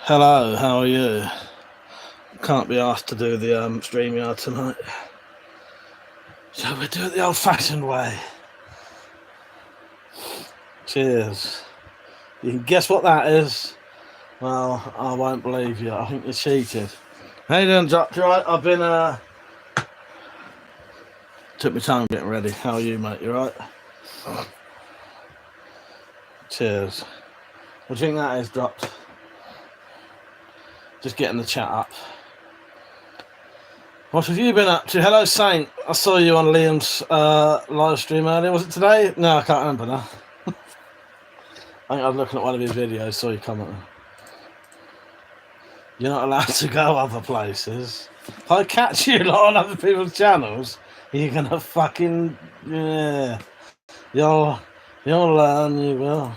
Hello, how are you? Can't be asked to do the StreamYard tonight. Shall we do it the old-fashioned way? Cheers. You can guess what that is? Well, I won't believe you. I think you cheated. How you doing, Doctor? Right, I've been took my time getting ready. How are you, mate? You right? Cheers. What do you think that is, Doc? Just getting the chat up. What have you been up to? Hello, Saint. I saw you on Liam's live stream earlier. Was it today? No, I can't remember now. I think I was looking at one of his videos, saw you commenting. You're not allowed to go other places. If I catch you lot on other people's channels, you're gonna fucking You'll learn, you will.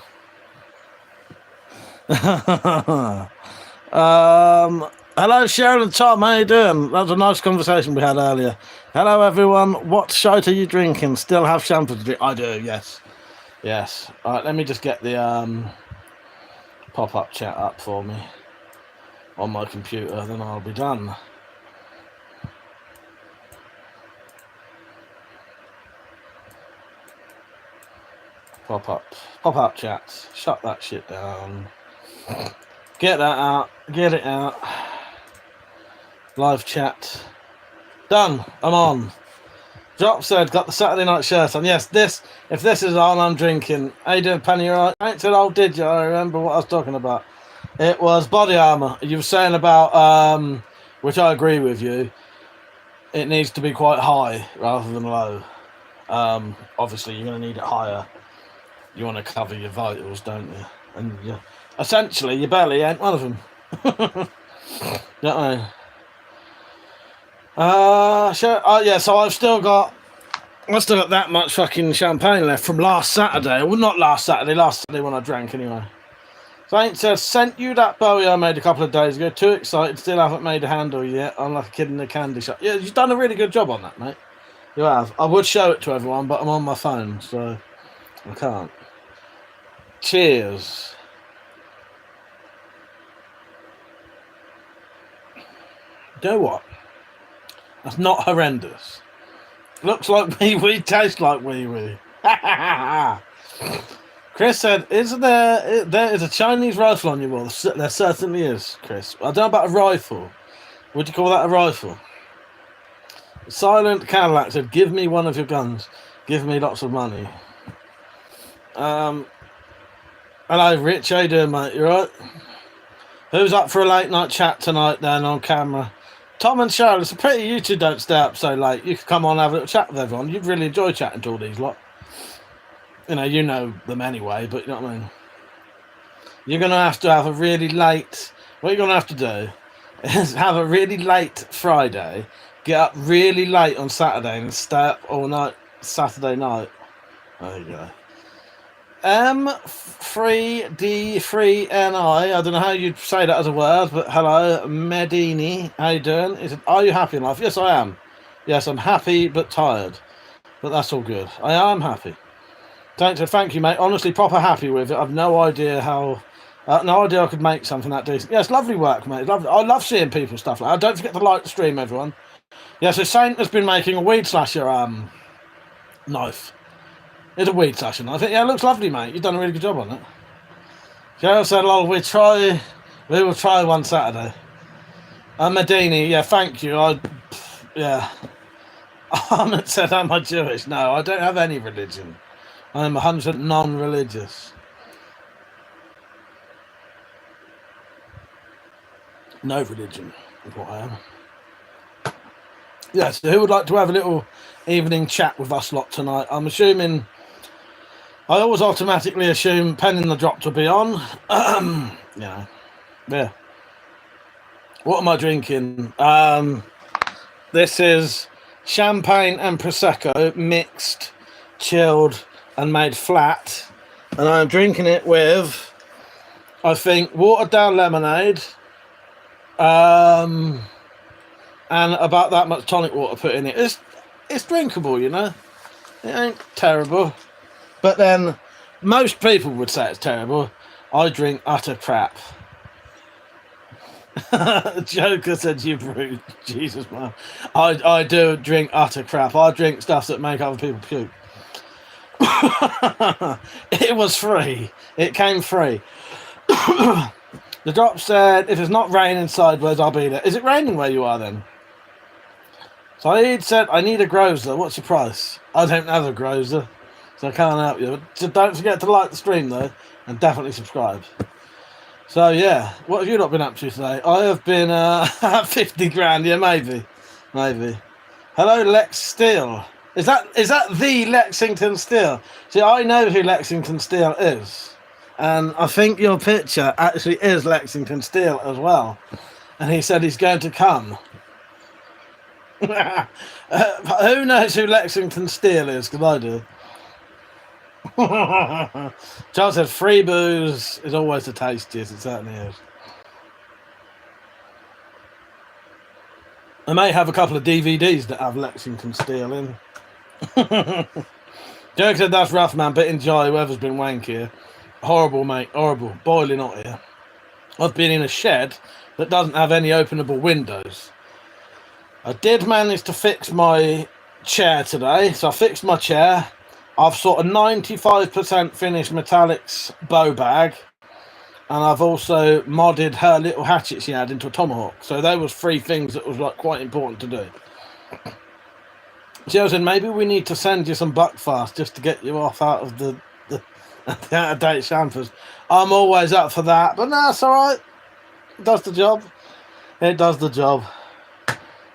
Hello, Sharon and Tom. How you doing? That was a nice conversation we had earlier. Hello, everyone. What shite are you drinking? Still have shampoo to drink? I do. Yes. All right. Let me just get the pop-up chat up for me on my computer. Then I'll be done. Pop-up chats. Shut that shit down. Get that out. Get it out. Live chat. Done. I'm on. Drop said, got the Saturday night shirt on. Yes, if this is on, I'm drinking. How you doing, Penny? You right? I ain't said, oh, did you? I remember what I was talking about. It was body armor. You were saying about, which I agree with you, it needs to be quite high rather than low. Obviously, you're going to need it higher. You want to cover your vitals, don't you? And essentially, your belly ain't one of them. You know what I mean? Sure. Yeah, so I've still got that much fucking champagne left from last Saturday. Well, not last Saturday when I drank anyway. Saint says, sent you that Bowie I made a couple of days ago. Too excited, still haven't made a handle yet. I'm like a kid in a candy shop. Yeah, you've done a really good job on that, mate. You have. I would show it to everyone, but I'm on my phone, so I can't. Cheers. You know what? That's not horrendous. Looks like wee-wee, tastes like wee-wee. Chris said, there is a Chinese rifle on your wall? There certainly is, Chris. I don't know about a rifle. Would you call that a rifle? Silent Cadillac said, give me one of your guns. Give me lots of money. Hello, Rich. How you doing, mate? You right? Who's up for a late night chat tonight then on camera? Tom and Cheryl, it's a pity you two don't stay up so late. You could come on and have a little chat with everyone. You'd really enjoy chatting to all these lot. You know them anyway, but you know what I mean? You're going to have a really late... What you're going to have to do is have a really late Friday, get up really late on Saturday and stay up all night Saturday night. There you go. M3D3NI, I don't know how you'd say that as a word, but hello, Medini, how you doing? He said, are you happy in life? Yes, I am. Yes, I'm happy but tired, but that's all good. I am happy. Thank you, mate. Honestly, proper happy with it. I've no idea how, no idea I could make something that decent. Yes, lovely work, mate. Lovely. I love seeing people stuff like that. Don't forget to like the stream, everyone. Yeah, so Saint has been making a weed slasher knife. It's a weed slasher knife. Yeah, it looks lovely, mate. You've done a really good job on it. Joe said, "Lol, we will try one Saturday." Medini, yeah, thank you. Ahmed said, "Am I Jewish?" No, I don't have any religion. I'm 100% non-religious. No religion is what I am. Yeah, so who would like to have a little evening chat with us lot tonight? I'm assuming... I always automatically assume Pen in the Drop will be on. Yeah. What am I drinking? This is champagne and Prosecco mixed, chilled, and made flat. And I'm drinking it with, I think, watered down lemonade. And about that much tonic water put in it. It's drinkable, you know. It ain't terrible. But then, most people would say it's terrible. I drink utter crap. Joker said you brute. Jesus, man. I do drink utter crap. I drink stuff that make other people puke. It was free. It came free. The drop said, if it's not raining sideways, I'll be there. Is it raining where you are then? Saeed said, I need a grozer. What's your price? I don't have a grozer, so I can't help you. So don't forget to like the stream, though, and definitely subscribe. So, yeah, what have you not been up to today? I have been 50 grand. Yeah, maybe. Hello, Lex Steele. Is that the Lexington Steel? See, I know who Lexington Steel is. And I think your picture actually is Lexington Steel as well. And he said he's going to come. Who knows who Lexington Steel is? Because I do. Charles said free booze is always the tastiest. It certainly is. I may have a couple of DVDs that have Lexington Steel in. Joke said that's rough, man, but enjoy. Whoever's been wank here. Horrible, mate, horrible. Boiling hot here. I've been in a shed that doesn't have any openable windows. I did manage to fix my chair today, so I fixed my chair. I've sort of 95% finished Metallic's bow bag, and I've also modded her little hatchet she had into a tomahawk. So there was 3 things that was like quite important to do. She said maybe we need to send you some buckfast just to get you off out of the out-of-date champers. I'm always up for that, but no, it's all right. It does the job. It does the job.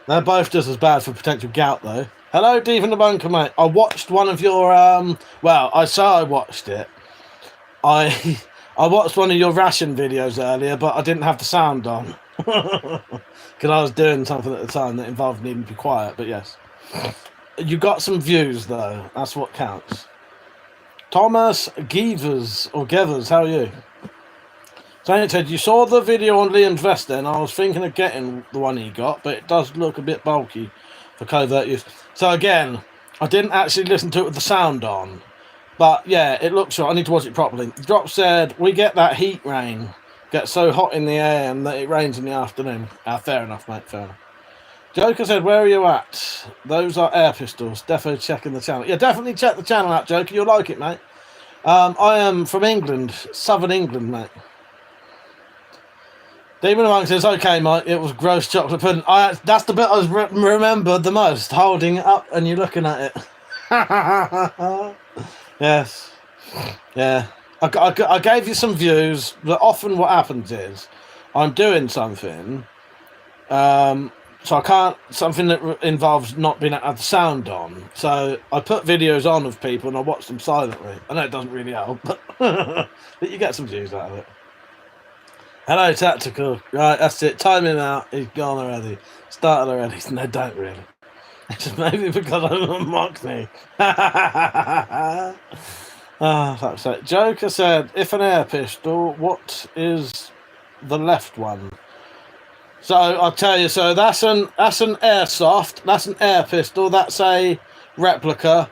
They're both just as bad for potential gout, though. Hello, Deep in the Bunker, mate. I watched one of your well, I say I watched it. I watched one of your ration videos earlier, but I didn't have the sound on because I was doing something at the time that involved needing to be quiet. But yes, you got some views though. That's what counts. Thomas Gevers, how are you? So he said, you saw the video on Liam's vest then. I was thinking of getting the one he got, but it does look a bit bulky for covert use. So again, I didn't actually listen to it with the sound on. But yeah, it looks right. I need to watch it properly. The drop said, we get that heat rain. Gets so hot in the AM that it rains in the afternoon. Fair enough, mate, fair enough. Joker said, where are you at? Those are air pistols. Defo checking the channel. Yeah, definitely check the channel out, Joker. You'll like it, mate. I am from England, southern England, mate. Demon Monk says, okay, Mike, it was gross chocolate pudding. That's the bit I remembered the most, holding it up and you're looking at it. Yes. Yeah. I gave you some views, but often what happens is I'm doing something, so I can't, something that involves not being able to have the sound on. So I put videos on of people and I watch them silently. I know it doesn't really help, but, but you get some views out of it. Hello, Tactical. Right, that's it. Time him out. He's gone already. Started already. No, don't really. It's maybe because I'm a Mockney. Fuck's sake. Joker said, if an air pistol, what is the left one? So I'll tell you. So that's an airsoft. That's an air pistol. That's a replica.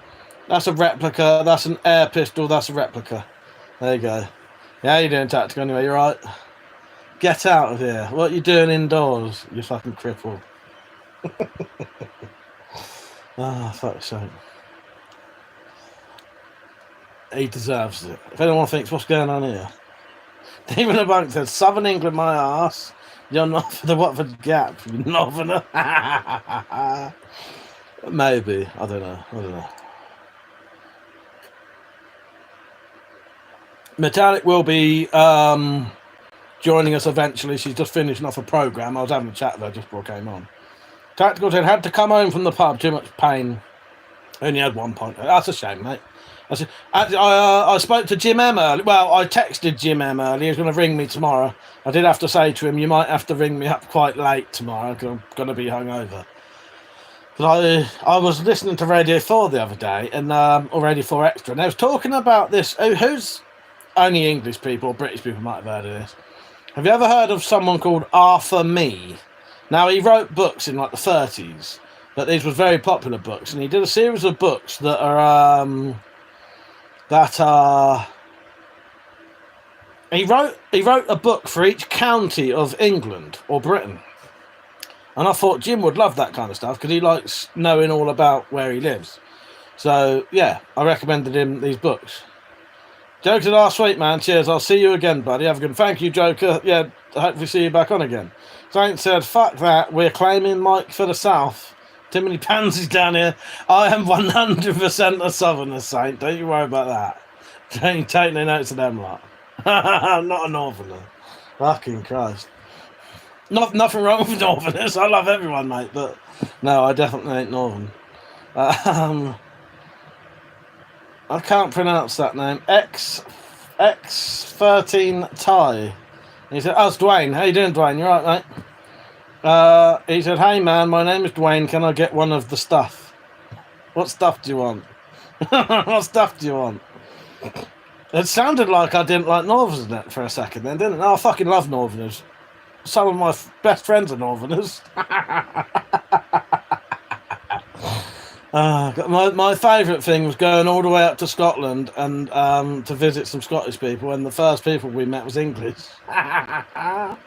That's a replica. That's an air pistol. That's a replica. There you go. Yeah, how you doing, Tactical? Anyway, you right? Get out of here. What are you doing indoors, you fucking cripple? Fuck's sake. He deserves it. If anyone thinks, what's going on here? Demon the Bunk says, Southern England, my arse. You're not for the Watford Gap. You're not for the... Maybe. I don't know. Metallic will be... joining us eventually. She's just finishing off a program. I was having a chat with her just before I came on. Tactical said, had to come home from the pub. Too much pain. Only had 1 point. That's a shame, mate. I spoke to Jim M earlier. Well, I texted Jim M earlier. He was going to ring me tomorrow. I did have to say to him, you might have to ring me up quite late tomorrow because I'm going to be hungover. But I was listening to Radio 4 the other day, and or Radio 4 Extra, and I was talking about this. Who's only English people, British people might have heard of this. Have you ever heard of someone called Arthur Mee? Now, he wrote books in like the 30s, but these were very popular books, and he did a series of books that are He wrote a book for each county of England or Britain. And I thought Jim would love that kind of stuff because he likes knowing all about where he lives. So, yeah, I recommended him these books. Joker, last week, man. Cheers. I'll see you again, buddy. Have a good. Thank you, Joker. Yeah, hopefully see you back on again. Saint said, fuck that. We're claiming Mike for the South. Too many pansies down here. I am 100% a Southerner, Saint. Don't you worry about that. Don't take no notes of them lot. I'm not a Northerner. Fucking Christ. Nothing wrong with Northerners. I love everyone, mate. But no, I definitely ain't Northern. I can't pronounce that name. X13 Ty. He said, "Oh, it's Dwayne. How you doing, Dwayne? You right, mate?" He said, "Hey, man, my name is Dwayne. Can I get one of the stuff?" What stuff do you want? What stuff do you want? It sounded like I didn't like Northerners for a second then, didn't it? No, I fucking love Northerners. Some of my best friends are Northerners. My favourite thing was going all the way up to Scotland and to visit some Scottish people, and the first people we met was English. That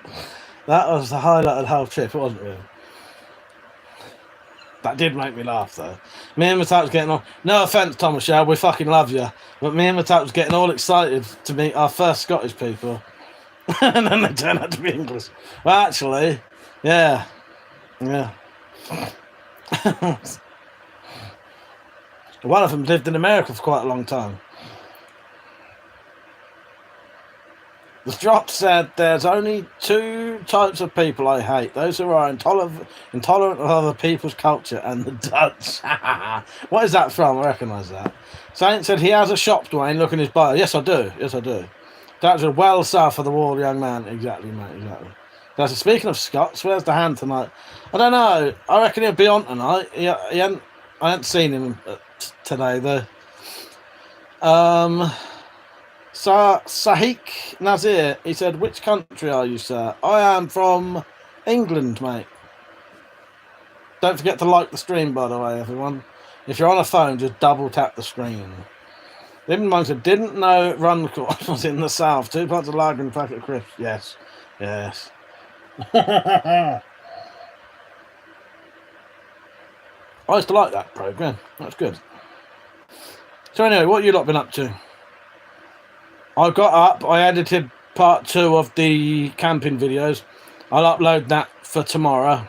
was the highlight of the whole trip, wasn't it? That did make me laugh, though. Me and Matat was getting on. No offence, Thomas Shell, we fucking love you. But me and Matat was getting all excited to meet our first Scottish people. And then they turned out to be English. Well, actually, yeah. Yeah. One of them lived in America for quite a long time. The Drop said, "There's only two types of people I hate. Those who are intolerant of other people's culture and the Dutch." What is that from? I recognise that. Saint said, "He has a shop, Dwayne. Look in his bio." Yes, I do. Yes, I do. That's well south of the wall, young man. Exactly, mate. Exactly. That's speaking of Scots, where's the hand tonight? I don't know. I reckon he'll be on tonight. I hadn't seen him today though. Sahik Nazir, he said, "Which country are you, sir?" "I am from England, mate." Don't forget to like the stream, by the way, everyone. If you're on a phone, just double tap the screen. Living Monk said, "Didn't know Runcorn was in the south. 2 pints of lager and a packet of crisps." Yes. Yes. I used to like that programme. That's good. So anyway, what you lot been up to? I got up, I edited part 2 of the camping videos. I'll upload that for tomorrow.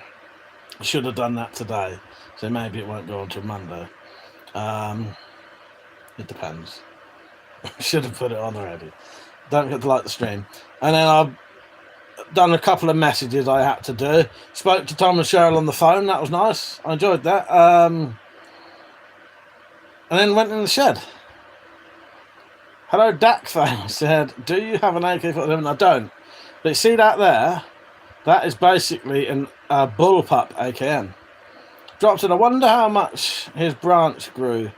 I should have done that today, so maybe it won't go on till Monday. It depends. Should have put it on already. Don't forget to like the stream. And then I've done a couple of messages I had to do. Spoke to Tom and Cheryl on the phone. That was nice. I enjoyed that. And then went in the shed. Hello, Dakfang said, "Do you have an AK-47? I don't. But you see that there? That is basically a bullpup AKM. Dropped it. I wonder how much his branch grew.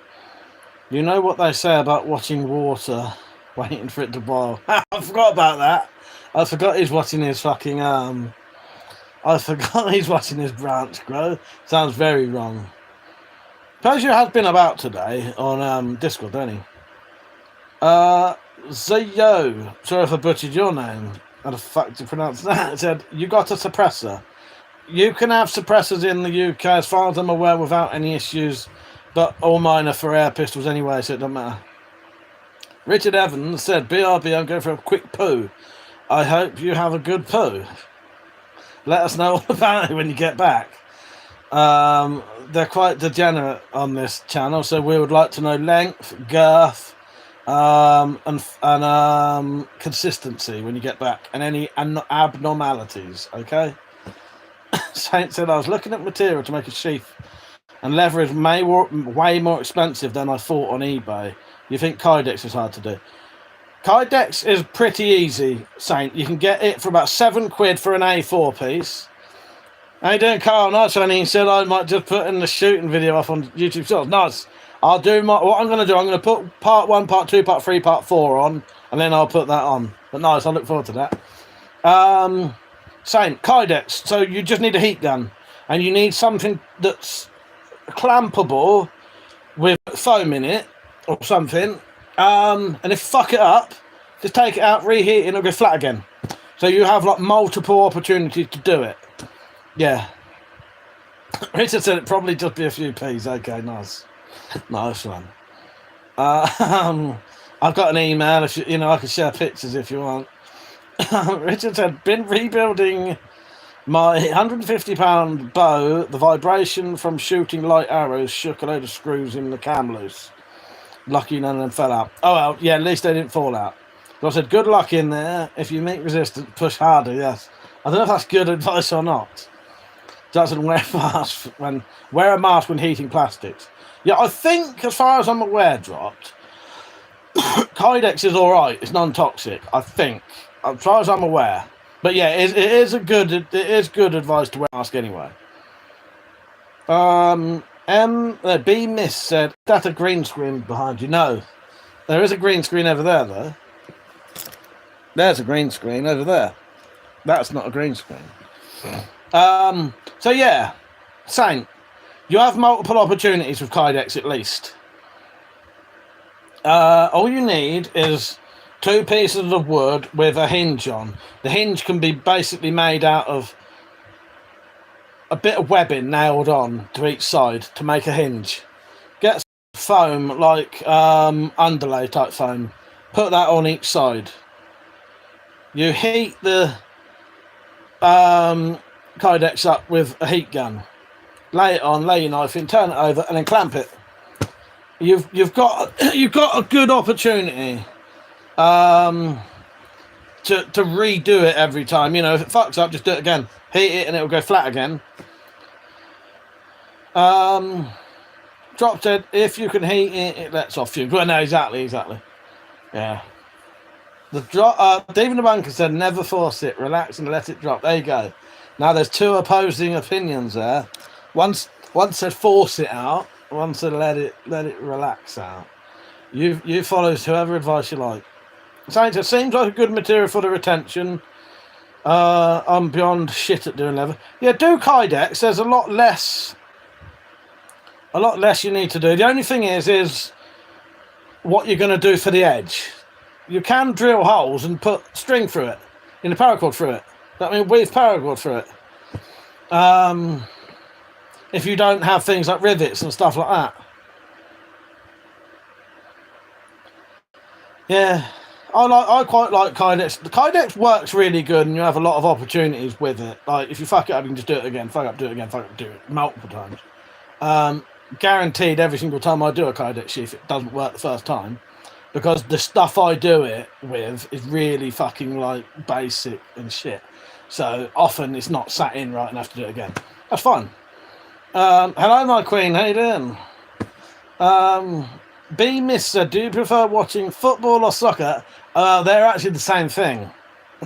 You know what they say about watching water, waiting for it to boil." I forgot about that. I forgot he's watching his fucking I forgot he's watching his branch grow. Sounds very wrong. Pleasure has been about today on Discord, don't he? Zayo, sorry if I butchered your name. How the fuck do you pronounce that? It said, "You got a suppressor." You can have suppressors in the UK, as far as I'm aware, without any issues, but all mine are for air pistols anyway, so it doesn't matter. Richard Evans said, "BRB, I'm going for a quick poo. I hope you have a good poo. Let us know all about it when you get back." They're quite degenerate on this channel, so we would like to know length, girth, and consistency when you get back, and any abnormalities. Okay. Saint said, "I was looking at material to make a sheath, and leather is way more expensive than I thought on eBay. You think Kydex is hard to do?" Kydex is pretty easy, Saint. You can get it for about £7 for an A4 piece. How you doing, Carl? Nice one. He said I might just put in the shooting video up on YouTube Shorts. Nice. I'll do what I'm going to do. I'm going to put part 1, part 2, part 3, part 4 on, and then I'll put that on. But nice, I look forward to that. Same, Kydex. So you just need a heat gun, and you need something that's clampable with foam in it or something. And if fuck it up, Just take it out, reheat it, and it'll go flat again. So you have like multiple opportunities to do it. Yeah. Richard said it probably just be a few P's. Okay, nice. Nice one. I've got an email, if you know, I can share pictures if you want. Richard said, been rebuilding my £150 bow. The vibration from shooting light arrows shook a load of screws in the cam loose. Lucky none of them fell out. Oh well, yeah, at least they didn't fall out. So I said, good luck in there. If you meet resistance, push harder, yes. I don't know if that's good advice or not. Jackson, wear a mask when heating plastics. Yeah, I think, as far as I'm aware, Dropped, Kydex is alright. It's non-toxic, I think. As far as I'm aware. But yeah, it is good advice to wear a mask anyway. B Miss said, that's a green screen behind you. No. There is a green screen over there, though. There's a green screen over there. That's not a green screen. So yeah, Saint, you have multiple opportunities with Kydex at least. All you need is 2 pieces of wood with a hinge on. The hinge can be basically made out of a bit of webbing nailed on to each side to make a hinge. Get foam, like underlay type foam. Put that on each side. You heat the Kydex up with a heat gun. Lay it on, lay your knife in, turn it over, and then clamp it. You've got a good opportunity to redo it every time. You know, if it fucks up, just do it again. Heat it and it'll go flat again. Drop said, if you can heat it, it lets off fumes. Well, no, exactly. Yeah. Stephen the Bunker said, never force it, relax and let it drop. There you go. Now there's 2 opposing opinions there. One said force it out, one said let it relax out. You follow whoever advice you like. Saint, it seems like a good material for the retention. I'm beyond shit at doing leather. Yeah, do Kydex. There's a lot less you need to do. The only thing is what you're going to do for the edge. You can drill holes and put string through it, in a paracord through it. I mean, weave paracord through it. If you don't have things like rivets and stuff like that. Yeah, I quite like Kydex. The Kydex works really good, and you have a lot of opportunities with it. Like if you fuck it up, you can just do it again. Fuck up, do it again. Fuck up, do it multiple times. Guaranteed, every single time I do a Kydex sheath, it doesn't work the first time. Because the stuff I do it with is really fucking like basic and shit. So often it's not sat in right enough to do it again. That's fine. Hello, my queen. How you doing? B Miss said, do you prefer watching football or soccer? They're actually the same thing.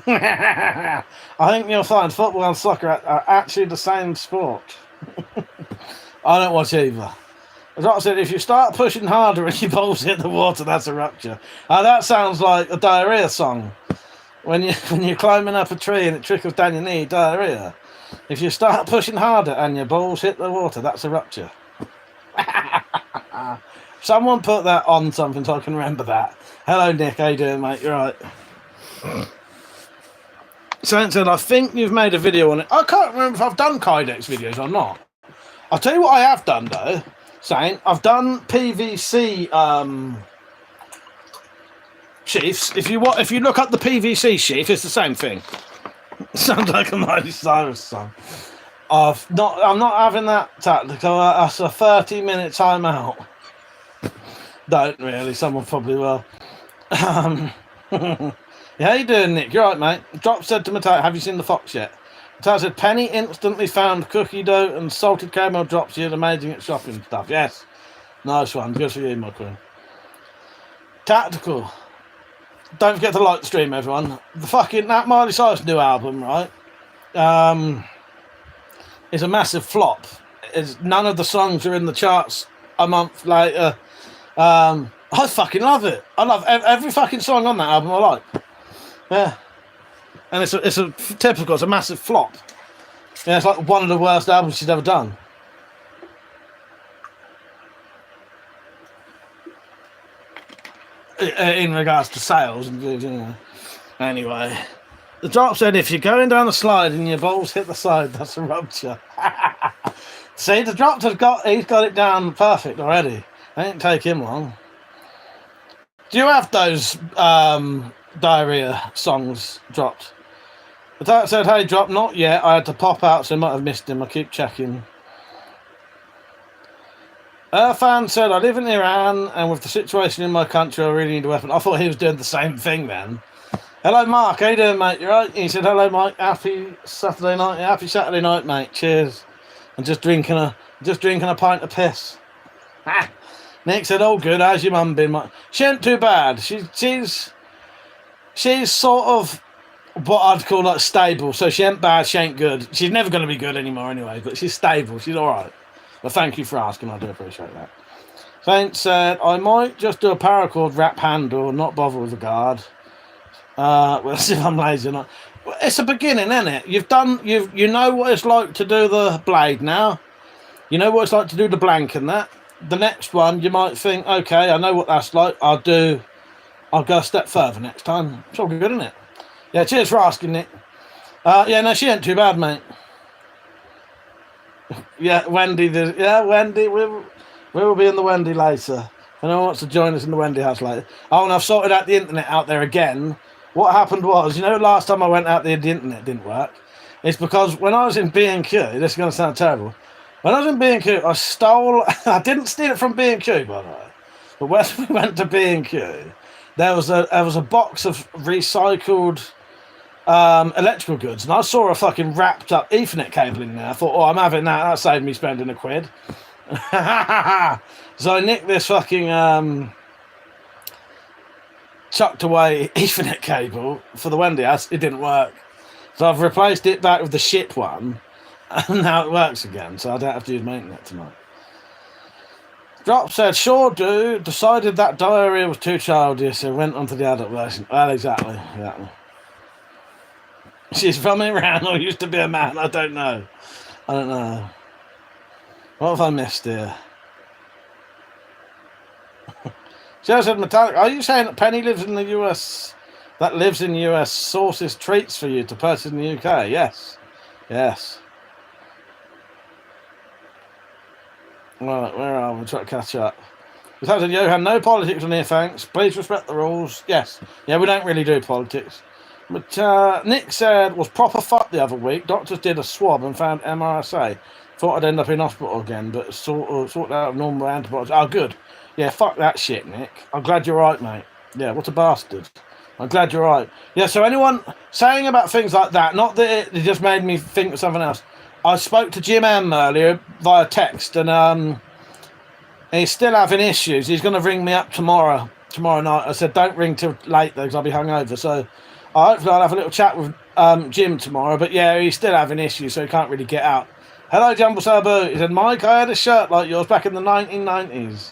I think you'll find football and soccer are actually the same sport. I don't watch either. As I said, if you start pushing harder and your balls hit the water, that's a rupture. That sounds like a diarrhea song. When you're climbing up a tree and it trickles down your knee, diarrhea. If you start pushing harder and your balls hit the water, that's a rupture. Someone put that on something so I can remember that. Hello, Nick. How you doing, mate? You're right. Saint said, I think you've made a video on it. I can't remember if I've done Kydex videos or not. I'll tell you what I have done, though. Saying I've done PVC sheaths. If you look up the PVC sheath, it's the same thing. Sounds like a Miley Cyrus song. I'm not having that tactical. That's a 30-minute timeout. Don't really. Someone probably will. Yeah, how you doing, Nick? You're right, mate. Drop said to Mateo, have you seen the fox yet? Mateo said, Penny instantly found cookie dough and salted caramel drops. You're amazing at shopping stuff. Yes. Nice one. Good for you, my queen. Tactical. Don't forget to like the stream, everyone. That Miley Cyrus new album, right? Is a massive flop. None of the songs are in the charts a month later. I fucking love it. I love every fucking song on that album. I like. Yeah. And it's a typical. It's a massive flop. Yeah, it's like one of the worst albums she's ever done. in regards to sales. You know. Anyway, the drop said if you're going down the slide and your balls hit the side, that's a rupture. See, the drop he's got it down perfect already. It didn't take him long. Do you have those diarrhea songs dropped? The dark said, hey, drop, not yet. I had to pop out, so I might have missed him. I keep checking. Fan said, I live in Iran, and with the situation in my country, I really need a weapon. I thought he was doing the same thing then. Hello, Mark. How you doing, mate? You right? He said, hello, Mike. Happy Saturday night. Happy Saturday night, mate. Cheers. I'm just drinking a pint of piss. Nick said, "Oh, good. How's your mum been?" She ain't too bad. She's sort of what I'd call like stable. So she ain't bad. She ain't good. She's never going to be good anymore anyway. But she's stable. She's all right. Well, thank you for asking. I do appreciate that. Saint said, "I might just do a paracord wrap handle and not bother with the guard. We'll see if I'm lazy or not. It's a beginning, isn't it? You know what it's like to do the blade now. You know what it's like to do the blank and that. The next one, you might think, okay, I know what that's like. I'll go a step further next time. It's all good, isn't it? Yeah, cheers for asking, Nick. Yeah, no, she ain't too bad, mate. Yeah, Wendy. Wendy. We will be in the Wendy later. If anyone wants to join us in the Wendy house later. Oh, and I've sorted out the internet out there again. What happened was, last time I went out there, the internet didn't work. It's because when I was in B&Q, this is going to sound terrible. When I was in B&Q, I didn't steal it from B&Q, by the way. But when we went to B&Q, there was a box of recycled electrical goods, and I saw a fucking wrapped up Ethernet cable in there. I thought, I'm having that. That saved me spending £1. So I nicked this fucking chucked away Ethernet cable for the Wendy house. It didn't work. So I've replaced it back with the shit one, and now it works again, so I don't have to use my internet tonight. Drop said, sure do. Decided that diarrhea was too childish, so went on to the adult version. Well, exactly. She's from Iran or used to be a man. I don't know. What have I missed here? Joe said, Metallic, are you saying that Penny lives in the US? That lives in the US sources treats for you to purchase in the UK? Yes. Right, where are we? Try to catch up. Metallic said, Johan, no politics on here, thanks. Please respect the rules. Yes. Yeah, we don't really do politics. But Nick said, was proper fucked the other week. Doctors did a swab and found MRSA. Thought I'd end up in hospital again, but sorted out normal antibiotics. Oh, good. Yeah, fuck that shit, Nick. I'm glad you're right, mate. Yeah, what a bastard. I'm glad you're right. Yeah, so anyone saying about things like that, not that it just made me think of something else. I spoke to Jim M earlier via text, and he's still having issues. He's going to ring me up tomorrow night. I said, don't ring till late, though, because I'll be hungover. So hopefully I'll have a little chat with Jim tomorrow. But yeah, he's still having issues, so he can't really get out. Hello, Jumble Sabu. He said, Mike, I had a shirt like yours back in the 1990s.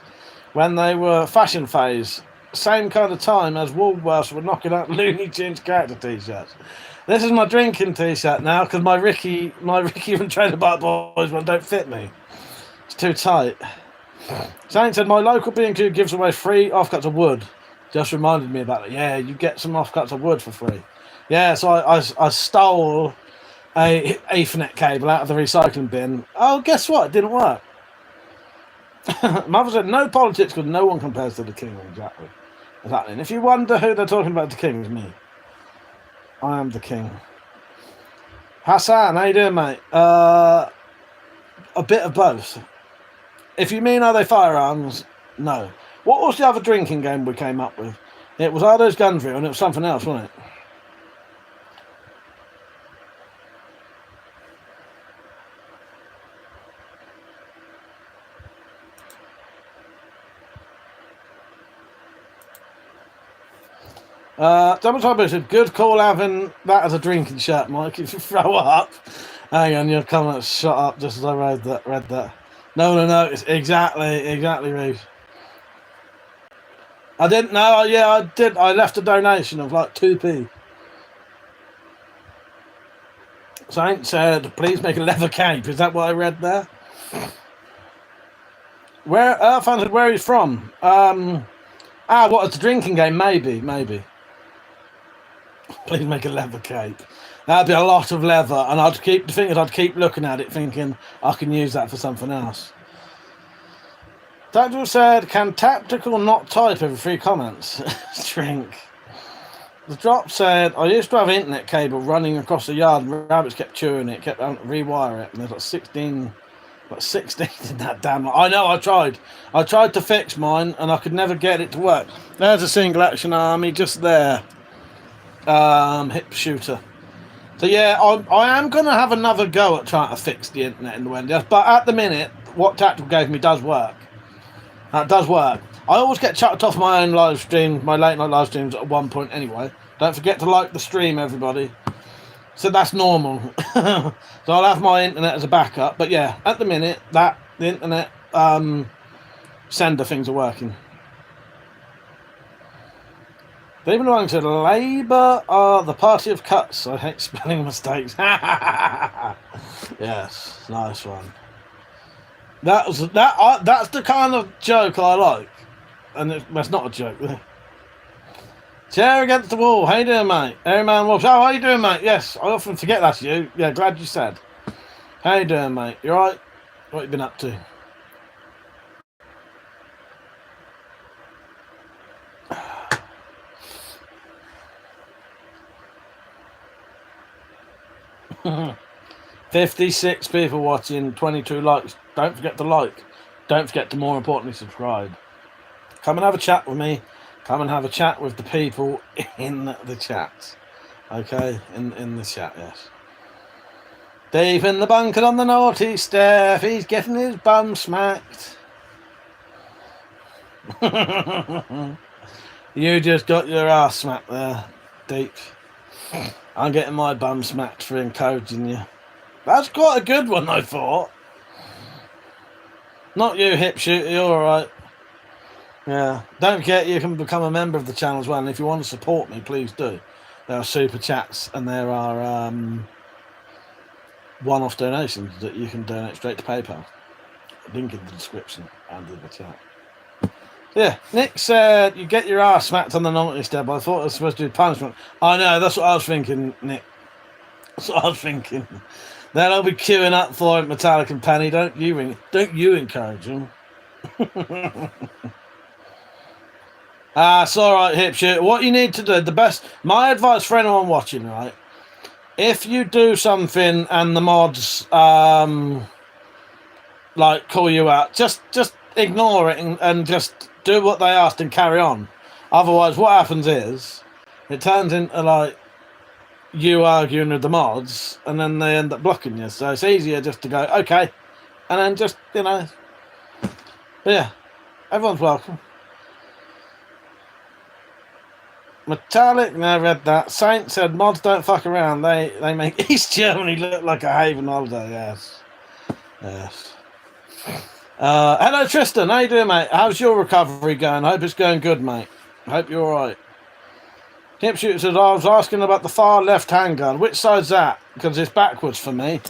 When they were fashion phase, same kind of time as Woolworths were knocking out Looney Tunes character t-shirts. This is my drinking t-shirt now because my Ricky and Trailer Park Boys one don't fit me. It's too tight. Saint said, my local B&Q gives away free offcuts of wood. Just reminded me about it. Yeah, you get some offcuts of wood for free. Yeah, so I stole a Ethernet cable out of the recycling bin. Oh, guess what? It didn't work. Mother said, no politics because no one compares to the king. Exactly. And if you wonder who they're talking about, the king is me. I am the king. Hassan, how you doing, mate? A bit of both. If you mean are they firearms, no. What was the other drinking game we came up with? It was Ardo's Gunville and it was something else, wasn't it? Double Time said, good call having that as a drinking shirt, Mike. If you throw up, hang on, your comments shut up just as I read that. No, it's exactly, Reeve. I didn't know. Yeah, I did. I left a donation of like 2p. Saint said, please make a leather cape. Is that what I read there? Where are you from? Ah, what, it's a drinking game? Maybe. Please make a leather cape. That'd be a lot of leather, and I'd keep looking at it, thinking I can use that for something else. Tactical said, "Can tactical not type every 3 comments?" Drink. The drop said, "I used to have an internet cable running across the yard, and rabbits kept chewing it, kept having to rewire it, and there's like 16 in that damn. I know. I tried to fix mine, and I could never get it to work. There's a single action army just there. Hip shooter. So yeah, I am going to have another go at trying to fix the internet in the Wendy's, but at the minute, what Tactical gave me does work. That does work. I always get chucked off my own live stream, my late night live streams at one point anyway. Don't forget to like the stream, everybody. So that's normal. So I'll have my internet as a backup. But yeah, at the minute, the internet sender things are working. They belong to Labour are the party of cuts. I hate spelling mistakes. Yes, nice one. That's the kind of joke I like, and that's not a joke. Chair against the wall. How you doing, mate? Airman Wolf. Oh, how you doing, mate? Yes, I often forget that's you. Yeah, glad you said. How you doing, mate? You alright? What you been up to? $56 people watching, 22 likes. Don't forget to like. Don't forget to, more importantly, subscribe. Come and have a chat with me. Come and have a chat with the people in the chat. Okay? In the chat, yes. Deep in the bunker on the naughty step. He's getting his bum smacked. You just got your ass smacked there, Deep. I'm getting my bum smacked for encouraging you. That's quite a good one, I thought. Not you, hip shooter, you're alright. Yeah. Don't forget you can become a member of the channel as well, and if you want to support me, please do. There are super chats and there are one-off donations that you can donate straight to PayPal. Link in the description and in the chat. Yeah, Nick said you get your ass smacked on the naughty step. I thought it was supposed to be punishment. I know, that's what I was thinking, Nick. That's what I was thinking. Then I'll be queuing up for it, Metallic and Penny. Don't you encourage them. It's alright, hipshit. What you need to do, my advice for anyone watching, right? If you do something and the mods like call you out, just ignore it and just do what they asked and carry on. Otherwise, what happens is it turns into like you arguing with the mods, and then they end up blocking you. So it's easier just to go, okay, and then just, But yeah, everyone's welcome. Metallic, no, read that. Saint said mods don't fuck around. They make East Germany look like a haven holiday. Yes. Hello Tristan, how you doing, mate? How's your recovery going? Hope it's going good, mate. Hope you're alright. Hip Shooter says, I was asking about the far left handgun. Which side's that? Because it's backwards for me.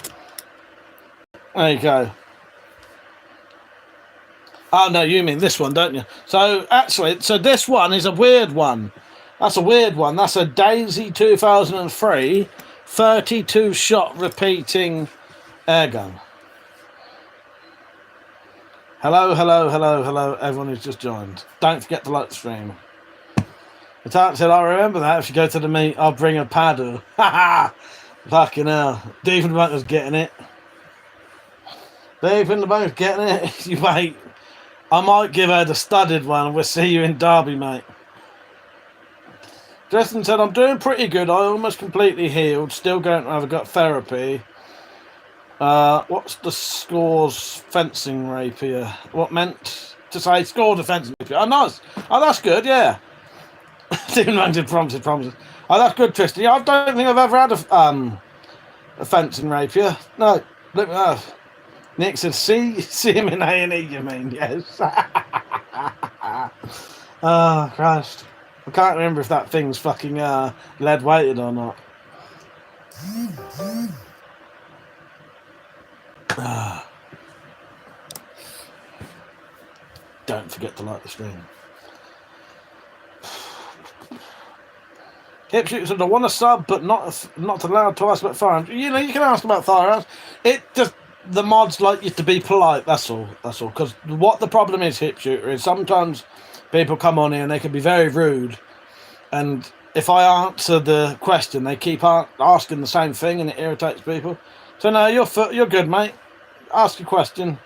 There you go. Oh, no, you mean this one, don't you? So, actually, this one is a weird one. That's a weird one. That's a Daisy 2003 32-shot repeating airgun. Hello, everyone who's just joined. Don't forget to like the stream. The Tart said, I remember that. If you go to the meet, I'll bring a paddle. Ha ha! Fucking hell. Deep in the bunker's getting it. Deep in the bunker's getting it. You wait. I might give her the studded one and we'll see you in Derby, mate. Justin said, I'm doing pretty good. I almost completely healed. Still going to have a gut therapy. What's the scores fencing rapier? What meant to say score the fencing rapier? Oh, nice. Oh, that's good, yeah. Stephen Langdon promises. Oh, that's good, Tristan. Yeah, I don't think I've ever had a fencing rapier. No, look at that. Nick said, see him in A&E, you mean? Yes. Oh, Christ. I can't remember if that thing's fucking lead-weighted or not. Don't forget to like the stream. Hipshooter said, I want a sub, but not allowed to ask about firearms. You know, you can ask about firearms. It just, the mods like you to be polite, that's all. Because what the problem is, Hipshooter, is sometimes people come on here and they can be very rude. And if I answer the question, they keep asking the same thing and it irritates people. So no, you're good, mate. Ask your question.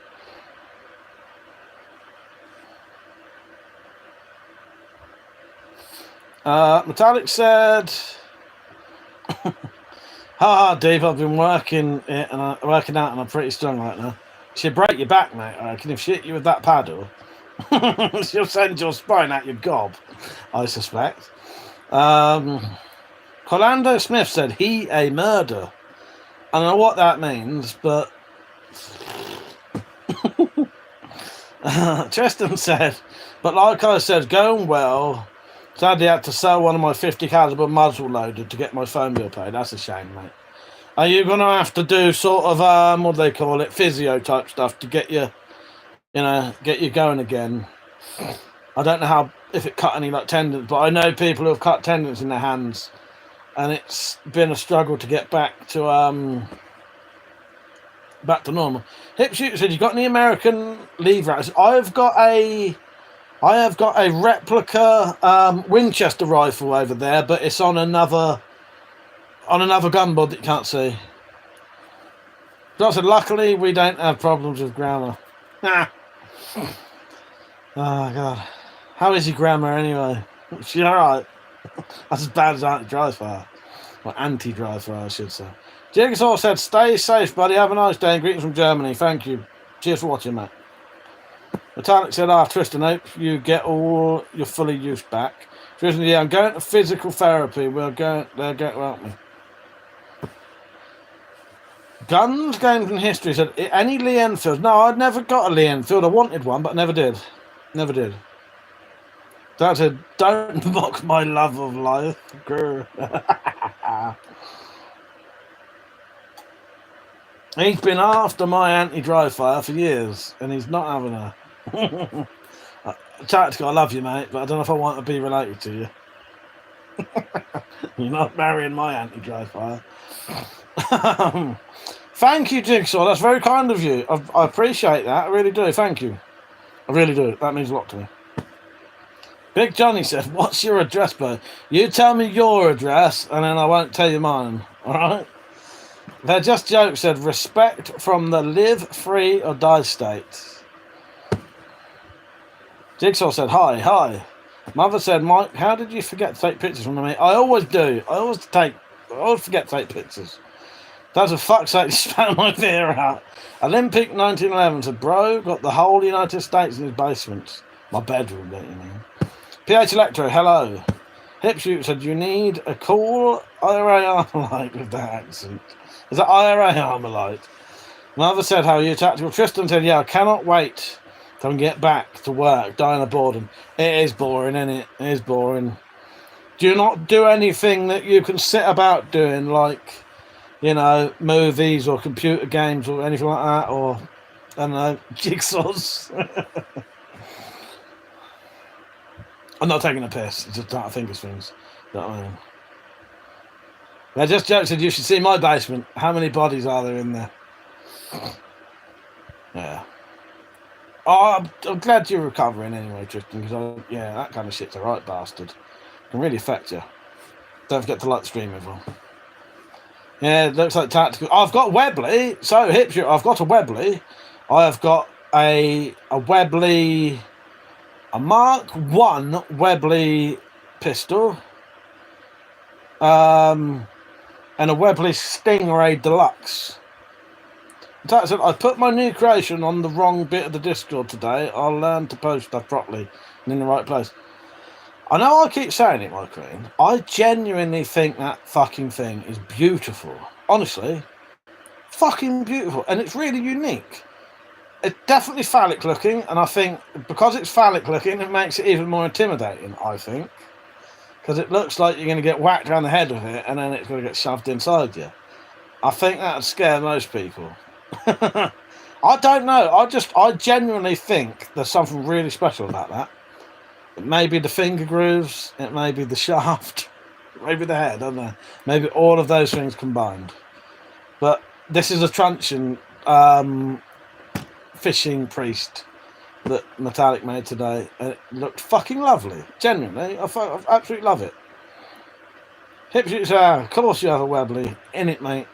Metallic said, "Ha, Dave, I've been working out and I'm pretty strong right now. She'll break your back, mate. I reckon if she hit you with that paddle, she'll send your spine out your gob, I suspect." Colando Smith said, "He a murder." I don't know what that means, but Tristan said, "But like I said, going well. Sadly, I had to sell one of my 50 caliber muzzle loader to get my phone bill paid. That's a shame, mate. Are you going to have to do sort of, what do they call it, physio type stuff to get you going again? I don't know if it cut any like tendons, but I know people who have cut tendons in their hands, and it's been a struggle to get back to normal." Hipshooter said, "You got any American lever rounds?" I have got a replica Winchester rifle over there, but it's on another gun board that you can't see. So I said, "Luckily, we don't have problems with grammar." Oh God, how is your grammar anyway? Is she all right? That's as bad as anti-dry fire, or anti-dry fire, I should say. Jigsaw said, "Stay safe, buddy. Have a nice day. Greetings from Germany. Thank you. Cheers for watching, mate." Metallic said, Tristan, hope you get all your fully use back. Tristan, yeah, I'm going to physical therapy. They're going to help me. Guns, Games and History said, "Any Lee Enfields?" No, I'd never got a Lee Enfield. I wanted one, but I never did. Never did. That said, "Don't mock my love of life." He's been after my anti-dry fire for years, and he's not having her. Tactical, I love you, mate, but I don't know if I want to be related to you. You're not marrying my anti-dry fire. Thank you, Jigsaw. That's very kind of you. I appreciate that. I really do. Thank you. I really do. That means a lot to me. Big Johnny said, "What's your address, bro? You tell me your address, and then I won't tell you mine. All right?" They're just jokes, said, "Respect from the live free or die state." Jigsaw said, Hi. Mother said, "Mike, how did you forget to take pictures from me?" I always do. I always forget to take pictures. That's a fuck's sake, spat my beer out. Olympic 1911 said, "Bro, got the whole United States in his basement." My bedroom, don't you mean? PH Electro, hello. Hipshooter said, "You need a cool IRA Armalite with that accent." Is that IRA Armalite? Mother said, "How are you, Tactical?" Tristan said, "Yeah, I cannot wait till I can get back to work, dying of boredom." It is boring, isn't it? It is boring. Do you not do anything that you can sit about doing, like, movies or computer games or anything like that, or, I don't know, jigsaws? I'm not taking a piss. It's just I think it's things. You know what I mean? They just joked, said, "You should see my basement. How many bodies are there in there?" Yeah. Oh, I'm glad you're recovering anyway, Tristan, because that kind of shit's a right bastard. It can really affect you. Don't forget to like the stream, everyone. Yeah, it looks like Tactical. I've got Webley. So, Hipshooter, I've got a Webley. I have got a Webley, a Mark 1 Webley pistol. And a Webley Stingray Deluxe. That said, I put my new creation on the wrong bit of the Discord today. I'll learn to post stuff properly and in the right place. I know I keep saying it, my queen. I genuinely think that fucking thing is beautiful. Honestly. Fucking beautiful. And it's really unique. It's definitely phallic looking, and I think because it's phallic looking, it makes it even more intimidating, I think. Because it looks like you're going to get whacked around the head with it, and then it's going to get shoved inside you. I think that would scare most people. I don't know. I genuinely think there's something really special about that. It may be the finger grooves. It may be the shaft. Maybe the head, I don't know. Maybe all of those things combined. But this is a truncheon fishing priest that Metallic made today. And it looked fucking lovely. Genuinely. I absolutely love it. Hip shoots are, of course you have a Webley. In it, mate.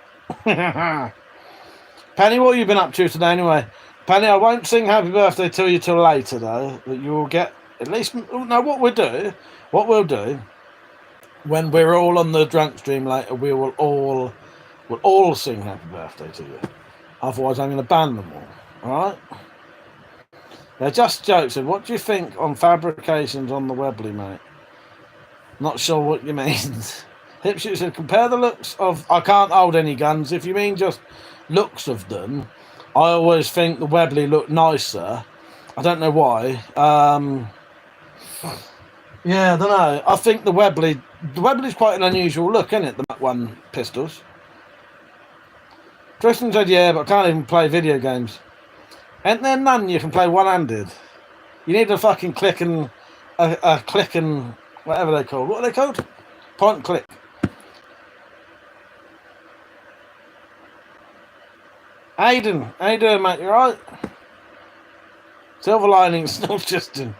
Penny, what have you been up to today anyway? Penny, I won't sing happy birthday to you till later though. But you'll get at least no what we'll do when we're all on the drunk stream later, we'll all sing happy birthday to you. Otherwise I'm gonna ban them all. Alright? They're just jokes. And what do you think on fabrications on the Webley, mate? Not sure what you mean. Hipshooter said, compare the looks of... I can't hold any guns. If you mean just looks of them, I always think the Webley look nicer. I don't know why. Yeah, I don't know. I think the Webley's quite an unusual look, isn't it? The Mark 1 pistols. Tristan said, yeah, but I can't even play video games. Ain't there none you can play one-handed? You need a fucking click and... a click and... whatever they're called. What are they called? Point and click. Aiden, how you doing, mate? You alright? Silver linings, not just in.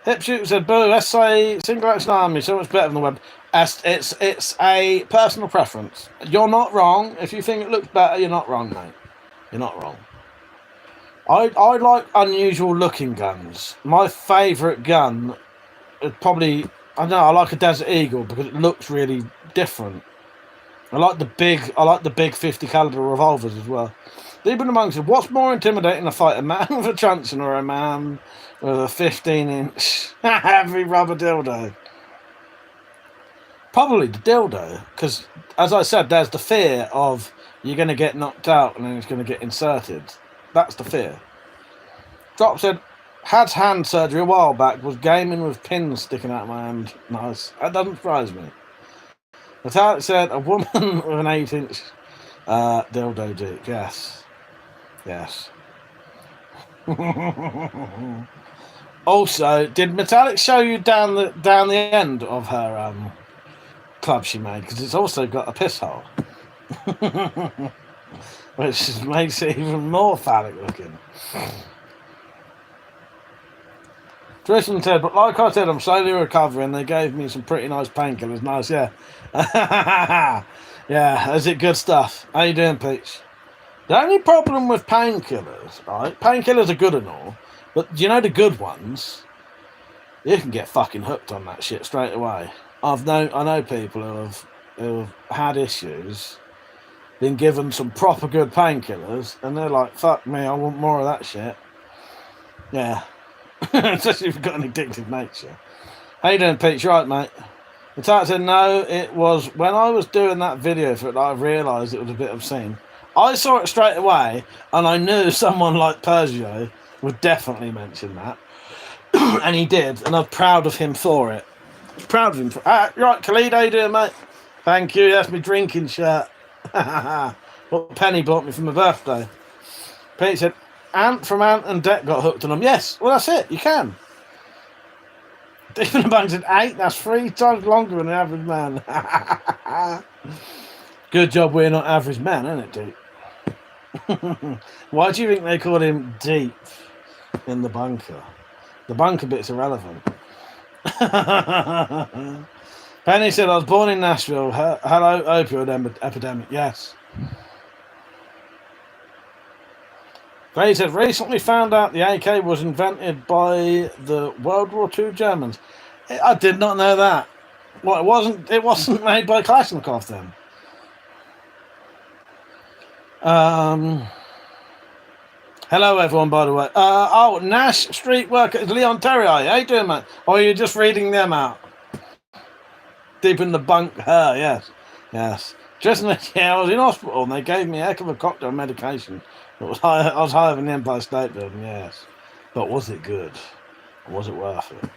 Hip Shooter said, boo, SA Single Action Army, so much better than the web. It's a personal preference. You're not wrong. If you think it looks better, you're not wrong, mate. You're not wrong. I like unusual looking guns. My favourite gun is probably, I don't know, I like a Desert Eagle because it looks really different. I like the big 50 caliber revolvers as well. Even amongst them, what's more intimidating to fight, a man with a truncheon or a man with a 15-inch heavy rubber dildo? Probably the dildo, because as I said, there's the fear of you're going to get knocked out and then it's going to get inserted. That's the fear. Drop said, had hand surgery a while back, was gaming with pins sticking out of my hand. Nice. That doesn't surprise me. Metallic said, a woman with an 8-inch dildo dick. Yes. Yes. Also, did Metallic show you down the end of her club she made? Because it's also got a piss hole. Which makes it even more phallic looking. Tristan said, but like I said, I'm slowly recovering. They gave me some pretty nice painkillers. Nice, yeah. Yeah, is it good stuff? How you doing, Peach? The only problem with painkillers, right? Painkillers are good and all, but you know the good ones? You can get fucking hooked on that shit straight away. I know people who have had issues, been given some proper good painkillers, and they're like, fuck me, I want more of that shit. Yeah. Especially if you've got an addictive nature. How you doing, Pete? You right, mate? The title said, no, it was when I was doing that video for it that I realised it was a bit obscene. I saw it straight away, and I knew someone like Pergio would definitely mention that. And he did, and I'm proud of him for it. Proud of him for right, Khalid, how you doing, mate? Thank you, that's my drinking shirt. What Penny bought me for my birthday. Pete said, Ant from Ant and Deck got hooked on them. Yes, well, that's it. You can. Even about said 8, that's 3 times longer than an average man. Good job we're not average men, isn't it, Deep? Why do you think they call him Deep in the bunker? The bunker bit's irrelevant. Penny said, I was born in Nashville. Hello, opioid epidemic. Yes. They said, recently found out the AK was invented by the World War II Germans. I did not know that. Well, it wasn't made by Kalashnikov then. Hello everyone, by the way. Nash Street Worker, Leon Terry, how you doing, mate? Or are you just reading them out? Deep in the bunk, yes. Yes. Just yeah, I was in hospital and they gave me a heck of a cocktail medication. I was higher than the Empire State Building, yes. But was it good? Or was it worth it?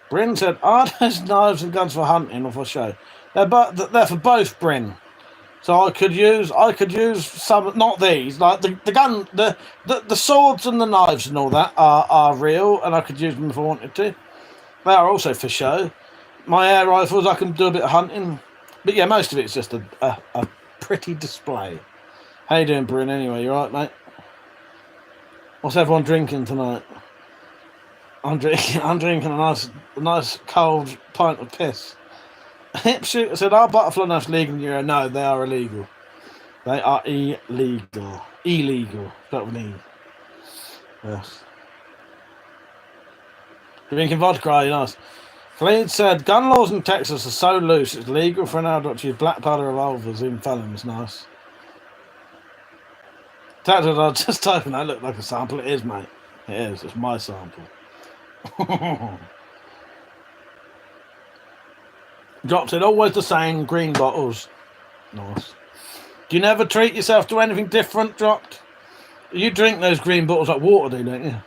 Bryn said, are those knives and guns for hunting or for show? They're for both, Bryn. So I could use some, not these, like the swords and the knives and all that are real, and I could use them if I wanted to. They are also for show. My air rifles, I can do a bit of hunting. But yeah, most of it's just a pretty display. How you doing, Bryn, anyway? You alright, mate? What's everyone drinking tonight? I'm drinking a nice cold pint of piss. Hip Shooter said, are butterfly knives legal in Euro? No, they are illegal. They are illegal. Illegal. That would mean. Yes. Drinking vodka, are you nice? Fleet said, gun laws in Texas are so loose, it's legal for an adult to use black powder revolvers in felons. Nice. Texas, I'll just type in that look like a sample. It is, mate. It is. It's my sample. Drops it always the same green bottles. Nice. Do you never treat yourself to anything different, Dropped? You drink those green bottles like water, don't you?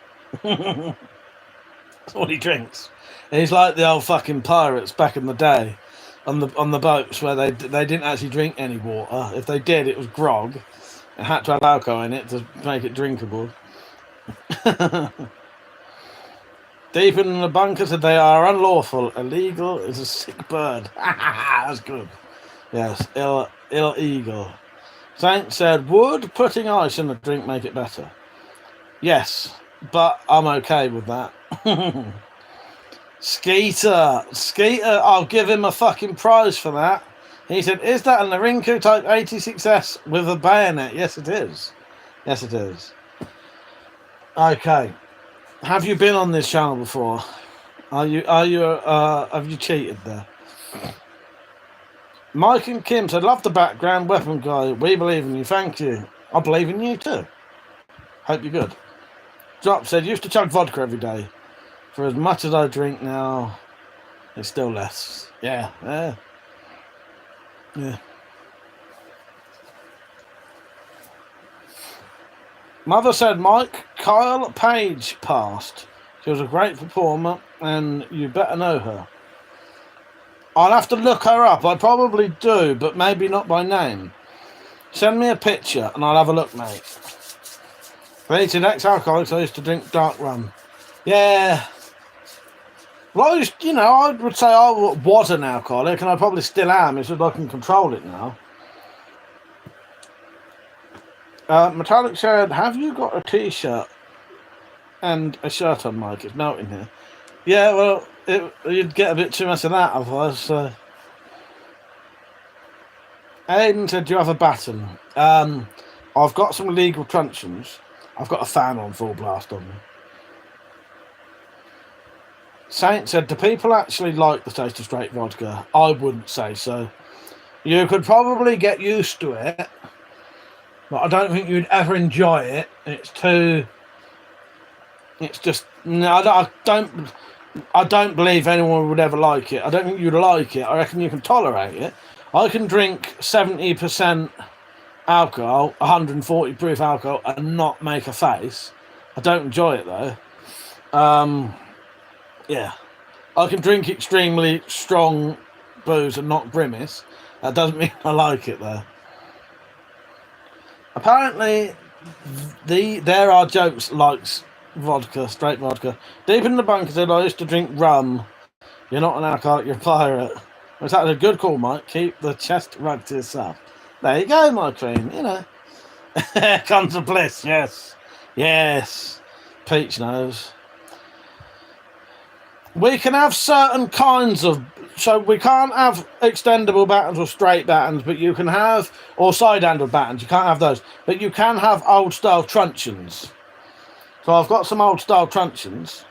That's what he drinks. He's like the old fucking pirates back in the day on the boats where they didn't actually drink any water. If they did, it was grog. It had to have alcohol in it to make it drinkable. Deep in the bunker said they are unlawful. Illegal is a sick bird. That's good. Yes, illegal. Saint said, would putting ice in the drink make it better? Yes, but I'm okay with that. Skeeter, I'll give him a fucking prize for that. He said, is that a Narinku Type 86S with a bayonet? Yes, it is. Yes, it is. Okay. Have you been on this channel before? Have you cheated there? Mike and Kim said, love the background, weapon guy. We believe in you. Thank you. I believe in you too. Hope you're good. Drop said, used to chug vodka every day. For as much as I drink now, it's still less. Yeah. Mother said, Mike, Kyle Page passed. She was a great performer, and you better know her. I'll have to look her up. I probably do, but maybe not by name. Send me a picture, and I'll have a look, mate. Rated ex-alcoholics, I used to drink dark rum. Yeah. Well, I would say I was an alcoholic, and I probably still am. It's just I can control it now. Metallic said, have you got a t-shirt and a shirt on, Mike? It's melting here. Yeah, well, you'd get a bit too much of that otherwise. So. Aiden said, do you have a baton? I've got some legal truncheons. I've got a fan on full blast on me. Saint said, do people actually like the taste of straight vodka? I wouldn't say so. You could probably get used to it, but I don't think you'd ever enjoy it. It's just, no, I don't believe anyone would ever like it. I don't think you'd like it. I reckon you can tolerate it. I can drink 70% alcohol, 140 proof alcohol, and not make a face. I don't enjoy it though. Yeah, I can drink extremely strong booze and not grimace. That doesn't mean I like it though. Apparently, there are jokes like vodka, straight vodka. Deep in the bunker said, I used to drink rum. You're not an alcoholic, you're a pirate. Was that a good call, Mike? Keep the chest rug to yourself. There you go, my queen, you know. Comes to bliss, yes. Yes. Peach knows. We can have certain kinds of... So we can't have extendable battens or straight battens, but you can have... Or side-handled battens, you can't have those. But you can have old-style truncheons. So I've got some old-style truncheons.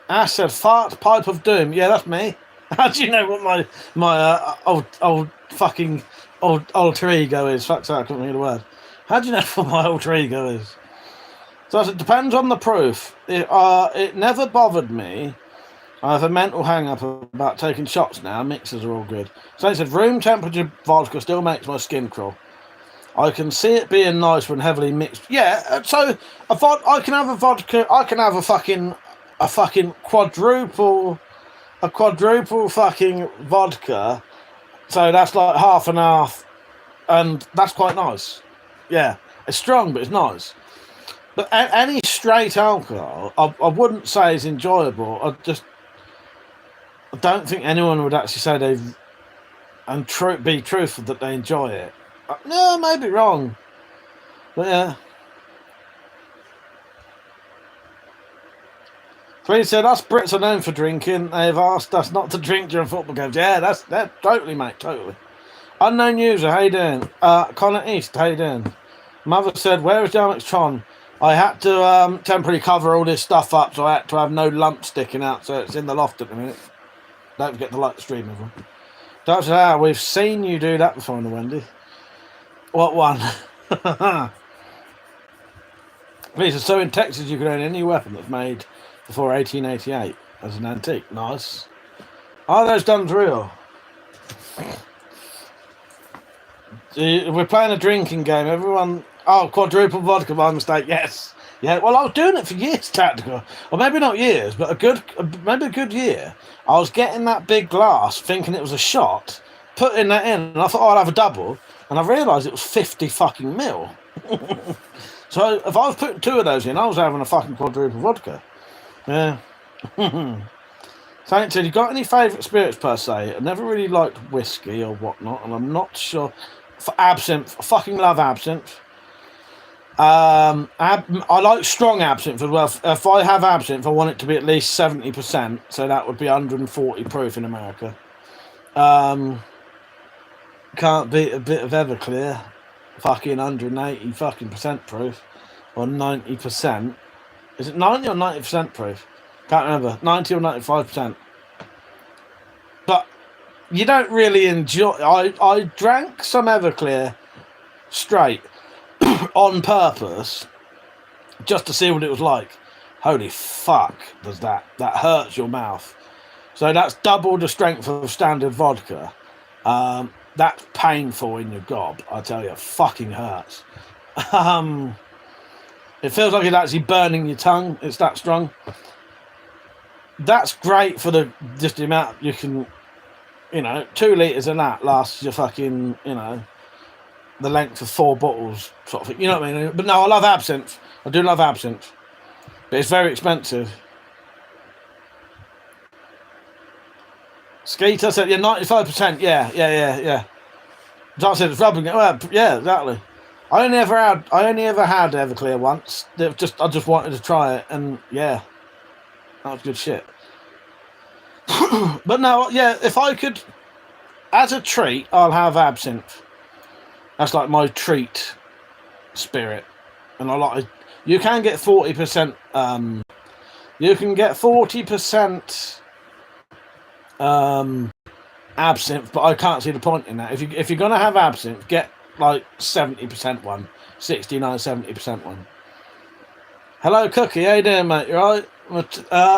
Ash said, fart pipe of doom. Yeah, that's me. How do you know what my old fucking alter ego is? Fuck's that, I couldn't read a word. How do you know what my alter ego is? So I said, depends on the proof. It never bothered me. I have a mental hang-up about taking shots now. Mixers are all good. So he said, room temperature vodka still makes my skin crawl. I can see it being nice when heavily mixed. Yeah, so I can have a vodka. I can have a fucking quadruple fucking vodka. So that's like half and half, and that's quite nice. Yeah, it's strong, but it's nice. But any straight alcohol, I wouldn't say is enjoyable. I don't think anyone would actually say they've and be truthful that they enjoy it. No, I may be wrong, but yeah. Please said us Brits are known for drinking. They've asked us not to drink during football games. Yeah, that's totally, mate, totally. Unknown user, how you doing? Connor East, how you doing? Mother said, where is Jarmix Tron? I had to temporarily cover all this stuff up, so I had to have no lump sticking out, so it's in the loft at the minute. Don't forget to like the stream, everyone. Dr. We've seen you do that before, Wendy. What one? Please, so in Texas you can own any weapon that's made before 1888 as an antique. Nice. Are those guns real? We're playing a drinking game. Everyone... Oh, quadruple vodka, my mistake. Yes. Yeah, well, I was doing it for years, Tactical. Or maybe not years, but maybe a good year. I was getting that big glass, thinking it was a shot, putting that in, and I thought, oh, I'll have a double. And I realised it was 50 fucking mil. So if I was putting 2 of those in, I was having a fucking quadruple vodka. Yeah. Saint said, you got any favourite spirits per se? I never really liked whiskey or whatnot, and I'm not sure. For absinthe, I fucking love absinthe. I like strong absinthe as well. If I have absinthe, I want it to be at least 70%, so that would be 140 proof in America. Can't beat a bit of Everclear. Fucking 180 fucking percent proof. Or 90%. Is it 90 or 90% proof? Can't remember. 90 or 95%. But you don't really enjoy... I drank some Everclear straight on purpose just to see what it was like. Holy fuck, does that hurts your mouth. So that's double the strength of standard vodka. That's painful in your gob, I tell you. Fucking hurts. It feels like it's actually burning your tongue. It's that strong. That's great for just the amount you can, 2 litres of that lasts you fucking, the length of 4 bottles, sort of thing. You know what I mean? But no, I love absinthe. I do love absinthe. But it's very expensive. Skeeter said, yeah, 95%. Yeah. John said it's rubbing it. Well, yeah, exactly. I only ever had Everclear once. I just wanted to try it, and yeah, that was good shit. But no, yeah, if I could, as a treat, I'll have absinthe. That's like my treat spirit, and you can get 40%. You can get 40%. Absinthe, but I can't see the point in that. If you're gonna have absinthe, get like 70% one, 69-70% one. Hello, Cookie. How you doing, mate? You right?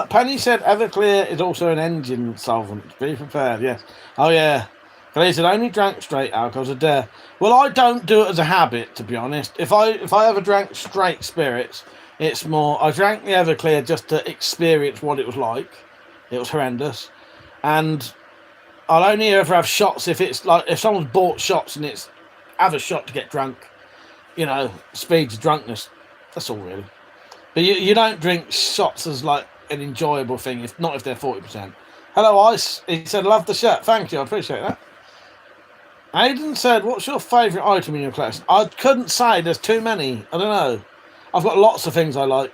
Penny said Everclear is also an engine solvent. Be prepared. Yes. Oh yeah. He said only drank straight alcohol as a dare. Well, I don't do it as a habit, to be honest. If I ever drank straight spirits, it's more I drank the Everclear just to experience what it was like. It was horrendous, and I'll only ever have shots if it's like if someone's bought shots and it's have a shot to get drunk, speeds drunkenness. That's all really. But you don't drink shots as like an enjoyable thing, if they're 40%. Hello, Ice. He said, love the shirt. Thank you, I appreciate that. Aidan said, what's your favourite item in your collection? I couldn't say, there's too many. I don't know. I've got lots of things I like.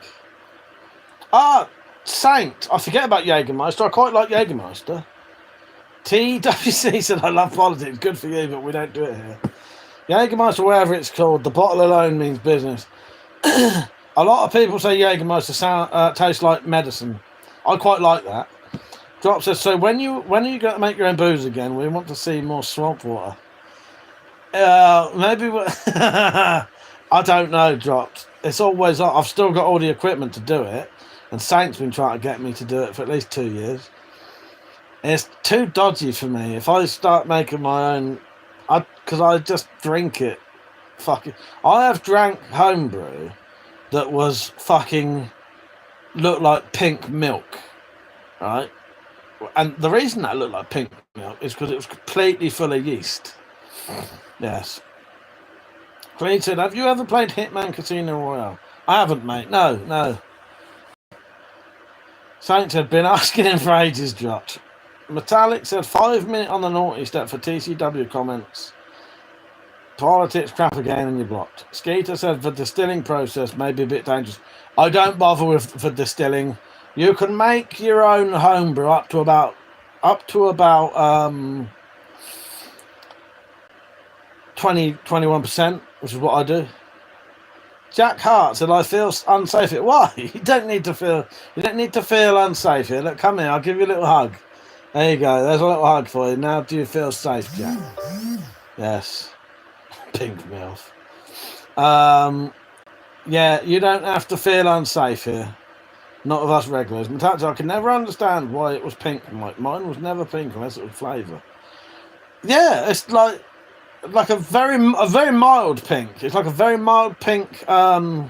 Saint. I forget about Jägermeister. I quite like Jägermeister. TWC said, I love politics. Good for you, but we don't do it here. Jägermeister, whatever it's called, the bottle alone means business. A lot of people say Jägermeister tastes like medicine. I quite like that. Drop says, so when are you going to make your own booze again? We want to see more swamp water. Maybe... I don't know, Dropped. It's always... I've still got all the equipment to do it. And Saint's been trying to get me to do it for at least 2 years. It's too dodgy for me. If I start making my own... Because I just drink it. Fucking... I have drank homebrew that was fucking... looked like pink milk. Right? And the reason that looked like pink milk is because it was completely full of yeast. Yes. Clayton, have you ever played Hitman Casino Royale? I haven't, mate. No. Saints had been asking him for ages, Josh. Metallic said 5 minutes on the naughty step for TCW comments. Politics crap again and you're blocked. Skeeter said the distilling process may be a bit dangerous. I don't bother with for distilling. You can make your own homebrew up to about 21%, which is what I do. Jack Hart said I feel unsafe here. Why? You don't need to feel unsafe here. Look, come here, I'll give you a little hug. There you go, there's a little hug for you. Now do you feel safe, Jack? Yes. Pink MILF. Yeah, you don't have to feel unsafe here. Not with us regulars. Metallic, I can never understand why it was pink. Mine was never pink unless it was flavour. Yeah, it's like a very mild pink. It's like a very mild pink. Yeah.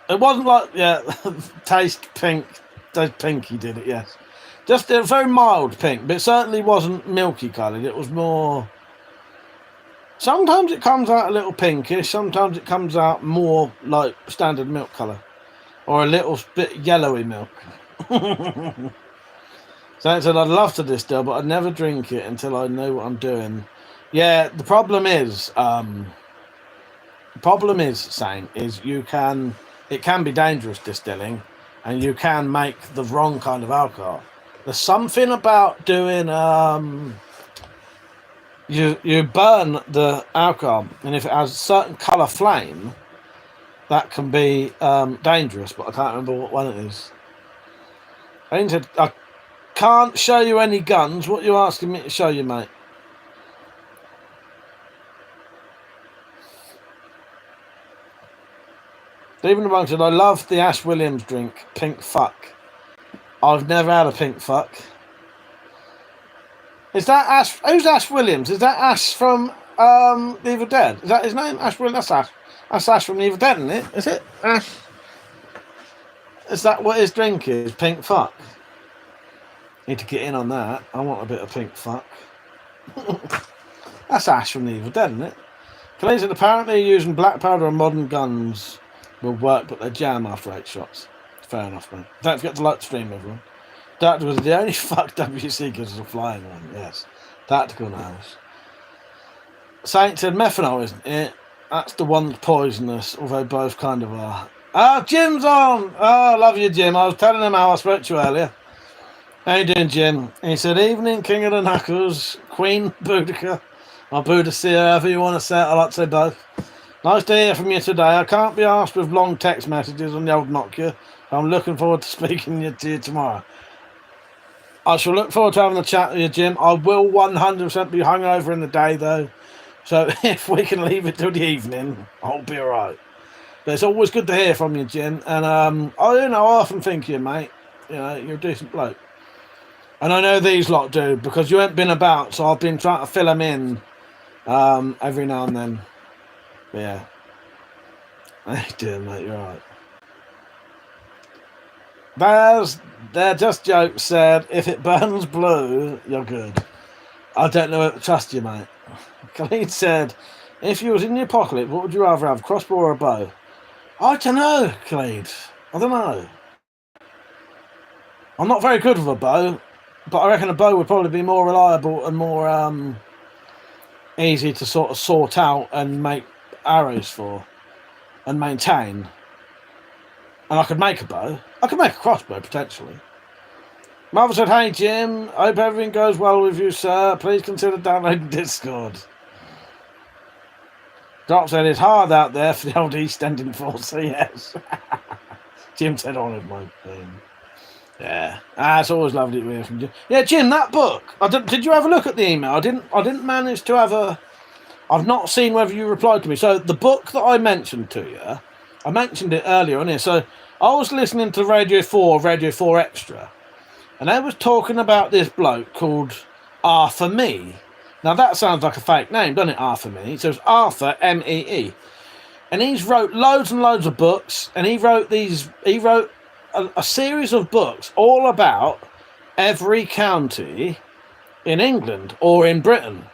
It wasn't like taste pink. Taste pinky did it. Yes, just a very mild pink, but it certainly wasn't milky coloured. It was more. Sometimes it comes out a little pinkish. Sometimes it comes out more like standard milk colour, or a little bit yellowy milk. So I said I'd love to distill, but I'd never drink it until I know what I'm doing. Yeah, the problem is, Saint, is it can be dangerous distilling, and you can make the wrong kind of alcohol. There's something about doing, you burn the alcohol, and if it has a certain colour flame, that can be dangerous, but I can't remember what one it is. I can't show you any guns. What are you asking me to show you, mate? Stephen the Monk said, I love the Ash Williams drink, Pink Fuck. I've never had a Pink Fuck. Is that Ash? Who's Ash Williams? Is that Ash from Evil Dead? Is that his name? Ash Williams? That's Ash. That's Ash from Evil Dead, isn't it? Is it? Ash? Is that what his drink is? Pink Fuck? Need to get in on that. I want a bit of Pink Fuck. That's Ash from the Evil Dead, isn't it? Clay said apparently using black powder on modern guns will work, but they jam after 8 shots. Fair enough, man. Don't forget to like the stream, everyone. That was the only fuck WC gives us a flying one. Yes. Tactical Nose. Saint said methanol, isn't it? That's the one that's poisonous, although both kind of are. Oh, Jim's on! Oh, I love you, Jim. I was telling him how I spoke to you earlier. How you doing, Jim? He said, evening, King of the Knuckles, Queen Boudica, or Boudicca, however you want to say it. I like to say both. Nice to hear from you today. I can't be asked with long text messages on the old Nokia. I'm looking forward to speaking to you tomorrow. I shall look forward to having a chat with you, Jim. I will 100% be hungover in the day, though. So if we can leave it till the evening, I'll be all right. But it's always good to hear from you, Jim. And I often think you, mate. You're a decent bloke. And I know these lot do, because you ain't been about, so I've been trying to fill them in every now and then. But yeah. How you doing, mate? You're all right. They're just jokes said, if it burns blue, you're good. I don't know how to trust you, mate. Khalid said, if you was in the apocalypse, what would you rather have, crossbow or a bow? I don't know, Khalid. I don't know. I'm not very good with a bow, but I reckon a bow would probably be more reliable and more easy to sort of sort out and make arrows for and maintain. And I could make a bow. I could make a crossbow, potentially. Mother said, hey, Jim. I hope everything goes well with you, sir. Please consider downloading Discord. Drop said, it's hard out there for the old East Ending force. Yes. Jim said, honoured my thing. Yeah. It's always lovely to hear from Jim. Yeah, Jim, that book. Did you have a look at the email? I didn't manage to have a... I've not seen whether you replied to me. So the book that I mentioned to you, I mentioned it earlier on here. So I was listening to Radio 4 Extra, and they was talking about this bloke called Arthur Mee. Now that sounds like a fake name, doesn't it, Arthur Mee? So it's Arthur M-E-E. And he's wrote loads and loads of books, and he wrote a series of books all about every county in England or in Britain.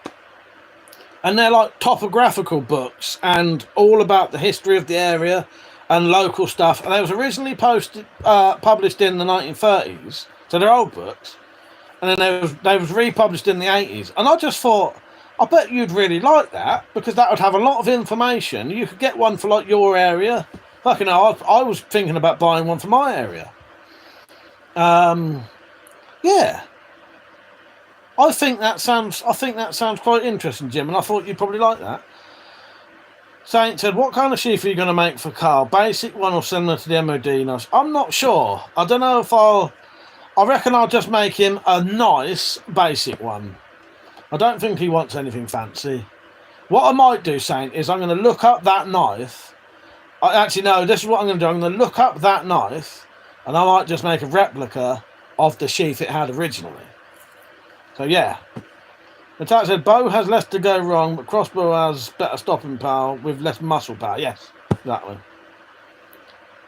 And they're like topographical books and all about the history of the area and local stuff. And they was originally published in the 1930s, so they're old books. And then they was republished in the 80s. And I just thought, I bet you'd really like that, because that would have a lot of information. You could get one for like your area. Fucking hell, I was thinking about buying one for my area. Yeah. I think that sounds quite interesting, Jim, and I thought you'd probably like that. Saint said, what kind of sheath are you going to make for Carl? Basic one or similar to the MOD knives? I'm not sure. I don't know if I reckon I'll just make him a nice basic one. I don't think he wants anything fancy. What I might do, Saint, is I'm going to look up that knife. Actually, no, this is what I'm going to do. I'm going to look up that knife, and I might just make a replica of the sheath it had originally. So, yeah. The tag said, bow has less to go wrong, but crossbow has better stopping power with less muscle power. Yes, that one.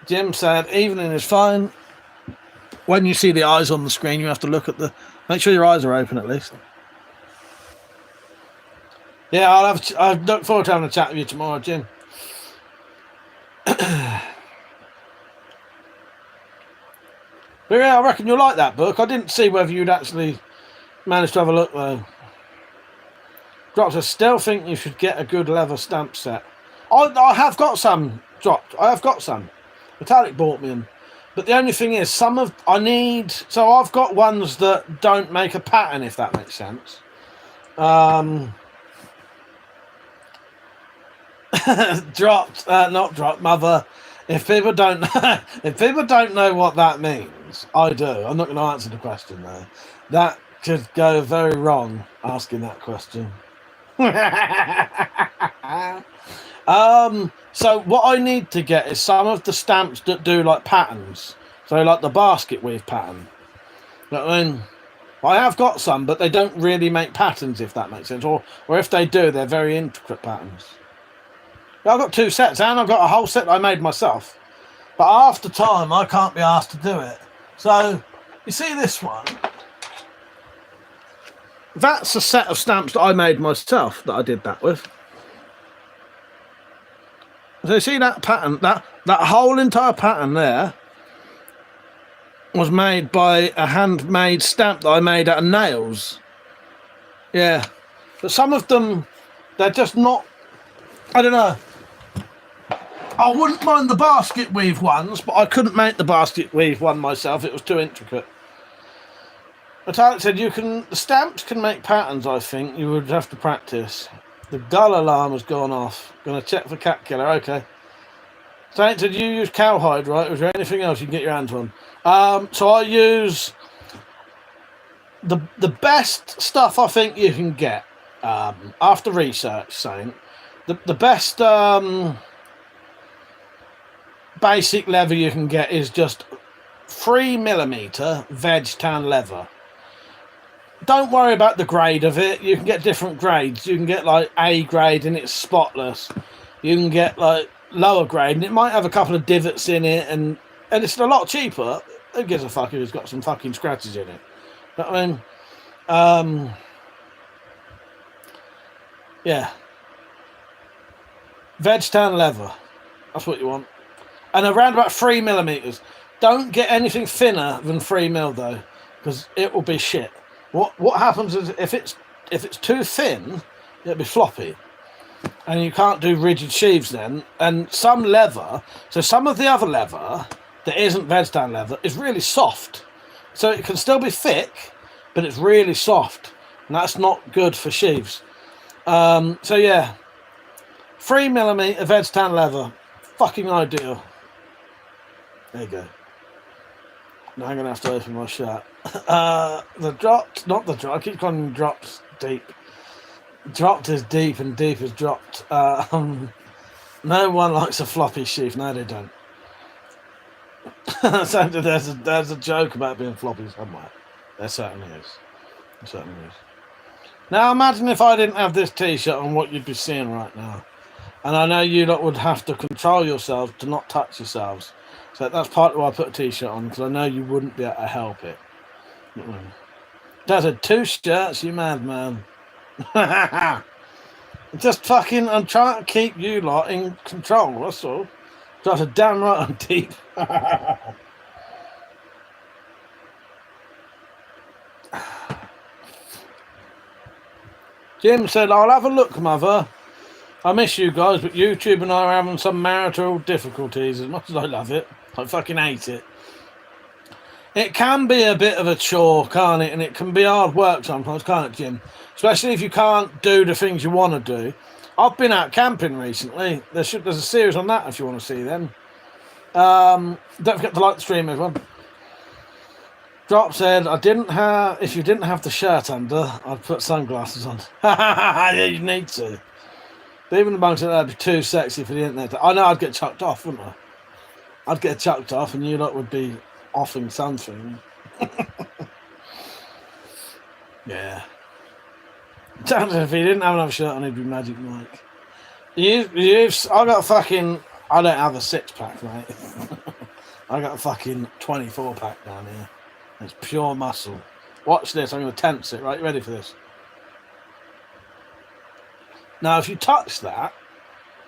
Jim said, evening is fine. When you see the eyes on the screen, you have to look at make sure your eyes are open at least. Yeah, I look forward to having a chat with you tomorrow, Jim. But yeah, I reckon you'll like that book. I didn't see whether you'd actually managed to have a look though. Drops, I still think you should get a good leather stamp set. I have got some dropped. I have got some. Metallic bought me them. But the only thing is, so I've got ones that don't make a pattern, if that makes sense. Not dropped, mother. If people don't know what that means, I do. I'm not going to answer the question though. That could go very wrong asking that question. So what I need to get is some of the stamps that do like patterns. So like the basket weave pattern. You know what I mean? I have got some, but they don't really make patterns, if that makes sense. Or if they do, they're very intricate patterns. I've got 2 sets, and I've got a whole set I made myself. But after time, I can't be asked to do it. So, you see this one? That's a set of stamps that I made myself that I did that with. So you see that pattern, that whole entire pattern there was made by a handmade stamp that I made out of nails. Yeah. But some of them, they're just not, I don't know. I wouldn't mind the basket weave ones, but I couldn't make the basket weave one myself. It was too intricate. But Alex said, the stamps can make patterns, I think. You would have to practice. The gull alarm has gone off. Going to check for cat killer. Okay. Saint said, you use cowhide, right? Or is there anything else you can get your hands on? So I use the best stuff I think you can get after research, Saint. The best basic leather you can get is just 3mm veg tan leather. Don't worry about the grade of it. You can get different grades. You can get like A grade and it's spotless. You can get like lower grade and it might have a couple of divots in it, and it's a lot cheaper. Who gives a fuck if it's got some fucking scratches in it? You know what I mean? Yeah. Veg tan leather. That's what you want. And around about 3mm. Don't get anything thinner than 3mm though, because it will be shit. What happens is if it's too thin, it'll be floppy, and you can't do rigid sheaves then. And some leather, so some of the other leather that isn't veg tan leather is really soft, so it can still be thick, but it's really soft, and that's not good for sheaves. So yeah, 3mm veg tan leather, fucking ideal. There you go. Now I'm going to have to open my shirt. The dropped, not the drop, I keep calling them drops deep. Dropped is deep and deep is dropped. No one likes a floppy sheath. No, they don't. So there's a joke about being floppy somewhere. There certainly is. There certainly is. Now imagine if I didn't have this t-shirt on, what you'd be seeing right now. And I know you lot would have to control yourselves to not touch yourselves. So that's partly why I put a t-shirt on, because I know you wouldn't be able to help it. That's a 2 shirts, you madman. Just fucking, I'm trying to keep you lot in control, that's all. That's a damn right on deep. Jim said, I'll have a look, mother. I miss you guys, but YouTube and I are having some marital difficulties. As much as I love it, I fucking hate it. It can be a bit of a chore, can't it? And it can be hard work sometimes, can't it, Jim? Especially if you can't do the things you want to do. I've been out camping recently. There's a series on that if you want to see them. Don't forget to like the stream, everyone. Drop said, if you didn't have the shirt under, I'd put sunglasses on. Yeah, you need to. Even amongst it, that'd be too sexy if you didn't. I know I'd get chucked off, wouldn't I? I'd get chucked off and you lot would be offing something. Yeah. If he didn't have another shirt on, he'd be Magic Mike. I got fucking... I don't have a 6-pack, mate. I got a fucking 24-pack down here. It's pure muscle. Watch this. I'm going to tense it. Right, you ready for this? Now, if you touch that,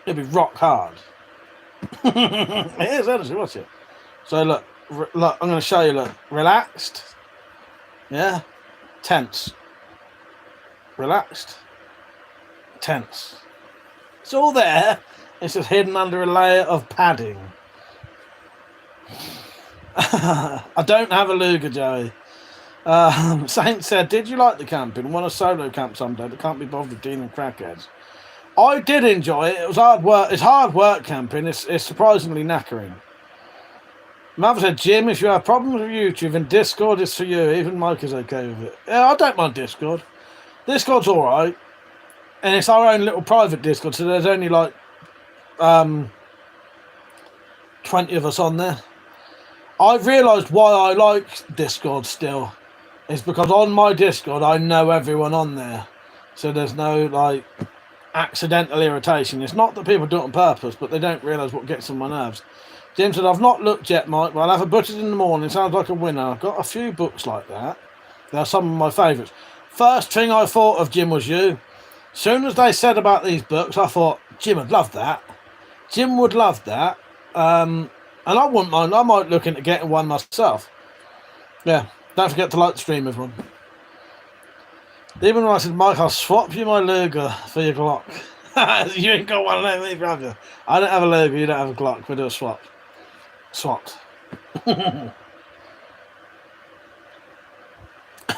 it'll be rock hard. It is, honestly. Watch it. So, look. Look, I'm going to show you. Look. Relaxed. Yeah. Tense. Relaxed. Tense. It's all there. It's just hidden under a layer of padding. I don't have a Luger, Joey. Saint said, did you like the camping? Want a solo camp someday, but can't be bothered with dealing with crackheads. I did enjoy it. It was hard work. It's hard work camping. It's surprisingly knackering. Mother said, Jim, if you have problems with YouTube, then Discord is for you. Even Mike is okay with it. Yeah, I don't mind Discord. Discord's all right. And it's our own little private Discord, so there's only like 20 of us on there. I've realised why I like Discord still. It's because on my Discord, I know everyone on there. So there's no, like, accidental irritation. It's not that people do it on purpose, but they don't realise what gets on my nerves. Jim said, I've not looked yet, Mike, but I'll have a butchered in the morning. Sounds like a winner. I've got a few books like that. They're some of my favourites. First thing I thought of, Jim, was you. Soon as they said about these books, I thought, Jim would love that. Jim would love that. And I wouldn't mind. I might look into getting one myself. Yeah. Don't forget to like the stream, everyone. Even when I said, Mike, I'll swap you my Luger for your Glock. You ain't got one of them either, have you? I don't have a Luger, you don't have a Glock. We'll do a swap. Swapped.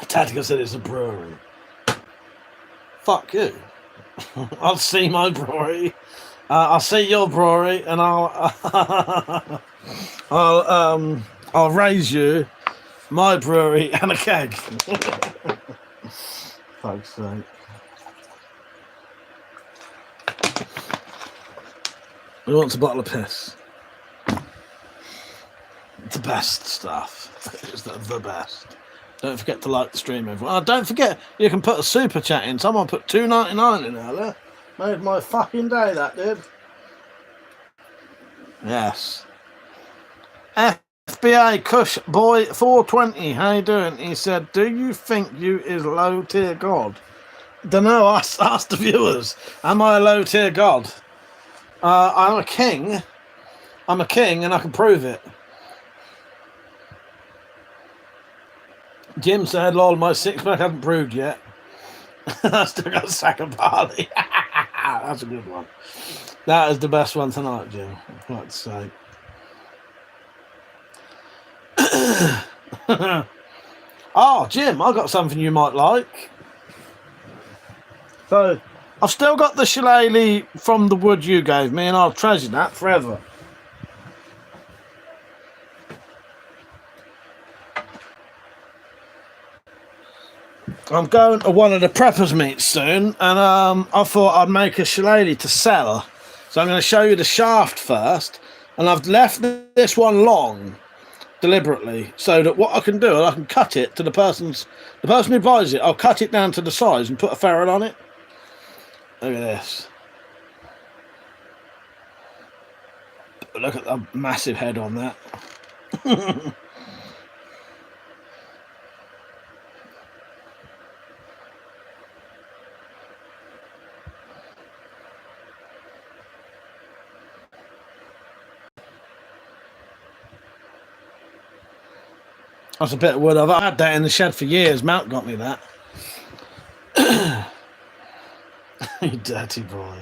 Tactical said it's a brewery. Fuck you. I'll see my brewery. I'll see your brewery, and I'll raise you my brewery and a keg. Fuck's sake. Who wants a bottle of piss? The best stuff. It's the best. Don't forget to like the stream, everyone. Oh, don't forget, you can put a super chat in. Someone put $2.99 in earlier. Made my fucking day, that did. Yes. FBA Cush Boy 420, how you doing? He said, do you think you is low tier god? Dunno, ask the viewers. Am I a low tier god? I'm a king. I'm a king and I can prove it. Jim said, lol, my 6-pack hasn't proved yet. I still got a sack of barley. That's a good one. That is the best one tonight, Jim. I'd like to say. Oh, Jim, I got something you might like. So, I've still got the shillelagh from the wood you gave me, and I'll treasure that forever. I'm going to one of the preppers meets soon, and I thought I'd make a shillelagh to sell. So I'm going to show you the shaft first, and I've left this one long deliberately so that what I can do, I can cut it to the person who buys it. I'll cut it down to the size and put a ferrule on it. Look at this. Look at the massive head on that. That's a bit of wood. I've had that in the shed for years. Mount got me that. You dirty boy.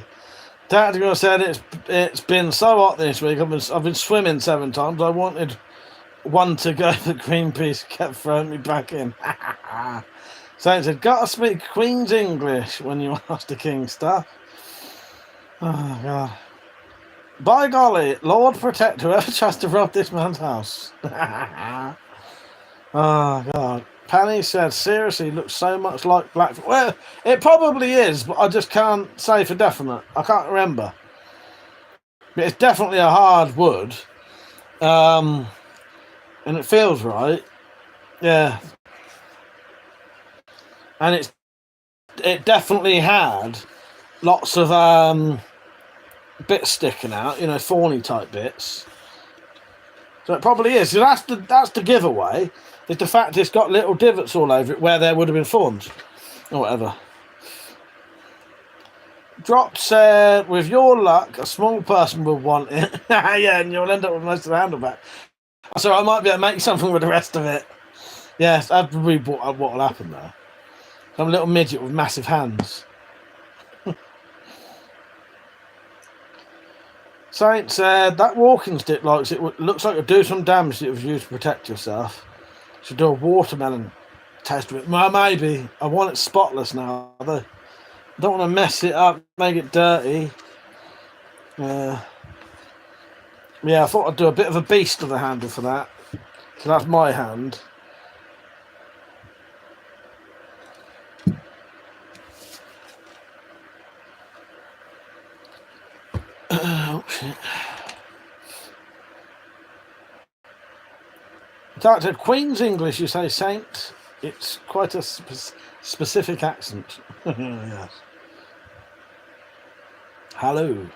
Tactical said it's been so hot this week. I've been swimming 7 times. I wanted one to go, but Greenpeace kept throwing me back in. So it said, gotta speak Queen's English when you ask the King stuff. Oh God. By golly, Lord protect whoever tries to rob this man's house. Oh God. Penny said, seriously, looks so much like Blackfoot. Well, it probably is, but I just can't say for definite. I can't remember. But it's definitely a hard wood. And it feels right. Yeah. And it definitely had lots of bits sticking out, you know, thorny type bits. So it probably is. So that's the giveaway. Is the fact it's got little divots all over it where there would have been thorns or whatever. Drop said, with your luck, a small person will want it. Yeah, and you'll end up with most of the handleback. So I might be able to make something with the rest of it. Yes, I've really what will happen there. Some little midget with massive hands. Saint said, that walking stick looks like it'll do some damage that it was used to protect yourself. Should do a watermelon test with it. Well, maybe. I want it spotless now, though. I don't want to mess it up, make it dirty. Yeah, I thought I'd do a bit of a beast of the handle for that. So that's my hand. Oh, shit. Doctor, Queen's English, you say, Saint? It's quite a specific accent. Yes. Hello.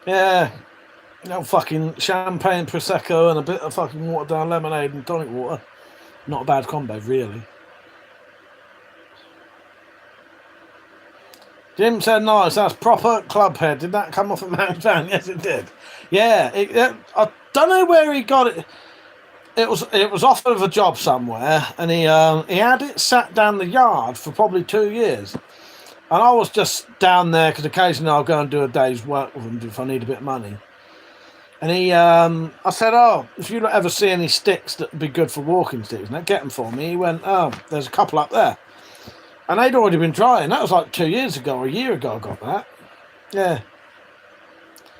Yeah. No fucking champagne, Prosecco, and a bit of fucking watered down lemonade and tonic water. Not a bad combo, really. Jim said, nice, that's proper club head. Did that come off a man's van? Yes, it did. Yeah, I don't know where he got it. It was off of a job somewhere, and he had it sat down the yard for probably 2 years. And I was just down there because occasionally I'll go and do a day's work with him if I need a bit of money. And I said, oh, if you ever see any sticks that would be good for walking sticks, get them for me. He went, oh, there's a couple up there. And they'd already been drying. That was like 2 years ago or a year ago I got that. Yeah.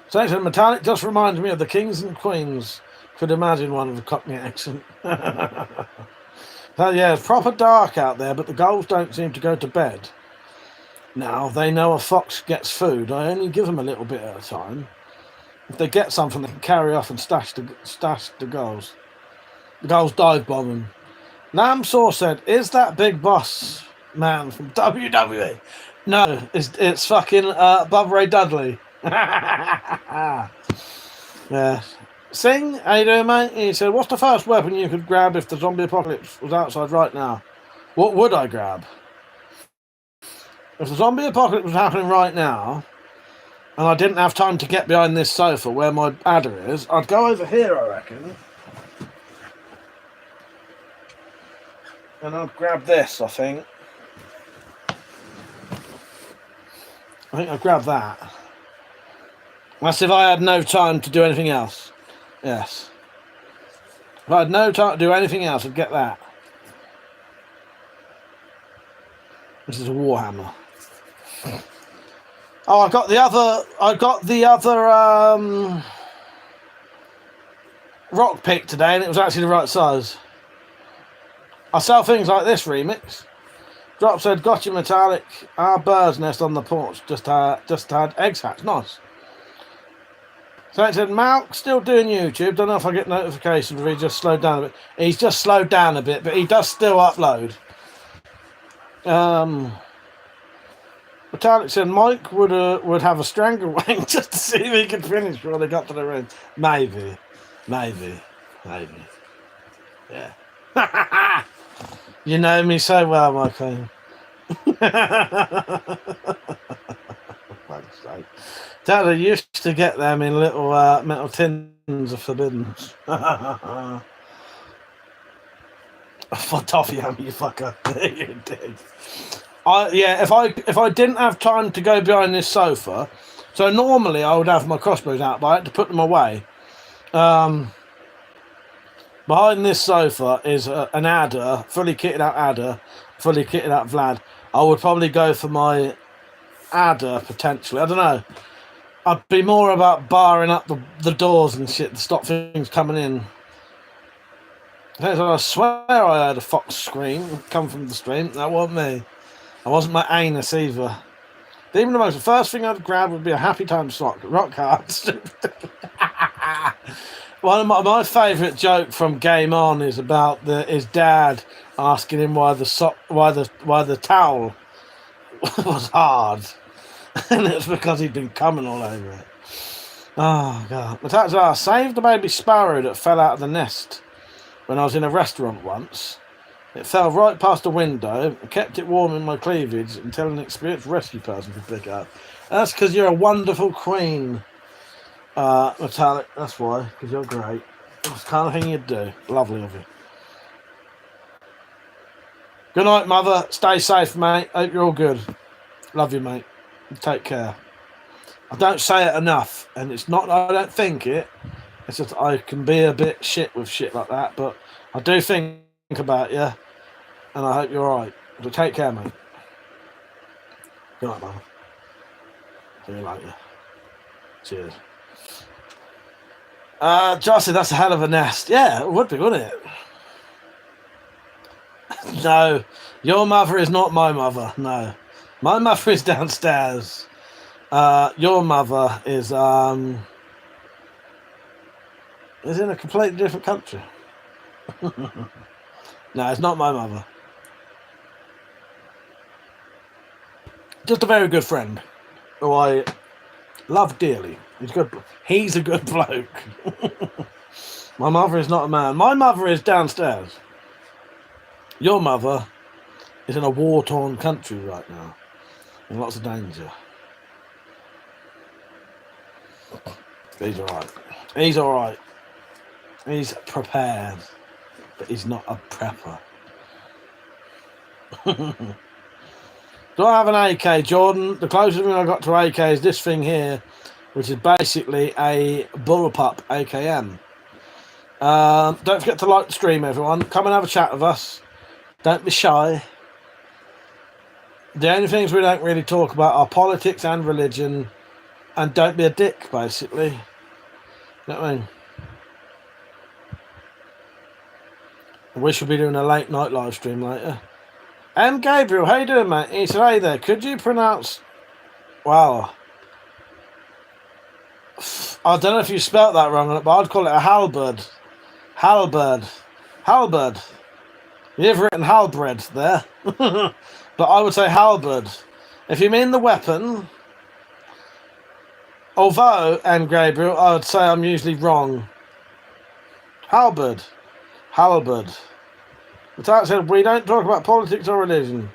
So he said, metallic just reminds me of the kings and queens. Could imagine one with a Cockney accent. So yeah, it's proper dark out there, but the gulls don't seem to go to bed. Now, they know a fox gets food. I only give them a little bit at a time. If they get something, they can carry off and stash the gulls. The gulls dive bomb them. Namsaw said, is that Big Boss man from WWE? No, it's fucking Bob Ray Dudley. Yeah. Sing, how you doing, mate? He said, what's the first weapon you could grab if the zombie apocalypse was outside right now? What would I grab? If the zombie apocalypse was happening right now, and I didn't have time to get behind this sofa where my adder is, I'd go over here, I reckon. And I'd grab this, I think. I'd grab that. That's if I had no time to do anything else. Yes. If I had no time to do anything else, I'd get that. This is a warhammer. Oh, I got the other rock pick today, and it was actually the right size. I sell things like this, Remix. Drop said, gotcha metallic. Our bird's nest on the porch just had eggs hatched. Nice. So it said, Malk, still doing YouTube. Don't know if I get notifications if he just slowed down a bit. He's just slowed down a bit, but he does still upload. Metallic said Mike would have a strangle wank just to see if he could finish before they got to the ring. Maybe. Yeah. You know me so well, Michael. fuck's sake. Dad, I used to get them in little metal tins of Forbiddens. For toffee ham, you fucker. You did. If I didn't have time to go behind this sofa, so normally I would have my crossbows out, but I had to put them away. Behind this sofa is an adder, fully kitted out adder, fully kitted out Vlad. I would probably go for my adder potentially. I don't know. I'd be more about barring up the doors and shit to stop things coming in. I swear I heard a fox scream come from the stream. That wasn't me. That wasn't my anus either. Even the first thing I'd grab would be a Happy Time rock cards. One of my favourite joke from Game On is about his dad asking him why the towel was hard, and it's because he'd been coming all over it. Oh god! But that's I saved a baby sparrow that fell out of the nest when I was in a restaurant once. It fell right past the window and kept it warm in my cleavage until an experienced rescue person could pick it up. That's because you're a wonderful queen. Metallic, that's why, because you're great. That's the kind of thing you'd do. Lovely of you. Good night, mother. Stay safe, mate. Hope you're all good. Love you, mate. Take care. I don't say it enough, and it's not I don't think it. It's just I can be a bit shit with shit like that, but I do think about you, and I hope you're alright. So take care, mate. Good night, mother. See you later. Cheers. Jossie, that's a hell of a nest. Yeah, it would be, wouldn't it? No, your mother is not my mother. No, my mother is downstairs. Your mother is in a completely different country. No, it's not my mother. Just a very good friend who I love dearly. He's a good bloke. My mother is not a man. My mother is downstairs. Your mother is in a war-torn country right now, in lots of danger. He's alright. He's alright. He's prepared, but he's not a prepper. Do I have an AK, Jordan? The closest thing I got to AK is this thing here, which is basically a bullpup AKM. Don't forget to like the stream, everyone. Come and have a chat with us. Don't be shy. The only things we don't really talk about are politics and religion, and don't be a dick, basically. You know what I mean? We should be doing a late night live stream later. Gabriel, how you doing, mate? He said, hey there, could you pronounce... Wow. I don't know if you spelt that wrong, but I'd call it a halberd. Halberd. Halberd. You've written halberd there. But I would say halberd. If you mean the weapon... Although, Gabriel, I would say I'm usually wrong. Halberd. Halberd. But I said, we don't talk about politics or religion.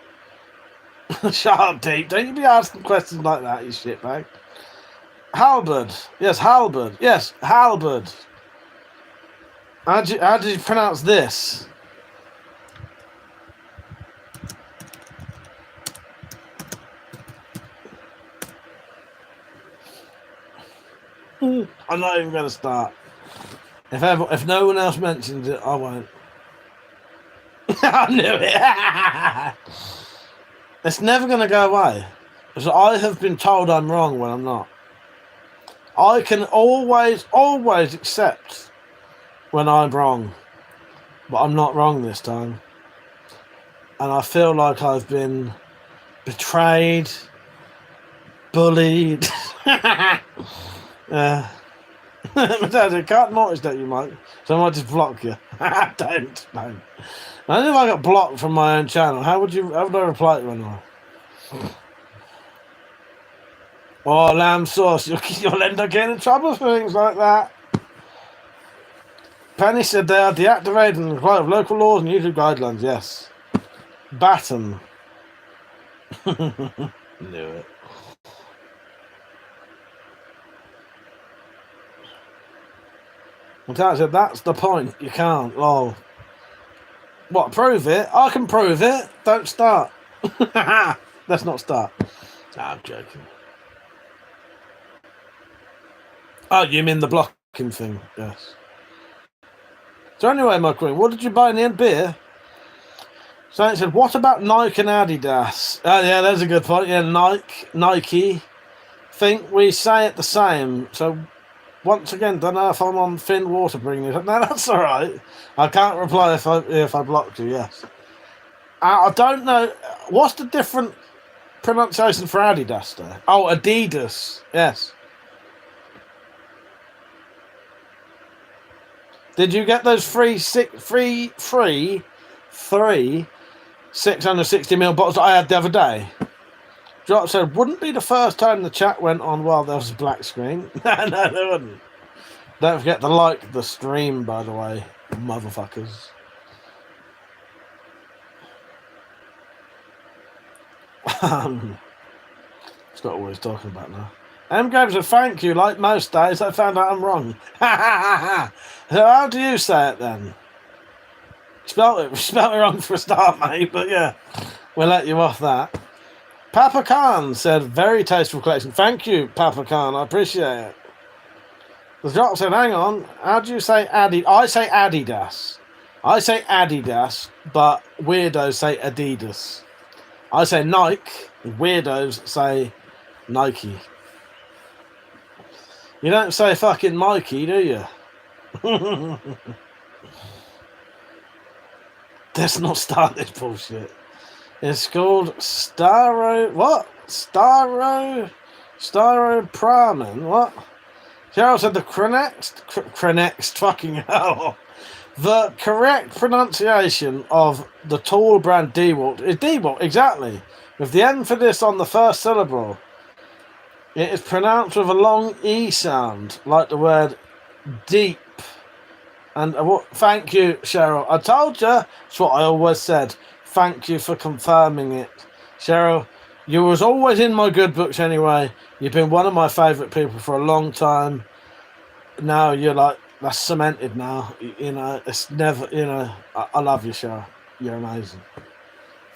Shut up, Deep. Don't you be asking questions like that, you shitbag. Halberd. Yes, halberd. Yes, halberd. How did you pronounce this? I'm not even going to start. If no one else mentions it, I won't. I knew it. It's never going to go away. Because I have been told I'm wrong when I'm not. I can always accept when I'm wrong. But I'm not wrong this time. And I feel like I've been betrayed, bullied. I can't notice that you might, so I might just block you. Don't. I if I got blocked from my own channel, how would I reply to anyone? Oh, lamb sauce, you'll end up getting in trouble for things like that. Penny said they are deactivated in the light of local laws and YouTube guidelines. Yes. Batten. Knew it. I said, that's the point. You can't. Lol. What, prove it? I can prove it. Don't start. Let's not start. Nah, I'm joking. Oh, you mean the blocking thing? Yes. So anyway, my queen, what did you buy in the end? Beer? So it said, what about Nike and Adidas? Oh, yeah, that's a good point. Yeah, Nike. Think we say it the same. So once again, don't know if I'm on thin water bringing it up. No, that's all right. I can't reply if I blocked you. Yes. I don't know. What's the different pronunciation for Adidas there? Oh, Adidas. Yes. Did you get those three 660ml bottles that I had the other day? Drop said, wouldn't be the first time the chat went on while there was a black screen. No, they wouldn't. Don't forget to like the stream, by the way, motherfuckers. It's not always talking about now. M Games said, thank you. Like most days, I found out I'm wrong. So how do you say it then? Spelt it wrong for a start, mate, but yeah, we'll let you off that. Papa Khan said, very tasteful collection. Thank you, Papa Khan. I appreciate it. The drop said, hang on, how do you say Adidas? I say Adidas. I say Adidas, but weirdos say Adidas. I say Nike, weirdos say Nike. You don't say fucking Mikey, do you? Let's not start this bullshit. It's called Styropramen. What? Cheryl said the Crenext, fucking hell. The correct pronunciation of the tall brand DeWalt is DeWalt, exactly. With the emphasis on the first syllable. It is pronounced with a long E sound, like the word deep. And thank you, Cheryl. I told you. That's what I always said. Thank you for confirming it. Cheryl, you was always in my good books anyway. You've been one of my favourite people for a long time. Now you're like, that's cemented now. You know, it's never, you know, I love you, Cheryl. You're amazing.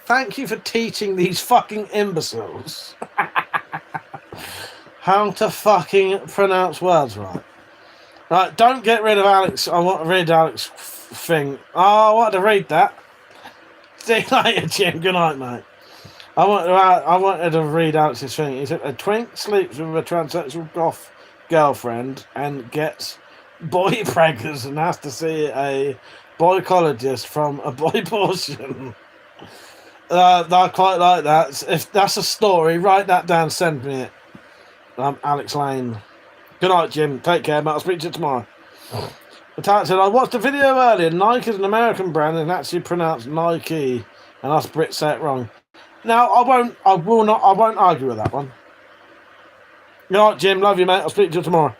Thank you for teaching these fucking imbeciles how to fucking pronounce words right. Right, don't get rid of Alex. I want to read Alex's thing. Oh, I wanted to read that. See you later, Jim. Good night, mate. I wanted to read Alex's thing. He said, a twink sleeps with a transsexual goth girlfriend and gets boy preggers and has to see a boycologist from a boy portion. I quite like that. If that's a story, write that down, send me it. Alex Lane. Good night, Jim. Take care, mate. I'll speak to you tomorrow. The Target said, I watched the video earlier. Nike is an American brand and actually pronounced Nike, and us Brits say it wrong. Now, I won't argue with that one. Good night, Jim. Love you, mate. I'll speak to you tomorrow.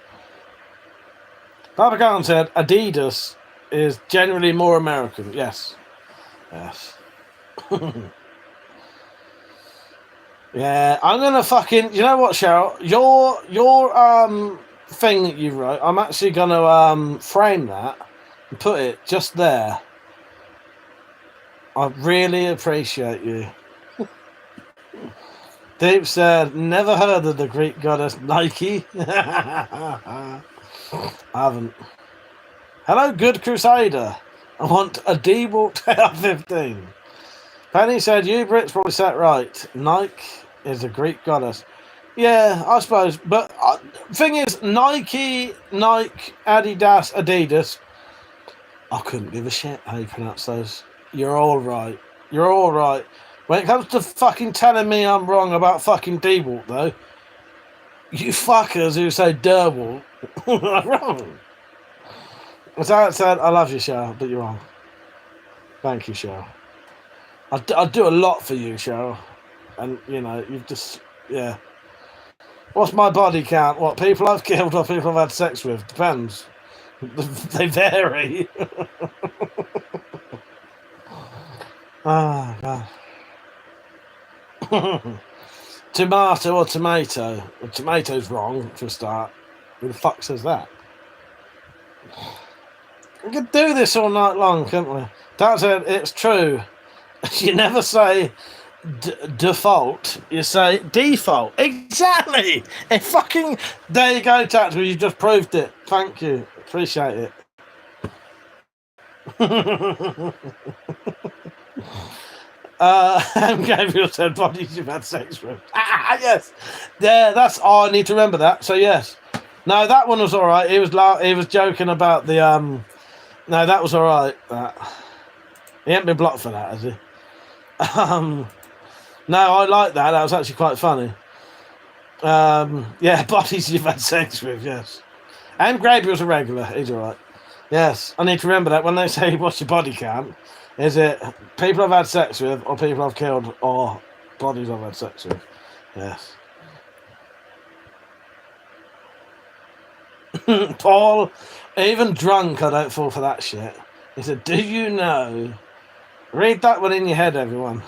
Papa Khan said, Adidas is generally more American. Yes. Yes. Yeah, I'm gonna fucking. You know what, Cheryl? Your thing that you wrote. I'm actually gonna frame that and put it just there. I really appreciate you. Deep said, never heard of the Greek goddess Nike. I haven't. Hello, good crusader. I want a DeWalt AR-15. Penny said, you Brits probably said it right. Nike is a Greek goddess. Yeah, I suppose. But thing is, Nike, Adidas. I couldn't give a shit how you pronounce those. You're all right. You're all right. When it comes to fucking telling me I'm wrong about fucking DeWalt, though, you fuckers who say Derwalt are wrong. As I said, I love you, Cheryl, but you're wrong. Thank you, Cheryl. I do a lot for you, Cheryl. And, you know, you've just, yeah. What's my body count? What, people I've killed or people I've had sex with? Depends. They vary. Oh, God. Tomato or tomato? Well, tomato's wrong, for a start. Who the fuck says that? We could do this all night long, couldn't we? That's it. It's true. You never say default. You say default. Exactly. Fucking. There you go, Tactical. You just proved it. Thank you. Appreciate it. Gabriel said bodies you've had sex with. Yes. Yeah, that's. Oh, I need to remember that. So yes. No, that one was all right. He was joking about the No, that was all right. He ain't been blocked for that, has he? No, I like that. That was actually quite funny. Yeah, bodies you've had sex with, yes. And Gabriel's a regular. He's all right. Yes, I need to remember that when they say what's your body count, is it people I've had sex with or people I've killed or bodies I've had sex with? Yes. Paul, even drunk, I don't fall for that shit. He said, do you know? Read that one in your head, everyone.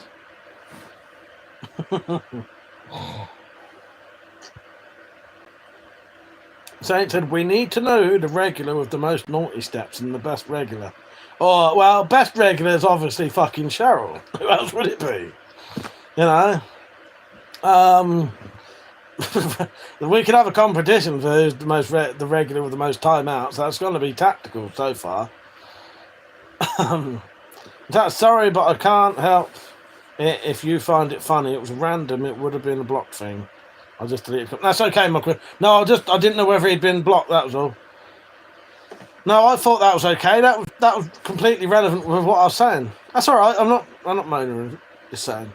Saint said, we need to know the regular with the most naughty steps and the best regular. Oh, well, best regular is obviously fucking Cheryl. Who else would it be? You know? We could have a competition for who's the regular with the most timeouts. That's going to be Tactical so far. Sorry, but I can't help it if you find it funny. It was random. It would have been a blocked thing. I'll just delete it. That's okay, Michael. No, I didn't know whether he'd been blocked. That was all. No, I thought that was okay. That was completely relevant with what I was saying. That's all right. I'm not moaning. Just saying.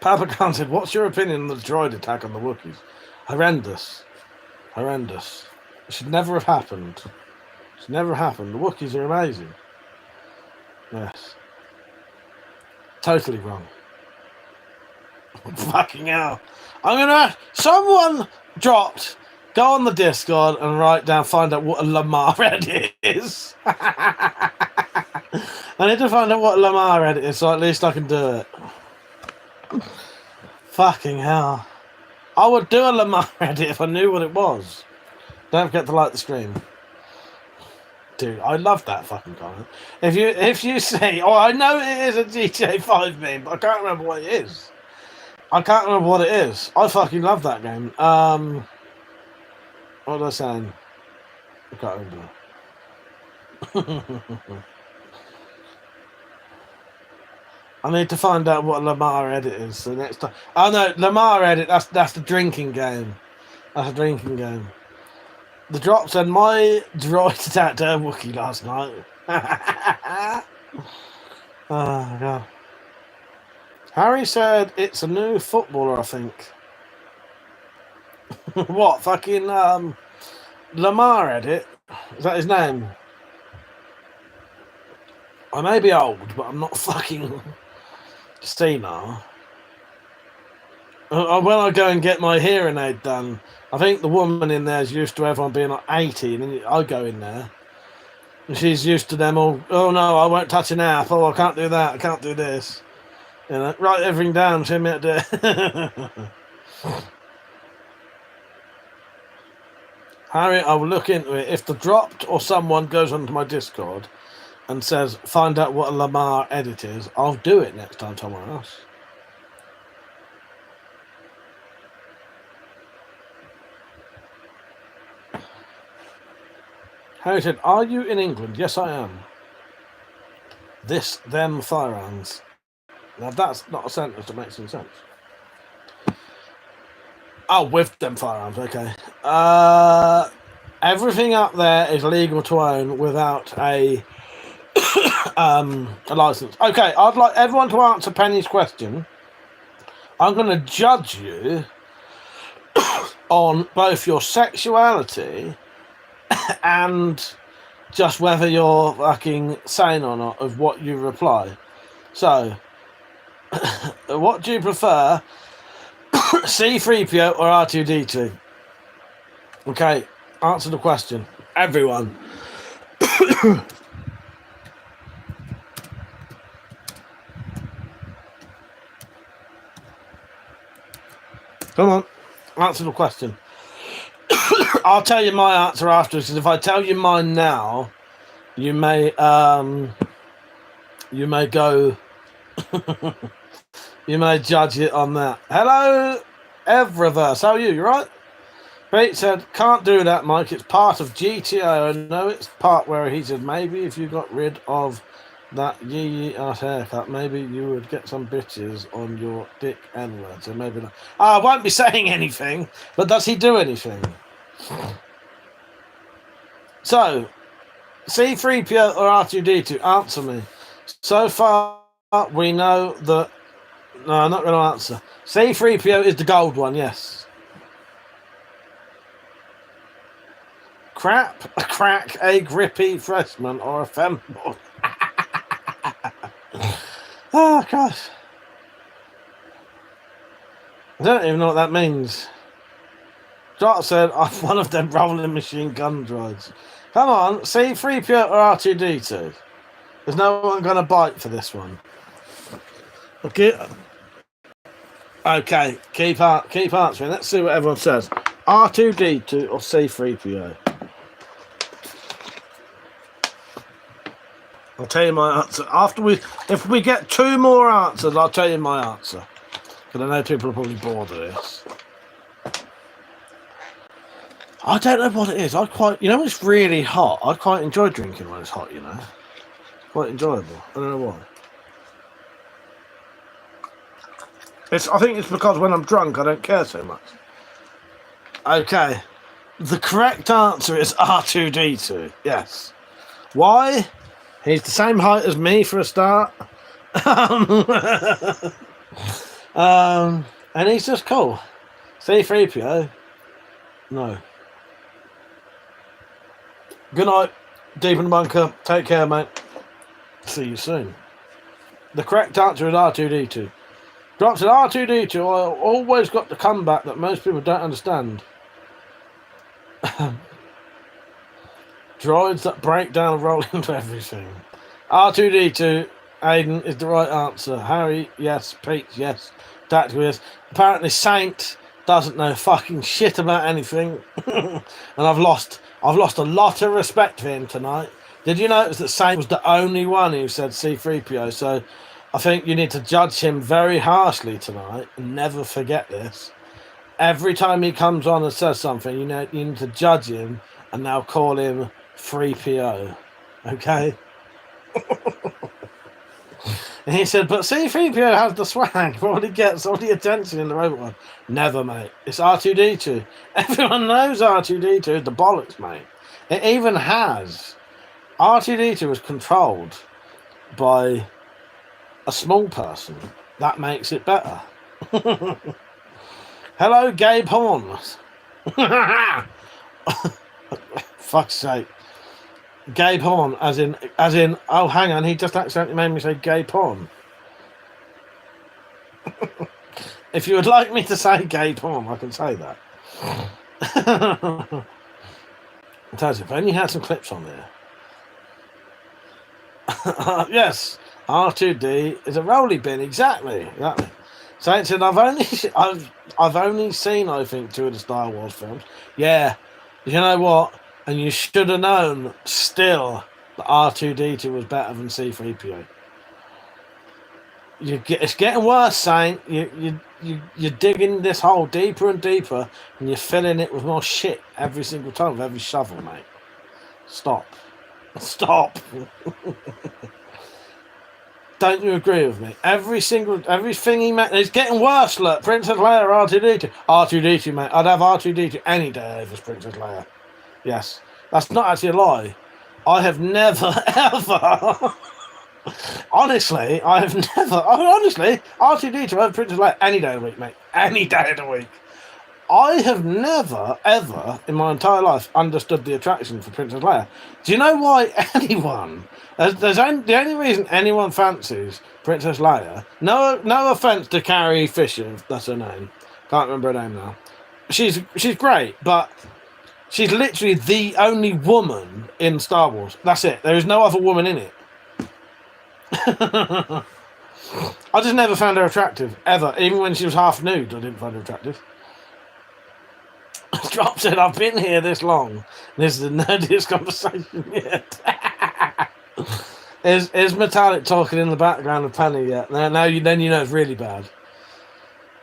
Papa Khan said, "What's your opinion on the droid attack on the Wookiees? Horrendous. Horrendous. It should never have happened. It should never have happened. The Wookiees are amazing. Yes. Totally wrong. Fucking hell. Someone dropped. Go on the Discord and write down, find out what a Lamar edit is. I need to find out what a Lamar edit is, so at least I can do it. Fucking hell. I would do a Lamar edit if I knew what it was. Don't forget to like the stream. Dude, I love that fucking comment. If you say, oh, I know it is a GTA 5 meme, but I can't remember what it is. I can't remember what it is. I fucking love that game. What was I saying? I can't remember. I need to find out what Lamar edit is the next time. Oh no, Lamar edit, that's the drinking game. That's a drinking game. The drop said my droid attacked a Wookiee last night. Oh god. Harry said it's a new footballer, I think. What, fucking Lamar edit? Is that his name? I may be old, but I'm not fucking senile. When I go and get my hearing aid done, I think the woman in there is used to everyone being like 80, and then I go in there, and she's used to them all, oh no, I won't touch an app, oh I can't do that, I can't do this. You know, write everything down, show me how to do it. Harry, I will look into it. If the dropped or someone goes onto my Discord and says, find out what a Lamar edit is, I'll do it next time somewhere else. Harry said, are you in England? Yes, I am. Them firearms. Now, that's not a sentence that makes any sense. Oh, with them firearms, okay. Everything up there is legal to own without a license. Okay, I'd like everyone to answer Penny's question. I'm going to judge you on both your sexuality and just whether you're fucking sane or not of what you reply. So, what do you prefer? C-3PO or R2-D2? Okay, answer the question. Everyone. Come on, answer the question. I'll tell you my answer afterwards, because if I tell you mine now, you may go you may judge it on that. Hello, Evreverse. How are you? You right? Pete said, can't do that, Mike. It's part of GTO. I know it's part where he said, maybe if you got rid of that yee ass haircut, maybe you would get some bitches on your dick N-word. So maybe not. I won't be saying anything, but does he do anything? So, C3PO or R2D2? Answer me. So far, we know that... No, I'm not going to answer. C3PO is the gold one, yes. Crap, a crack, a grippy freshman, or a femboy. Oh, God. I don't even know what that means. Jot said, I'm one of them rolling machine gun droids. Come on, C3PO or R2D2? There's no one going to bite for this one. Okay. Okay, keep answering. Let's see what everyone says. R2D2 or C3PO? I'll tell you my answer. If we get 2 more answers, I'll tell you my answer. Because I know people are probably bored of this. I don't know what it is. When it's really hot, I quite enjoy drinking when it's hot, you know. Quite enjoyable. I don't know why. I think it's because when I'm drunk, I don't care so much. Okay. The correct answer is R2D2. Yes. Why? He's the same height as me for a start. And he's just cool. C3PO? No. Good night. Deep in the bunker. Take care, mate. See you soon. The correct answer is R2D2. Drops at R2D2. I always got the comeback that most people don't understand. Droids that break down and roll into everything. R2D2, Aiden, is the right answer. Harry, yes. Pete, yes. Tactical, yes. Apparently Saint doesn't know fucking shit about anything. And I've lost a lot of respect for him tonight. Did you notice that Saint was the only one who said C3PO? So I think you need to judge him very harshly tonight and never forget this. Every time he comes on and says something, you need to judge him and now call him 3PO. Okay? And he said, but C3PO has the swag. Probably gets all the attention in the robot one. Never, mate. It's R2D2. Everyone knows R2D2 is the bollocks, mate. It even has. R2D2 is controlled by a small person. That makes it better. Hello, Gabe Horns. Fuck's sake. Gay porn, as in, oh, hang on, he just accidentally made me say gay porn. If you would like me to say gay porn, I can say that. It tells you, if only had some clips on there. Yes, R2D is a rolly bin, exactly. So it said, I've only seen, I think, 2 of the Star Wars films. Yeah, you know what? And you should have known still that R2D2 was better than C3PO. It's getting worse, Saint. You're digging this hole deeper and deeper, and you're filling it with more shit every single time with every shovel, mate. Stop. Don't you agree with me? Everything he made, it's getting worse. Look, Princess Leia, R2D2, mate. I'd have R2D2 any day over Princess Leia. Yes, that's not actually a lie. I have never, ever... honestly, R2D2 over Princess Leia any day of the week, mate. Any day of the week. I have never, ever, in my entire life, understood the attraction for Princess Leia. Do you know why anyone... the only reason anyone fancies Princess Leia... No offence to Carrie Fisher, that's her name. Can't remember her name now. She's great, but... she's literally the only woman in Star Wars. That's it. There is no other woman in it. I just never found her attractive, ever. Even when she was half nude, I didn't find her attractive. Drop said, I've been here this long. This is the nerdiest conversation yet. Is Metallic talking in the background of Penny yet? Then you know it's really bad.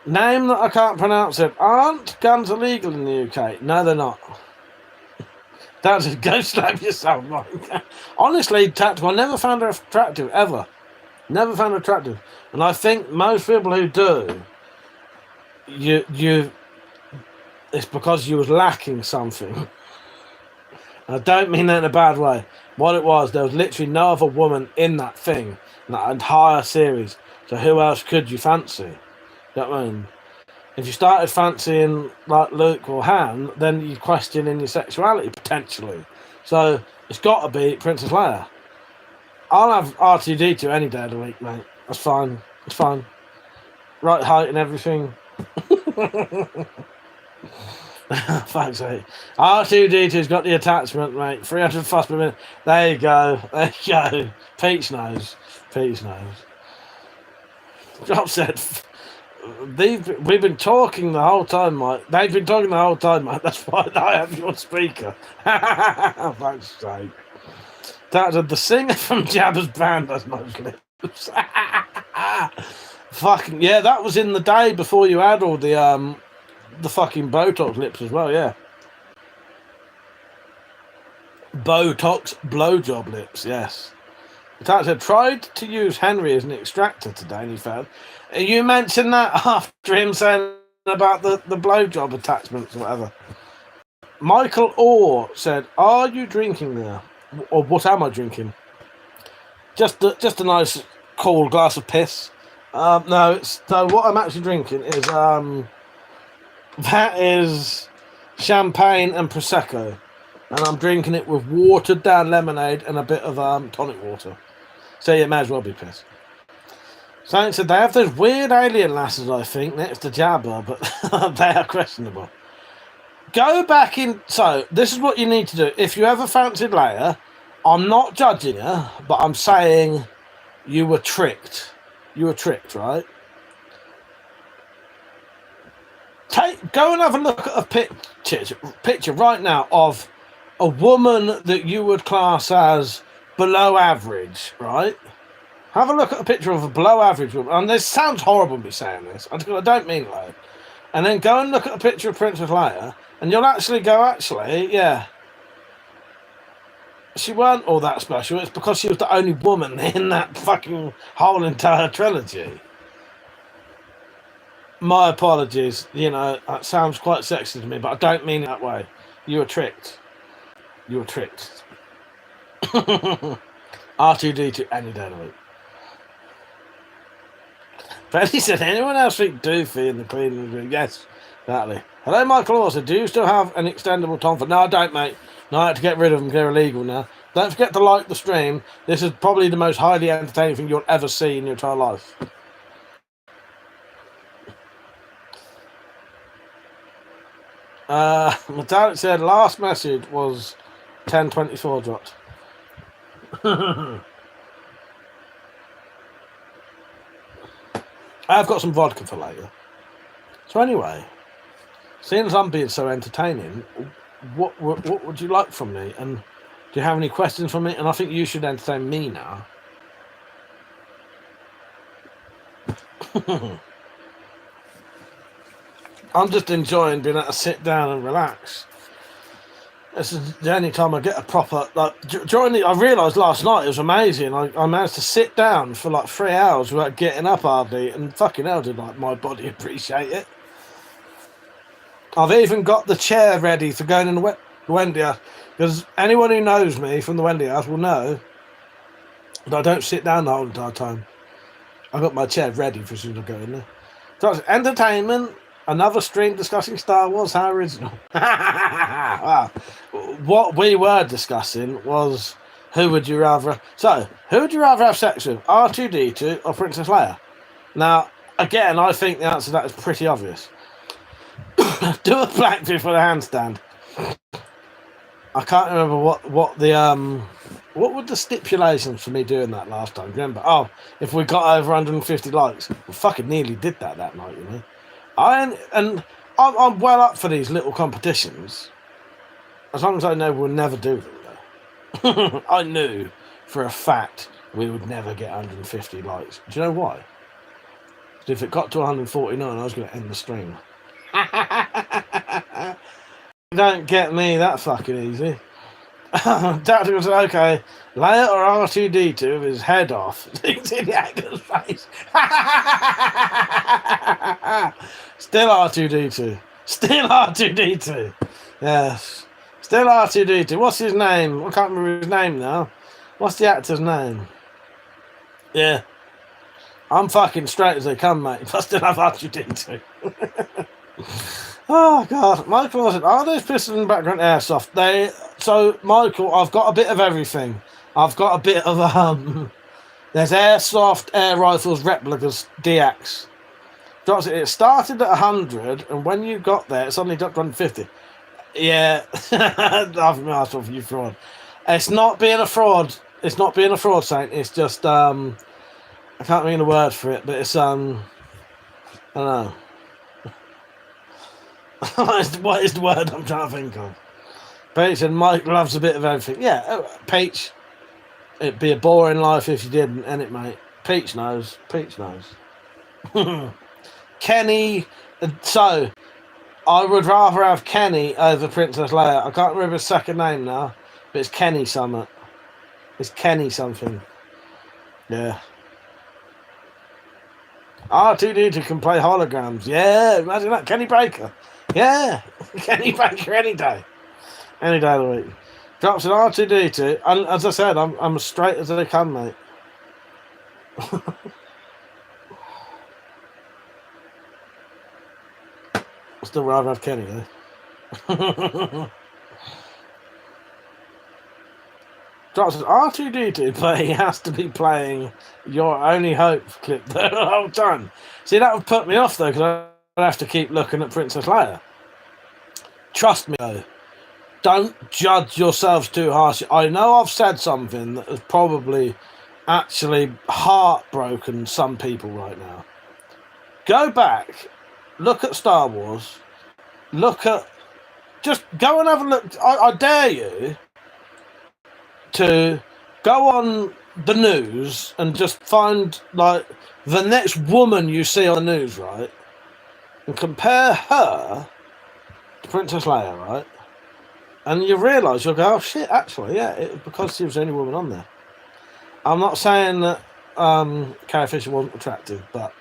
Name that I can't pronounce it. Aren't guns illegal in the UK? No, they're not. That's a go slap yourself, Mike. Honestly, Tactical, I never found her attractive, ever. Never found her attractive. And I think most people who do, it's because you was lacking something. And I don't mean that in a bad way. What it was, there was literally no other woman in that thing, in that entire series. So who else could you fancy? You know what I mean? If you started fancying like Luke or Han, then you're questioning your sexuality potentially. So it's got to be Princess Leia. I'll have R2-D2 any day of the week, mate. That's fine. It's fine. Right height and everything. Thanks, mate. R2-D2's got the attachment, mate. 300 fuss per minute. There you go. There you go. Peach knows. Peach knows. Drop said... We've been talking the whole time, Mike. They've been talking the whole time, Mike. That's why I have you on speaker. Thanks, sake. That's the singer from Jabba's band has no lips. Fucking yeah, that was in the day before you had all the fucking Botox lips as well. Yeah, Botox blowjob lips. Yes. I tried to use Henry as an extractor today, and he failed. You mentioned that after him saying about the blowjob attachments or whatever. Michael Orr said, "Are you drinking there, or what am I drinking? Just a nice cool glass of piss." No, what I'm actually drinking is that is champagne and prosecco, and I'm drinking it with watered down lemonade and a bit of tonic water. So you may as well be piss. So they have those weird alien lasses, I think, next to Jabba, but they are questionable. Go back in. So this is what you need to do. If you ever fancied Leia, I'm not judging you, but I'm saying you were tricked. You were tricked, right? Go and have a look at a picture right now of a woman that you would class as below average, right? Have a look at a picture of a below average woman. And this sounds horrible me saying this. I don't mean it. And then go and look at a picture of Princess Leia, and you'll actually go, yeah. She weren't all that special. It's because she was the only woman in that fucking whole entire trilogy. My apologies. You know, that sounds quite sexy to me, but I don't mean it that way. You were tricked. You were tricked. R2-D2 any day of the week. Benny said, anyone else think Doofy in the cleaning room? Yes, exactly. Hello, Michael Orson. Do you still have an extendable Tom? No, I don't, mate. No, I had to get rid of them. They're illegal now. Don't forget to like the stream. This is probably the most highly entertaining thing you'll ever see in your entire life. Metallic said, last message was 10:24 dropped. I've got some vodka for later. So anyway, seeing as I'm being so entertaining, what would you like from me? And do you have any questions for me? And I think you should entertain me now. I'm just enjoying being able to sit down and relax. This is the only time I get a proper, I realised last night it was amazing. I managed to sit down for like 3 hours without getting up hardly, and fucking hell did my body appreciate it. I've even got the chair ready for going in the Wendy house, because anyone who knows me from the Wendy house will know that I don't sit down the whole entire time. I've got my chair ready for as soon as I go in there. So it's entertainment. Another stream discussing Star Wars, how original. Wow. What we were discussing was who would you rather... So, who would you rather have sex with? R2-D2 or Princess Leia? Now, again, I think the answer to that is pretty obvious. Do a blackfish for the handstand. I can't remember what the... What were the stipulations for me doing that last time? Remember? Oh, if we got over 150 likes. We fucking nearly did that night, you know. I'm well up for these little competitions. As long as I know we'll never do them, though. I knew for a fact we would never get 150 likes. Do you know why? If it got to 149, I was going to end the stream. Don't get me that fucking easy. Tactical said, okay, Leia or R2D2 with his head off. It's in the actor's face. Still R2D2. Still R2D2. Yes. Still R2D2. What's his name? I can't remember his name now. What's the actor's name? Yeah. I'm fucking straight as they come, mate. If I still have R2D2. Oh, God. Michael said, are those pistols in the background airsoft? So, Michael, I've got a bit of everything. I've got a bit of, there's airsoft, air rifles, replicas, DX. It started at 100, and when you got there, it suddenly dropped to 150. Yeah. I've been asked for you fraud. It's not being a fraud. It's not being a fraud, Saint. It's just, I can't mean a word for it, but it's, I don't know. What is the word I'm trying to think of? Peach and Mike loves a bit of everything. Yeah, Peach, it'd be a boring life if you didn't, innit, mate? Peach knows. Peach knows. Kenny, so, I would rather have Kenny over Princess Leia. I can't remember his second name now, but it's Kenny something. It's Kenny something. Yeah. R2D2 can play holograms. Yeah, imagine that. Kenny Baker. Yeah. Kenny Baker any day. Any day of the week. Drops an R2D2. And as I said, I'm as straight as they come, mate. I'd still rather have Kenny, though. Drops an R2D2, but he has to be playing Your Only Hope clip the whole time. See, that would put me off, though, because I'd have to keep looking at Princess Leia. Trust me, though. Don't judge yourselves too harshly. I know I've said something that has probably actually heartbroken some people right now. Go back, look at Star Wars, just go and have a look. I dare you to go on the news and just find, like, the next woman you see on the news, right? And compare her to Princess Leia, right? And you realise, you'll go, oh shit, actually, yeah, because she was the only woman on there. I'm not saying that Carrie Fisher wasn't attractive, but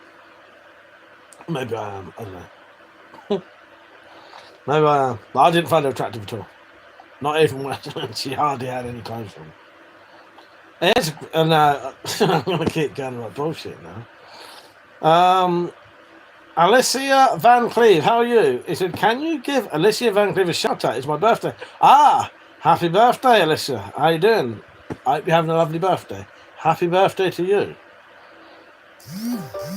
maybe I am, I don't know. Maybe I am. But I didn't find her attractive at all. Not even when she hardly had any clothes on. And I'm going to keep going like bullshit now. Alicia Van Cleve, how are you? He said, can you give Alicia Van Cleve a shout out? It's my birthday. Ah, happy birthday, Alicia. How you doing? I hope you're having a lovely birthday. Happy birthday to you.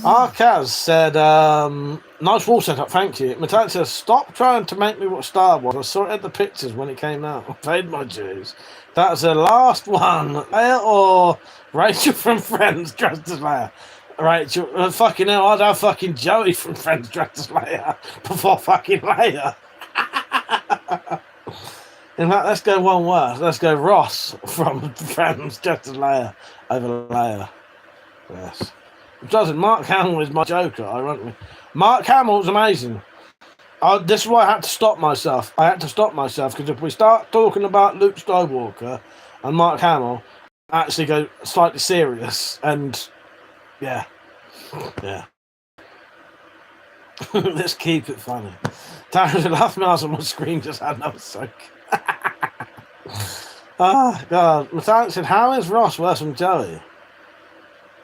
Arcaz said, nice wall setup, thank you. Metallic says, stop trying to make me watch Star Wars. I saw it at the pictures when it came out. I paid my dues. That's the last one. Leia or Rachel from Friends dressed as Leia? Rachel, fucking hell, I'd have fucking Joey from Friends dressed as Leia before fucking Leia. In fact, let's go one worse. Let's go Ross from Friends dressed as Leia over Leia. Yes. It doesn't. Mark Hamill is my Joker, ironically. Mark Hamill's amazing. This is why I had to stop myself. I had to stop myself, because if we start talking about Luke Skywalker and Mark Hamill, I actually go slightly serious. And, yeah. Yeah. Let's keep it funny. Darren, the last mouse on my screen just had no soak. Oh, God. Metallic said, how is Ross worse than Joey?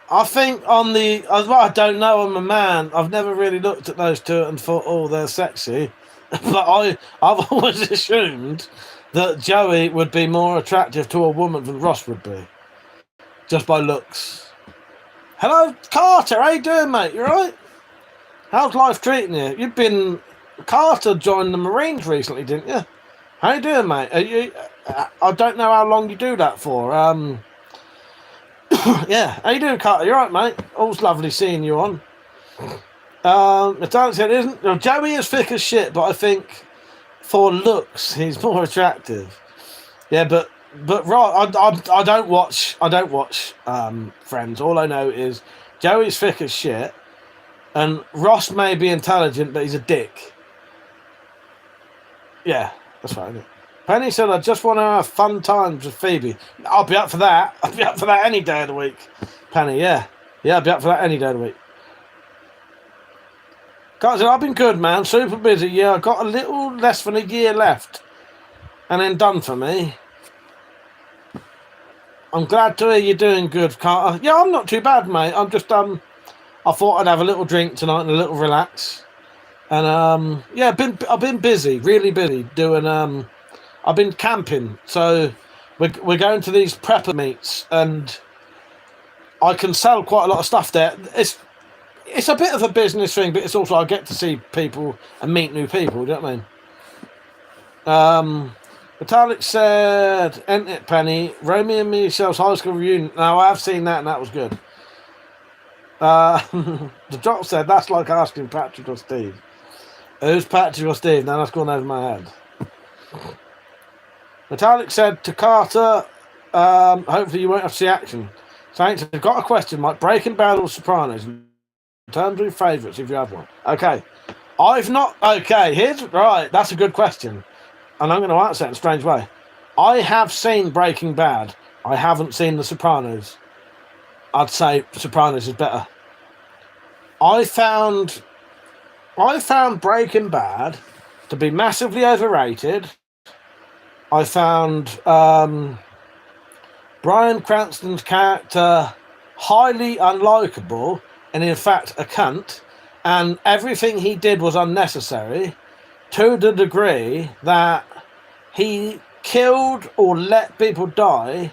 I think I don't know, I'm a man. I've never really looked at those two and thought, oh, they're sexy. But I've always assumed that Joey would be more attractive to a woman than Ross would be. Just by looks. Hello, Carter. How you doing, mate? You all right? How's life treating you? Carter joined the Marines recently, didn't you? How you doing, mate? I don't know how long you do that for. Yeah, how you doing, Carter? You alright, mate? Always lovely seeing you on. Metallic said, "Isn't Joey is thick as shit?" But I think for looks, he's more attractive. Yeah, but right, I don't watch Friends. All I know is Joey's thick as shit, and Ross may be intelligent, but he's a dick. Yeah, that's right. Penny said, "I just want to have fun times with Phoebe." I'll be up for that. I'll be up for that any day of the week. Penny, yeah, I'll be up for that any day of the week. Guys, I've been good, man. Super busy. Yeah, I got a little less than a year left, and then done for me. I'm glad to hear you're doing good, Carter. Yeah, I'm not too bad, mate. I'm just I thought I'd have a little drink tonight and a little relax, and yeah, I've been busy, really busy doing I've been camping, so we're going to these prepper meets, and I can sell quite a lot of stuff there. It's a bit of a business thing, but it's also I get to see people and meet new people. Do you know what I mean? Metallic said, "Ain't it, Penny? Romy and Michelle's high school reunion." Now I have seen that, and that was good. The drop said, "That's like asking Patrick or Steve." Who's Patrick or Steve? Now that's gone over my head. Metallic said to Carter, "Hopefully you won't have to see action." Saints, I've got a question, like Breaking Bad or Sopranos. In terms of your favourites, if you have one. Okay. I've not... Okay, here's... Right, that's a good question. And I'm going to answer it in a strange way. I have seen Breaking Bad. I haven't seen The Sopranos. I'd say Sopranos is better. I found Breaking Bad to be massively overrated. I found Bryan Cranston's character highly unlikable, and in fact a cunt, and everything he did was unnecessary to the degree that he killed or let people die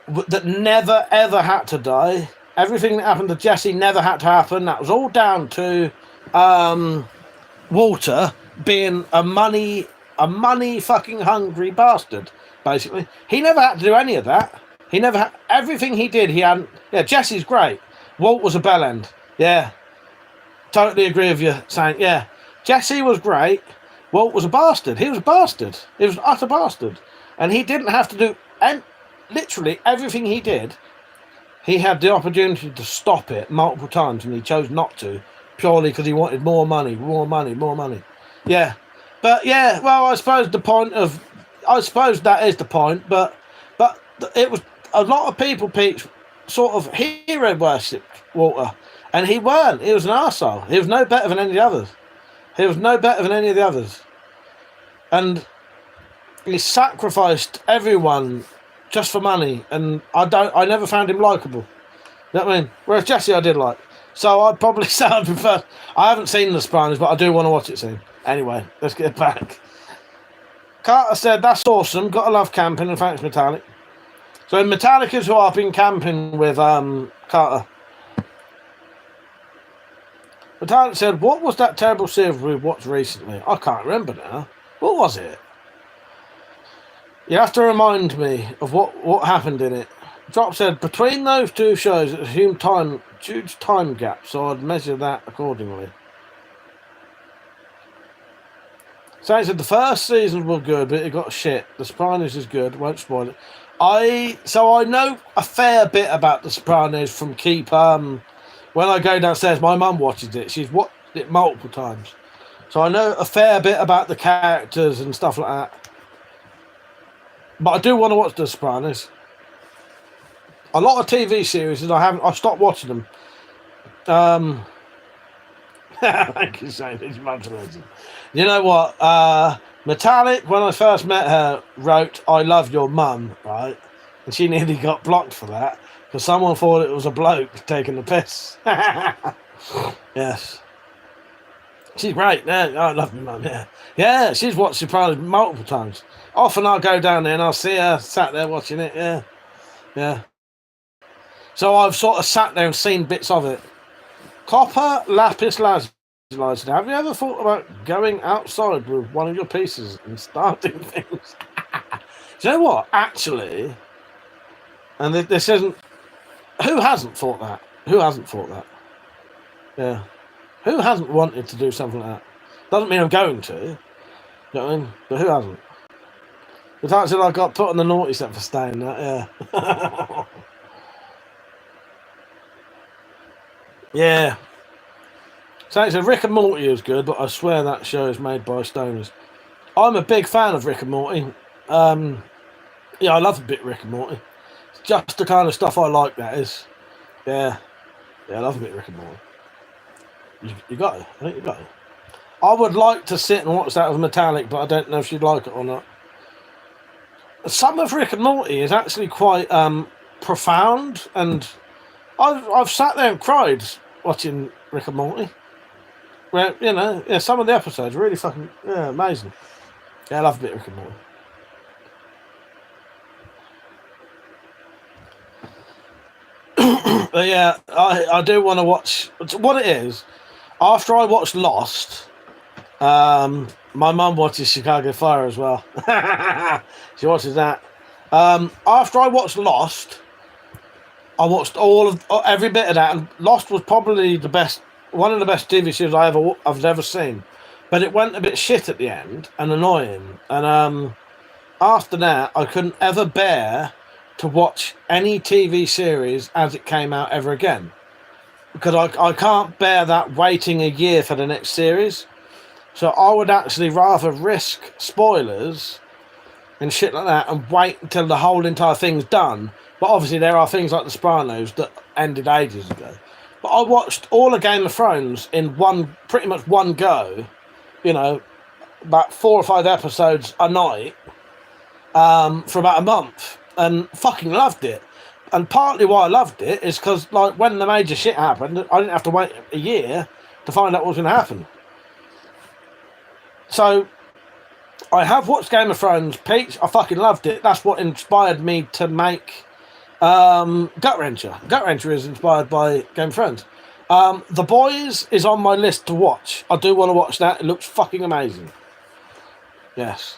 that never ever had to die. Everything that happened to Jesse never had to happen. That was all down to Walter being a money fucking hungry bastard, basically. He never had to do any of that. He never had... Everything he did, he hadn't... Yeah, Jesse's great. Walt was a bellend. Yeah. Totally agree with you, saying, yeah. Jesse was great. Walt was a bastard. He was a bastard. He was an utter bastard. And he didn't have to do... And literally everything he did, he had the opportunity to stop it multiple times, and he chose not to, purely because he wanted more money. Yeah. But yeah, well, I suppose that is the point, but it was a lot of people, Pete, sort of hero worshipped Walter, and he weren't. He was an arsehole. He was no better than any of the others. And he sacrificed everyone just for money, and I never found him likable. You know what I mean? Whereas Jesse I did like. So I'd probably say I prefer... I haven't seen The Sopranos, but I do want to watch it soon. Anyway, let's get back. Carter said, "That's awesome. Gotta love camping," and thanks, Metallic. So Metallic is who I've been camping with, Carter. Metallic said, "What was that terrible series we watched recently?" I can't remember now. What was it? You have to remind me of what happened in it. Drop said, "Between those two shows, it was a huge time gap, so I'd measure that accordingly." So he said the first season was good, but it got shit. The Sopranos is good. Won't spoil it. I know a fair bit about The Sopranos from Keep. When I go downstairs, my mum watches it. She's watched it multiple times, so I know a fair bit about the characters and stuff like that. But I do want to watch The Sopranos. A lot of TV series, and I stopped watching them. Thank you, Shane. It's much amazing. You know what? Metallic, when I first met her, wrote, "I love your mum," right? And she nearly got blocked for that because someone thought it was a bloke taking the piss. Yes. She's great. Yeah, I love my mum. Yeah. Yeah, she's watched Sopranos multiple times. Often I'll go down there and I'll see her sat there watching it. Yeah. Yeah. So I've sort of sat there and seen bits of it. Copper Lapis Lazuli said, "Have you ever thought about going outside with one of your pieces and starting things?" Do you know what? Actually, and this isn't... Who hasn't thought that? Yeah. Who hasn't wanted to do something like that? Doesn't mean I'm going to. You know what I mean? But who hasn't? The fact that I got put on the naughty set for staying that, yeah. Yeah. So it's a Rick and Morty is good, but I swear that show is made by stoners. I'm a big fan of Rick and Morty. Yeah, I love a bit Rick and Morty. It's just the kind of stuff I like, that is. Yeah. Yeah, I love a bit Rick and Morty. You got it. I think you got it. I would like to sit and watch that with Metallic, but I don't know if she'd like it or not. Some of Rick and Morty is actually quite profound, and I've sat there and cried watching Rick and Morty. Where, you know, yeah, some of the episodes are really fucking, yeah, amazing. Yeah, I love a bit of Rick and Morty. But yeah, I do want to watch. What it is, after I watched Lost, my mum watches Chicago Fire as well. She watches that. After I watched Lost, I watched every bit of that, and Lost was probably one of the best TV shows I've ever seen. But it went a bit shit at the end and annoying. And after that, I couldn't ever bear to watch any TV series as it came out ever again, because I can't bear that waiting a year for the next series. So I would actually rather risk spoilers and shit like that and wait until the whole entire thing's done. But obviously there are things like The Sopranos that ended ages ago. But I watched all of Game of Thrones in pretty much one go, you know, about 4 or 5 episodes a night, for about a month, and fucking loved it. And partly why I loved it is because, like, when the major shit happened, I didn't have to wait a year to find out what was going to happen. So I have watched Game of Thrones. Peach, I fucking loved it. That's what inspired me to make Gut Wrencher. Gut Wrencher is inspired by Game of Thrones. The Boys is on my list to watch. I do want to watch that. It looks fucking amazing. Yes.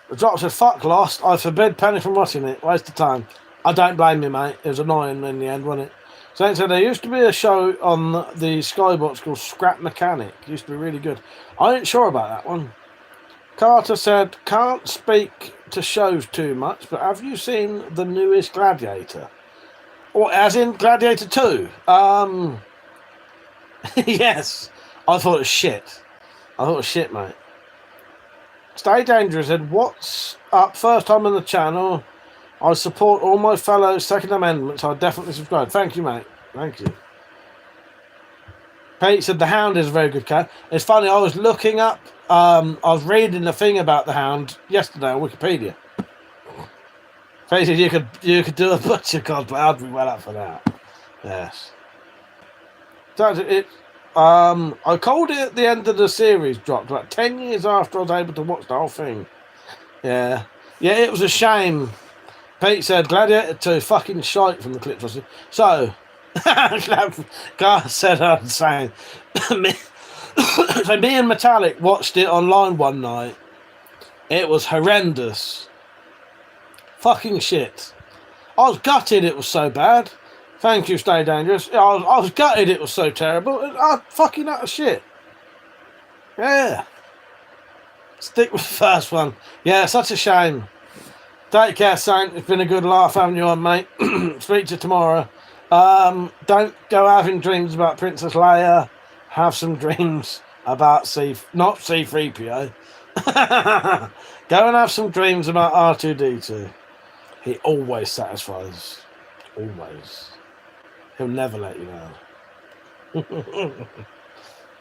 The Drop said, fuck Lost. I forbid Penny from watching it. Waste of time. I don't blame you, mate. It was annoying in the end, wasn't it? So there used to be a show on the Skybox called Scrap Mechanic. It used to be really good. I ain't sure about that one. Carter said, can't speak to shows too much, but have you seen the newest Gladiator? Or as in Gladiator 2? Yes. I thought it was shit. Mate. Stay Dangerous said, what's up? First time on the channel. I support all my fellow Second Amendments. I definitely subscribe. Thank you, mate. Thank you. Pete said, the Hound is a very good cat. It's funny, I was looking up, I was reading the thing about the Hound yesterday on Wikipedia. Pete said, you could do a butcher cosplay. I'd be well up for that. Yes. So I called it at the end of the series dropped, about 10 years after I was able to watch the whole thing. Yeah. Yeah, it was a shame. Pete said, Gladiator 2, fucking shite from the clips. So, Gar said, I'm saying, so me and Metallic watched it online one night. It was horrendous. Fucking shit. I was gutted it was so bad. Thank you, Stay Dangerous. I was gutted it was so terrible. I fucking out of shit. Yeah. Stick with the first one. Yeah, such a shame. Take care, Saint. It's been a good laugh having you on, mate. Speak to you tomorrow. Don't go having dreams about Princess Leia. Have some dreams about not C-3PO. Go and have some dreams about R2-D2. He always satisfies. Always. He'll never let you know.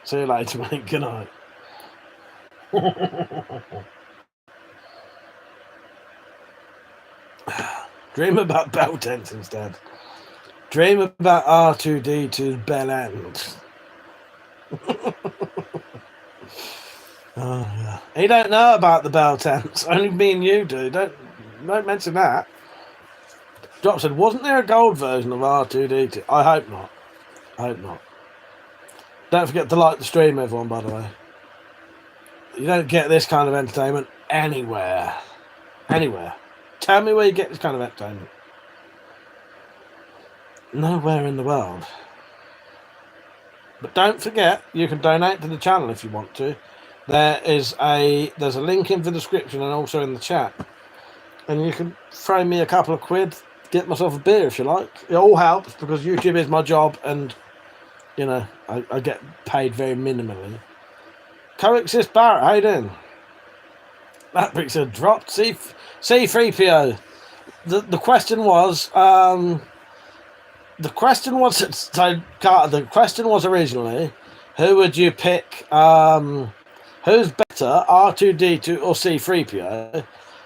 See you later, mate. Good night. Dream about bell tents instead. Dream about R2-D2's bell end. Oh, yeah. He don't know about the bell tents. Only me and you do. Don't mention that. Drop said, wasn't there a gold version of R2-D2? I hope not. Don't forget to like the stream, everyone, by the way. You don't get this kind of entertainment anywhere. Tell me where you get this kind of entertainment. Nowhere in the world. But don't forget, you can donate to the channel if you want to. There's a link in the description and also in the chat. And you can throw me a couple of quid, get myself a beer if you like. It all helps because YouTube is my job and, you know, I get paid very minimally. Coexist Barrett, how you doing? That brick said dropped C3PO. The question was the question was originally, who would you pick? Who's better, R2D2 or C3PO?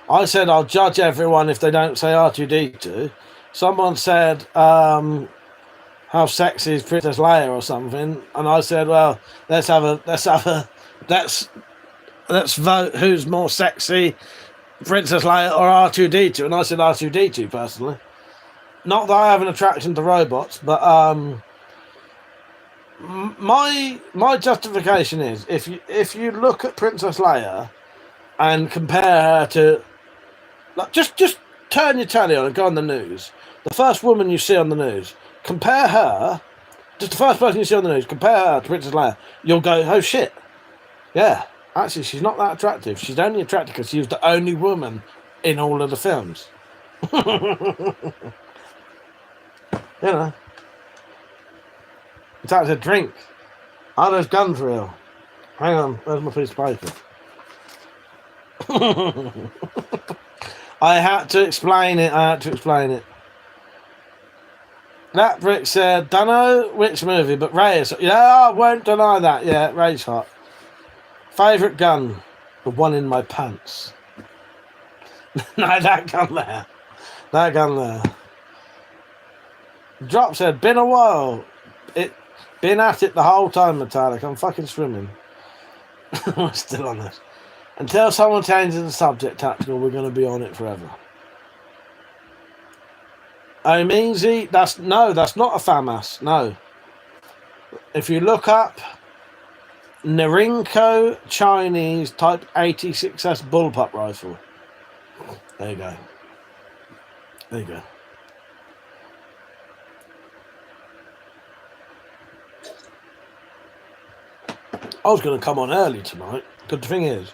I said I'll judge everyone if they don't say R2D2. Someone said how sexy is Princess Leia or something, and I said, well, let's vote who's more sexy, Princess Leia or R2D2, and I said R2D2 personally. Not that I have an attraction to robots, but my justification is if you look at Princess Leia and compare her to, like, just turn your telly on and go on the news. The first woman you see on the news, compare her, just the first person you see on the news, compare her to Princess Leia. You'll go, oh shit, yeah. Actually, she's not that attractive. She's only attractive because she was the only woman in all of the films. You know. It's out to drink. Are those guns real? Hang on, where's my piece of paper? I had to explain it. That brick said, don't know which movie, but Ray is. Yeah, I won't deny that. Yeah, Ray's hot. Favourite gun? The one in my pants. No, that gun there. Drop said, been a while. Been at it the whole time, Metallic. I'm fucking swimming. We're still on this. Until someone changes the subject, Tactical, we're going to be on it forever. Omeezy, that's not a FAMAS, no. If you look up Narinko Chinese Type 86S bullpup rifle. There you go. I was going to come on early tonight, but the thing is,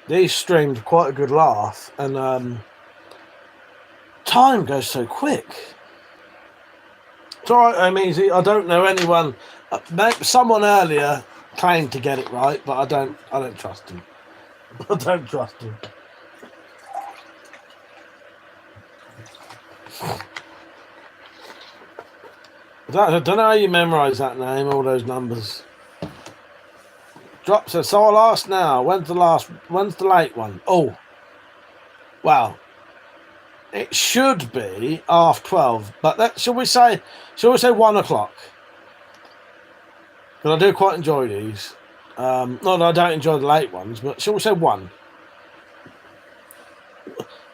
these streamed quite a good laugh, and time goes so quick. It's alright, I'm easy. I don't know anyone. Someone earlier claimed to get it right, but I don't trust him. I don't trust him. I don't know how you memorise that name, all those numbers. Drop says, so I'll ask now, when's the late one? Oh, well, it should be half 12, but shall we say 1 o'clock? Because I do quite enjoy these. Not that I don't enjoy the late ones, but shall we say 1?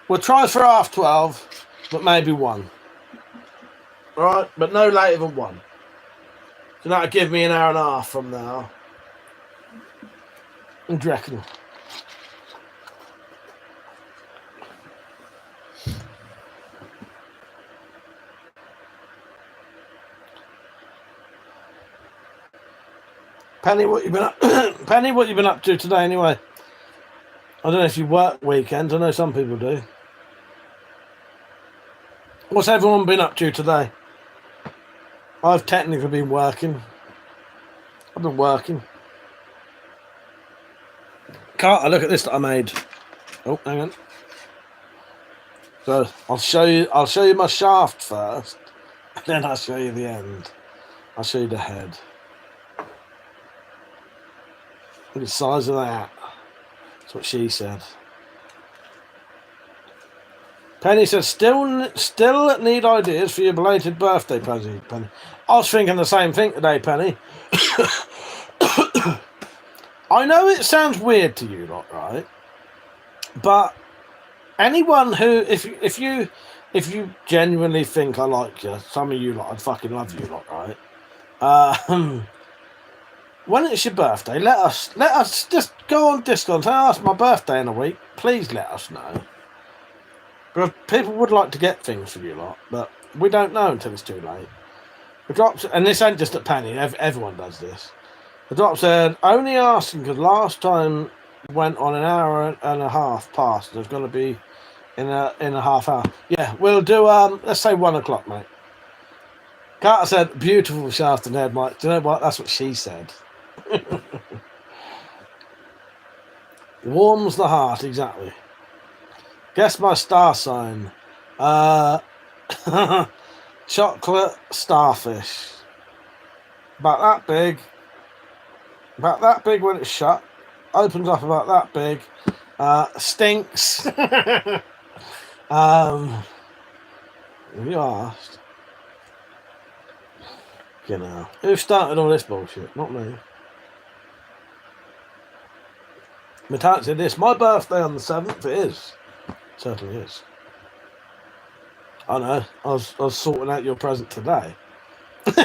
We'll try for half 12, but maybe 1. All right, but no later than 1. So that'll give me an hour and a half from now. What do you reckon? Penny, what you been up? Penny, what you been up to today? Anyway, I don't know if you work weekends. I know some people do. What's everyone been up to today? I've technically been working. I've been working. Carter, look at this that I made. Oh, hang on. So I'll show you my shaft first, and then I'll show you the end. I'll show you the head. Look at the size of that. That's what she said. Penny said, still need ideas for your belated birthday present, Penny. I was thinking the same thing today, Penny. I know it sounds weird to you lot, right? But anyone who, if you genuinely think I like you, some of you lot, I'd fucking love you lot, right? When it's your birthday, let us just go on Discord and say, oh, it's my birthday in a week. Please let us know. Because people would like to get things for you lot, but we don't know until it's too late. The drop, and this ain't just at Penny, everyone does this. The drop said, only asking because last time went on an hour and a half past. There's going to be in a half hour. Yeah, we'll do, let's say 1 o'clock, mate. Carter said, beautiful shaft and head, Mike. Do you know what? That's what she said. Warms the heart, exactly. Guess my star sign. Chocolate starfish. About that big. About that big when it's shut. Opens up about that big. Stinks. You asked. You know. Who started all this bullshit? Not me. Metallic said this. My birthday on the 7th. It is. Certainly is. I know. I was sorting out your present today. Look,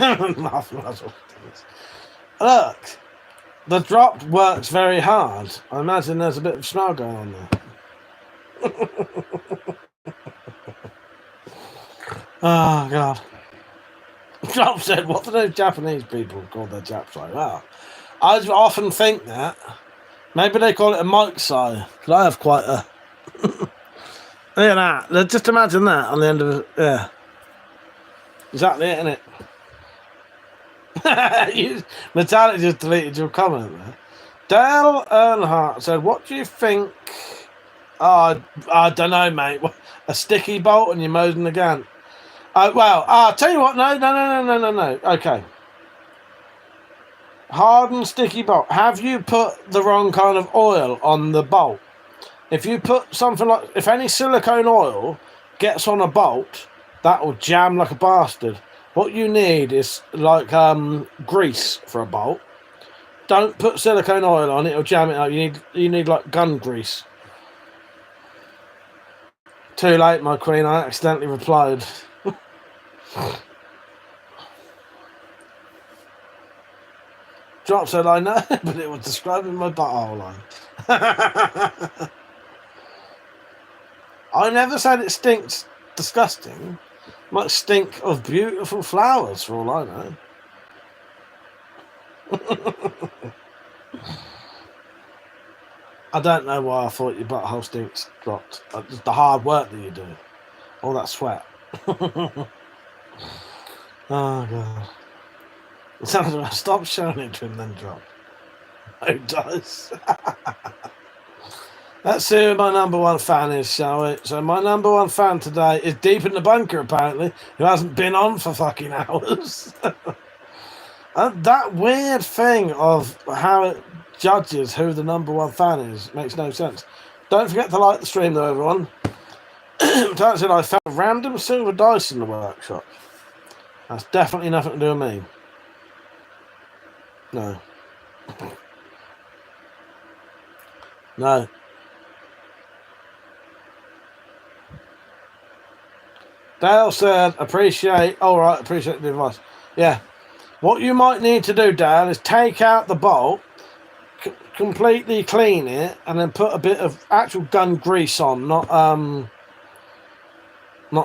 the drop works very hard. I imagine there's a bit of smell going on there. Oh God. Drop said, what do those Japanese people call their Japs like? Well, I often think that maybe they call it a mic sigh. Because I have quite a look at that. Just imagine that on the end of it. Yeah. Exactly it, innit? Metallic just deleted your comment there. Dale Earnhardt said, what do you think? Oh, I don't know, mate. A sticky bolt and you're molding the gun. Well, I'll tell you what. No. Okay. Hardened sticky bolt. Have you put the wrong kind of oil on the bolt? If you put something like, if any silicone oil gets on a bolt, that will jam like a bastard. What you need is like grease for a bolt. Don't put silicone oil on it; it'll jam it up. You need like gun grease. Too late, my queen. I accidentally replied. Drop said, I know, but it was describing my butthole line. I never said it stinks disgusting. It might stink of beautiful flowers for all I know. I don't know why I thought your butthole stinks dropped. Just the hard work that you do. All that sweat. Oh God. Stop showing it to him then drop. Who does? Let's see who my number one fan is, shall we? So my number one fan today is deep in the bunker, apparently, who hasn't been on for fucking hours. That weird thing of how it judges who the number one fan is makes no sense. Don't forget to like the stream, though, everyone. Turns out I found random silver dice in the workshop. That's definitely nothing to do with me. No. No. Dale said, appreciate the advice. Yeah. What you might need to do, Dale, is take out the bolt, completely clean it, and then put a bit of actual gun grease on, not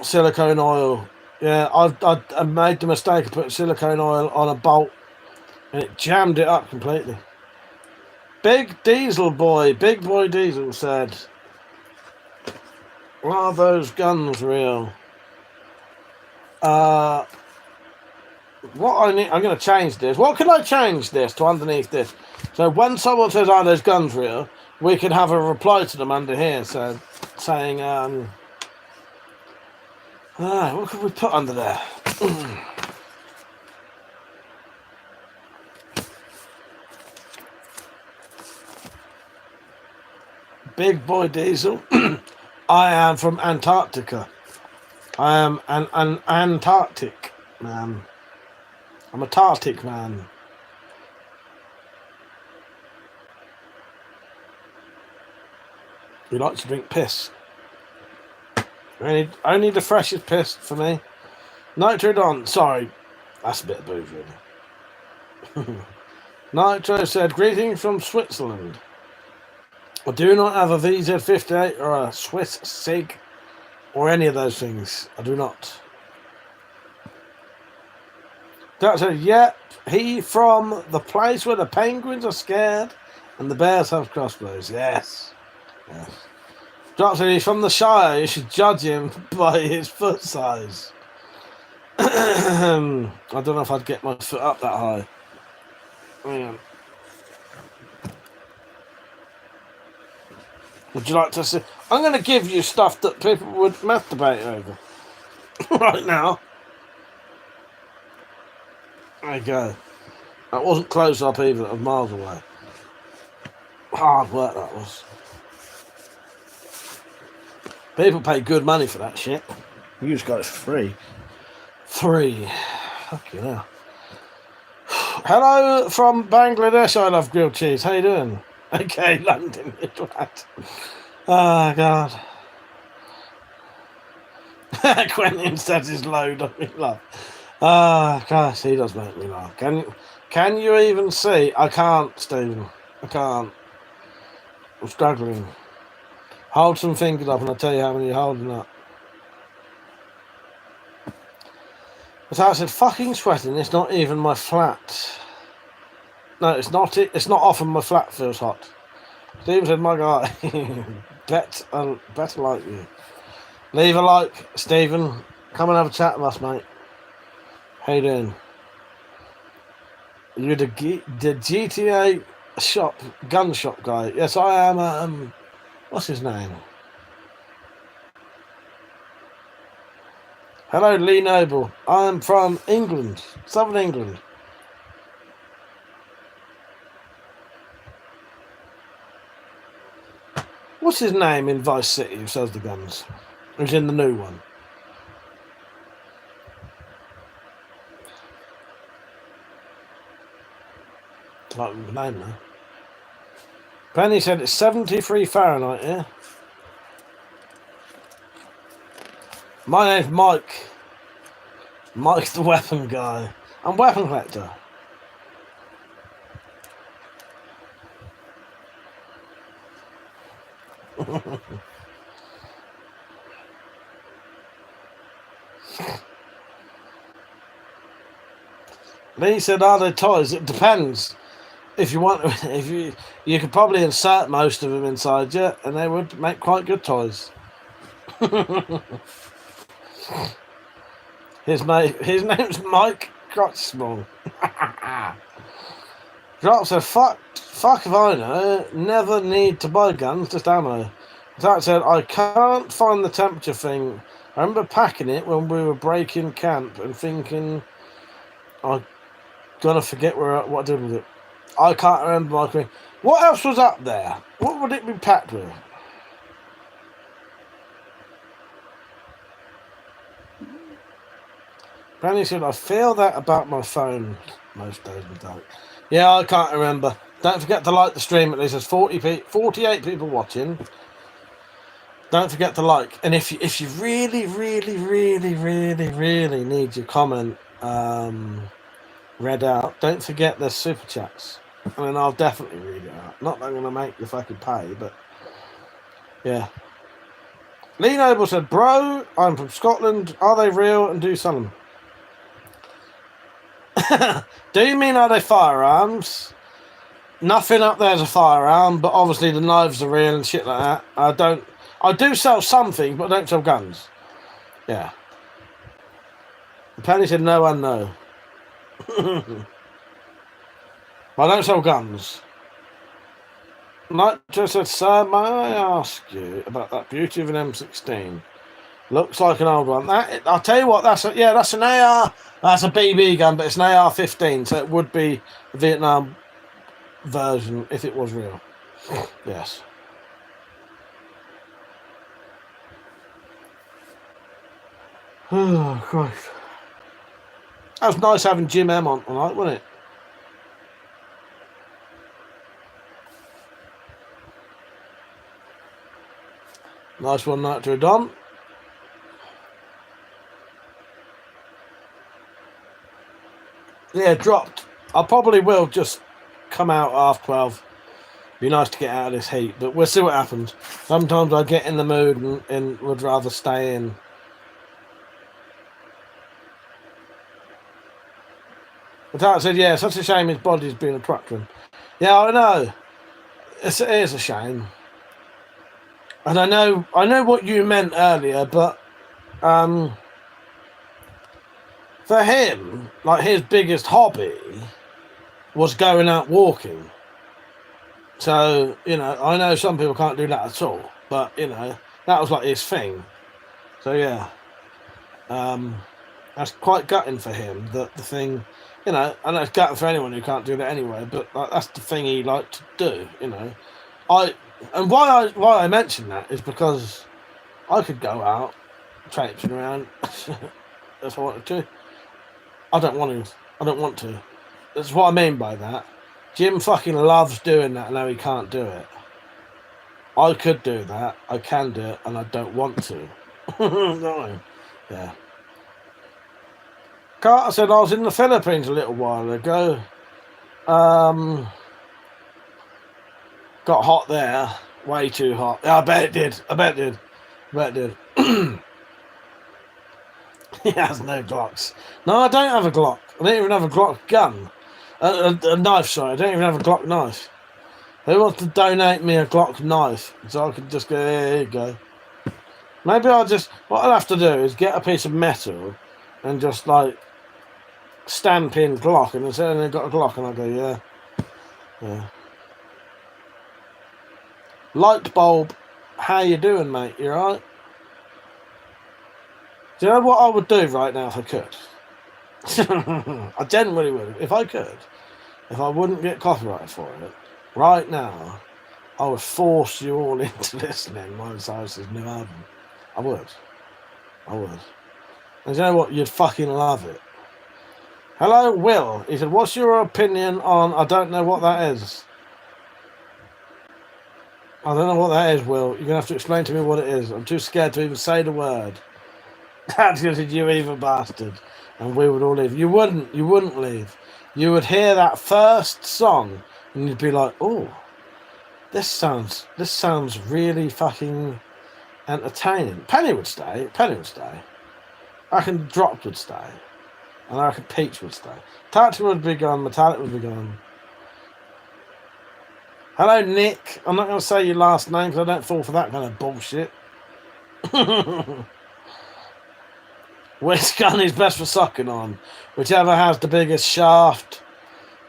silicone oil. Yeah, I made the mistake of putting silicone oil on a bolt, and it jammed it up completely. Big Boy Diesel said, are those guns real? What I need, I'm going to change this. What can I change this to underneath this? So when someone says, are those guns real? We can have a reply to them under here. So saying, what could we put under there? Big Boy Diesel. I am from Antarctica. I am an Antarctic man. I'm a Tartic man. We like to drink piss. Only the freshest piss for me. Nitrodon, sorry. That's a bit of booze, really. Nitro said, greetings from Switzerland. I do not have a VZ58 or a Swiss SIG or any of those things. I do not. Doctor, yep, he from the place where the penguins are scared and the bears have crossbows. Yes. Yes. Doctor, he's from the Shire. You should judge him by his foot size. I don't know if I'd get my foot up that high. Hang on. Would you like to see? I'm going to give you stuff that people would masturbate over. Right now. There you go. That wasn't close up either, it was miles away. Hard work that was. People pay good money for that shit. You just got it for free. Free. Fuck you now. Hello from Bangladesh, I love grilled cheese. How you doing? Okay, London, you twat. Oh, God. Quentin says his load on me laugh. Ah, gosh, he does make me laugh. Can you even see? I can't, Stephen. I can't. I'm struggling. Hold some fingers up and I'll tell you how many you're holding up. But I said, fucking sweating, it's not even my flat. No, it's not it. It's not often my flat feels hot. Stephen said, my guy, better like you. Leave a like, Stephen. Come and have a chat with us, mate. How you doing? You're the GTA gun shop guy. Yes, I am. What's his name? Hello, Lee Noble. I'm from England, Southern England. What's his name in Vice City who sells the guns? Who's in the new one? I can't remember the name now. Penny said it's 73 Fahrenheit, yeah? My name's Mike. Mike's the weapon guy. I'm weapon collector. Lee said, are they toys? It depends. If you want, you could probably insert most of them inside you, and they would make quite good toys. His name's Mike Crotchsmall. Drop said, fuck if I know. Never need to buy guns, just ammo. That said, I can't find the temperature thing. I remember packing it when we were breaking camp and thinking, I'm gonna forget what I did with it. I can't remember my thing. What else was up there? What would it be packed with? Brandy said, I feel that about my phone most days and don't. Yeah, I can't remember. Don't forget to like the stream. At least there's 48 people watching. Don't forget to like. And if you really need your comment read out, don't forget there's super chats. I mean, I'll definitely read it out. Not that I'm going to make you fucking pay, but yeah. Lee Noble said, bro, I'm from Scotland. Are they real and do you sell them? Do you mean are they firearms? Nothing up there is a firearm, but obviously the knives are real and shit like that. I do sell something, but I don't sell guns. Yeah. Penny said no and no. I don't sell guns. Nitro said, sir, may I ask you about that beauty of an M16? Looks like an old one. I'll tell you what, that's an AR. That's a BB gun, but it's an AR-15, so it would be a Vietnam version if it was real. Yes. Oh, Christ. That was nice having Jim M on tonight, wasn't it? Nice one, Nitro Don. Yeah, dropped. I probably will just come out half 12. Be nice to get out of this heat, but we'll see what happens. Sometimes I get in the mood and would rather stay in. The dad said, yeah, such a shame his body's been a twat to him. Yeah, I know. It is a shame. And I know what you meant earlier, but for him, like his biggest hobby was going out walking. So, you know, I know some people can't do that at all, but, you know, that was like his thing. So, yeah. That's quite gutting for him, that the thing, you know, I know it's gutting for anyone who can't do that anyway, but like, that's the thing he liked to do, you know. Why I mention that is because I could go out, traipsing around if I wanted to. I don't want to. That's what I mean by that. Jim fucking loves doing that, and now he can't do it. I could do that. I can do it, and I don't want to. No. Yeah. Carter said I was in the Philippines a little while ago. Got hot there. Way too hot. Yeah, I bet it did. He has no Glocks. No, I don't have a Glock. I don't even have a Glock gun. A knife, sorry. I don't even have a Glock knife. Who wants to donate me a Glock knife? So I can just go, there you go. Maybe what I'll have to do is get a piece of metal and just like stamp in Glock, and then they've got a Glock, and I'll go, yeah. Light bulb, how you doing, mate? You alright? Do you know what I would do right now if I could? I genuinely would. If I could, if I wouldn't get copyrighted for it, right now, I would force you all into listening Miley Cyrus's new album. I would. And you know what? You'd fucking love it. Hello, Will. He said, what's your opinion on... I don't know what that is. I don't know what that is, Will. You're going to have to explain to me what it is. I'm too scared to even say the word. That's because you evil bastard. And we would all leave. You wouldn't leave. You would hear that first song and you'd be like, oh, this sounds really fucking entertaining. Penny would stay. I reckon Drop would stay. And I reckon Peach would stay. Tactical would be gone. Metallic would be gone. Hello, Nick. I'm not going to say your last name because I don't fall for that kind of bullshit. Which gun is best for sucking on? Whichever has the biggest shaft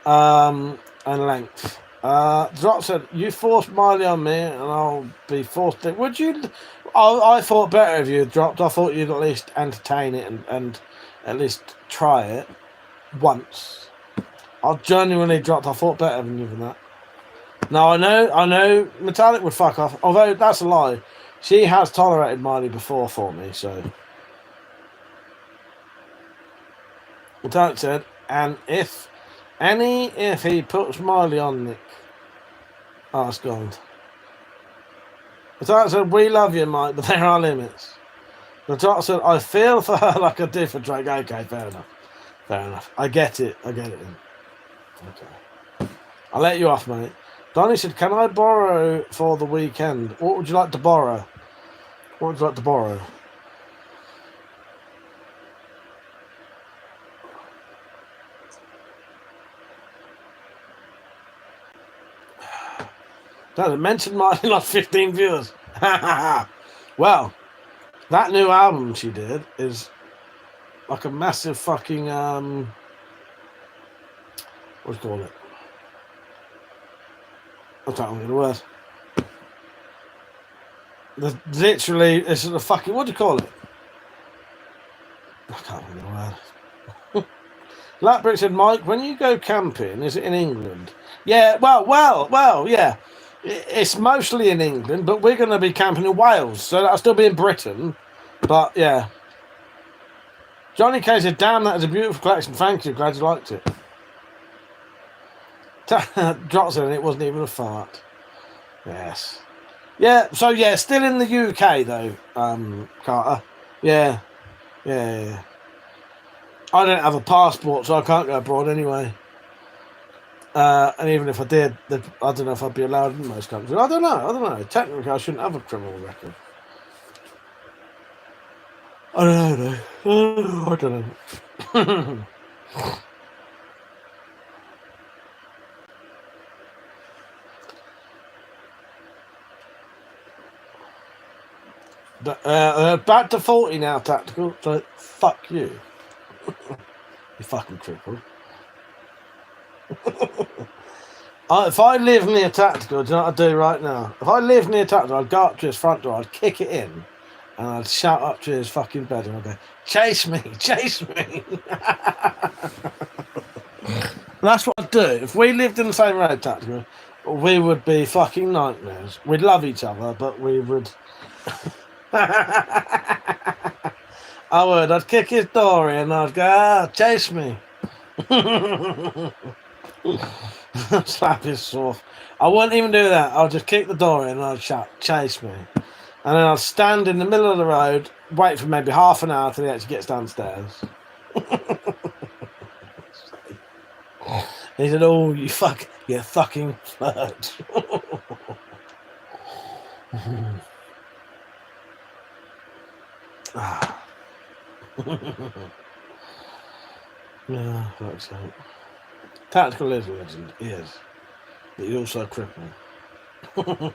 and length. Drop said, you forced Miley on me and I'll be forced to... Would you... I thought better of you, Dropped. I thought you'd at least entertain it and at least try it once. I genuinely Dropped. I thought better than you for that. No, I know Metallic would fuck off. Although, that's a lie. She has tolerated Miley before for me, so... Metallic said, and if he puts Miley on Nick... Oh, it's gone. Metallic said, we love you, Mike, but there are limits. Metallic said, I feel for her like I did for Drake. Okay, fair enough. I get it. Okay. I'll let you off, mate. Donnie said, can I borrow for the weekend? What would you like to borrow? Doesn't mention mine, like 15 viewers. Well, that new album she did is like a massive fucking what do you call it? I can't remember the word. Literally, it's a fucking, what do you call it? I can't remember the word. Blackbrick said, Mike, when you go camping, is it in England? Yeah, well, yeah. It's mostly in England, but we're going to be camping in Wales, so that'll still be in Britain. But, yeah. Johnny K said, damn, that is a beautiful collection. Thank you, glad you liked it. Drops in, it wasn't even a fart. Yes. Yeah, so yeah, still in the UK though, Carter. Yeah. I don't have a passport, so I can't go abroad anyway. And even if I did, I don't know if I'd be allowed in most countries. I don't know. Technically, I shouldn't have a criminal record. I don't know. Back to 40 now, Tactical. So fuck you. You fucking cripple. If I live near Tactical, do you know what I'd do right now? If I live near Tactical, I'd go up to his front door, I'd kick it in, and I'd shout up to his fucking bed, and I'd go, chase me, chase me. That's what I'd do. If we lived in the same road, Tactical, we would be fucking nightmares. We'd love each other, but we would... I would. I'd kick his door in, and I'd go, chase me. Slap his soft. I wouldn't even do that. I'll just kick the door in and I'd shout, chase me. And then I'll stand in the middle of the road, wait for maybe half an hour till he actually gets downstairs. He said, oh, you fucking flirt. Yeah, fuck's sake. Tactical is a legend, he is. But he's also a cripple.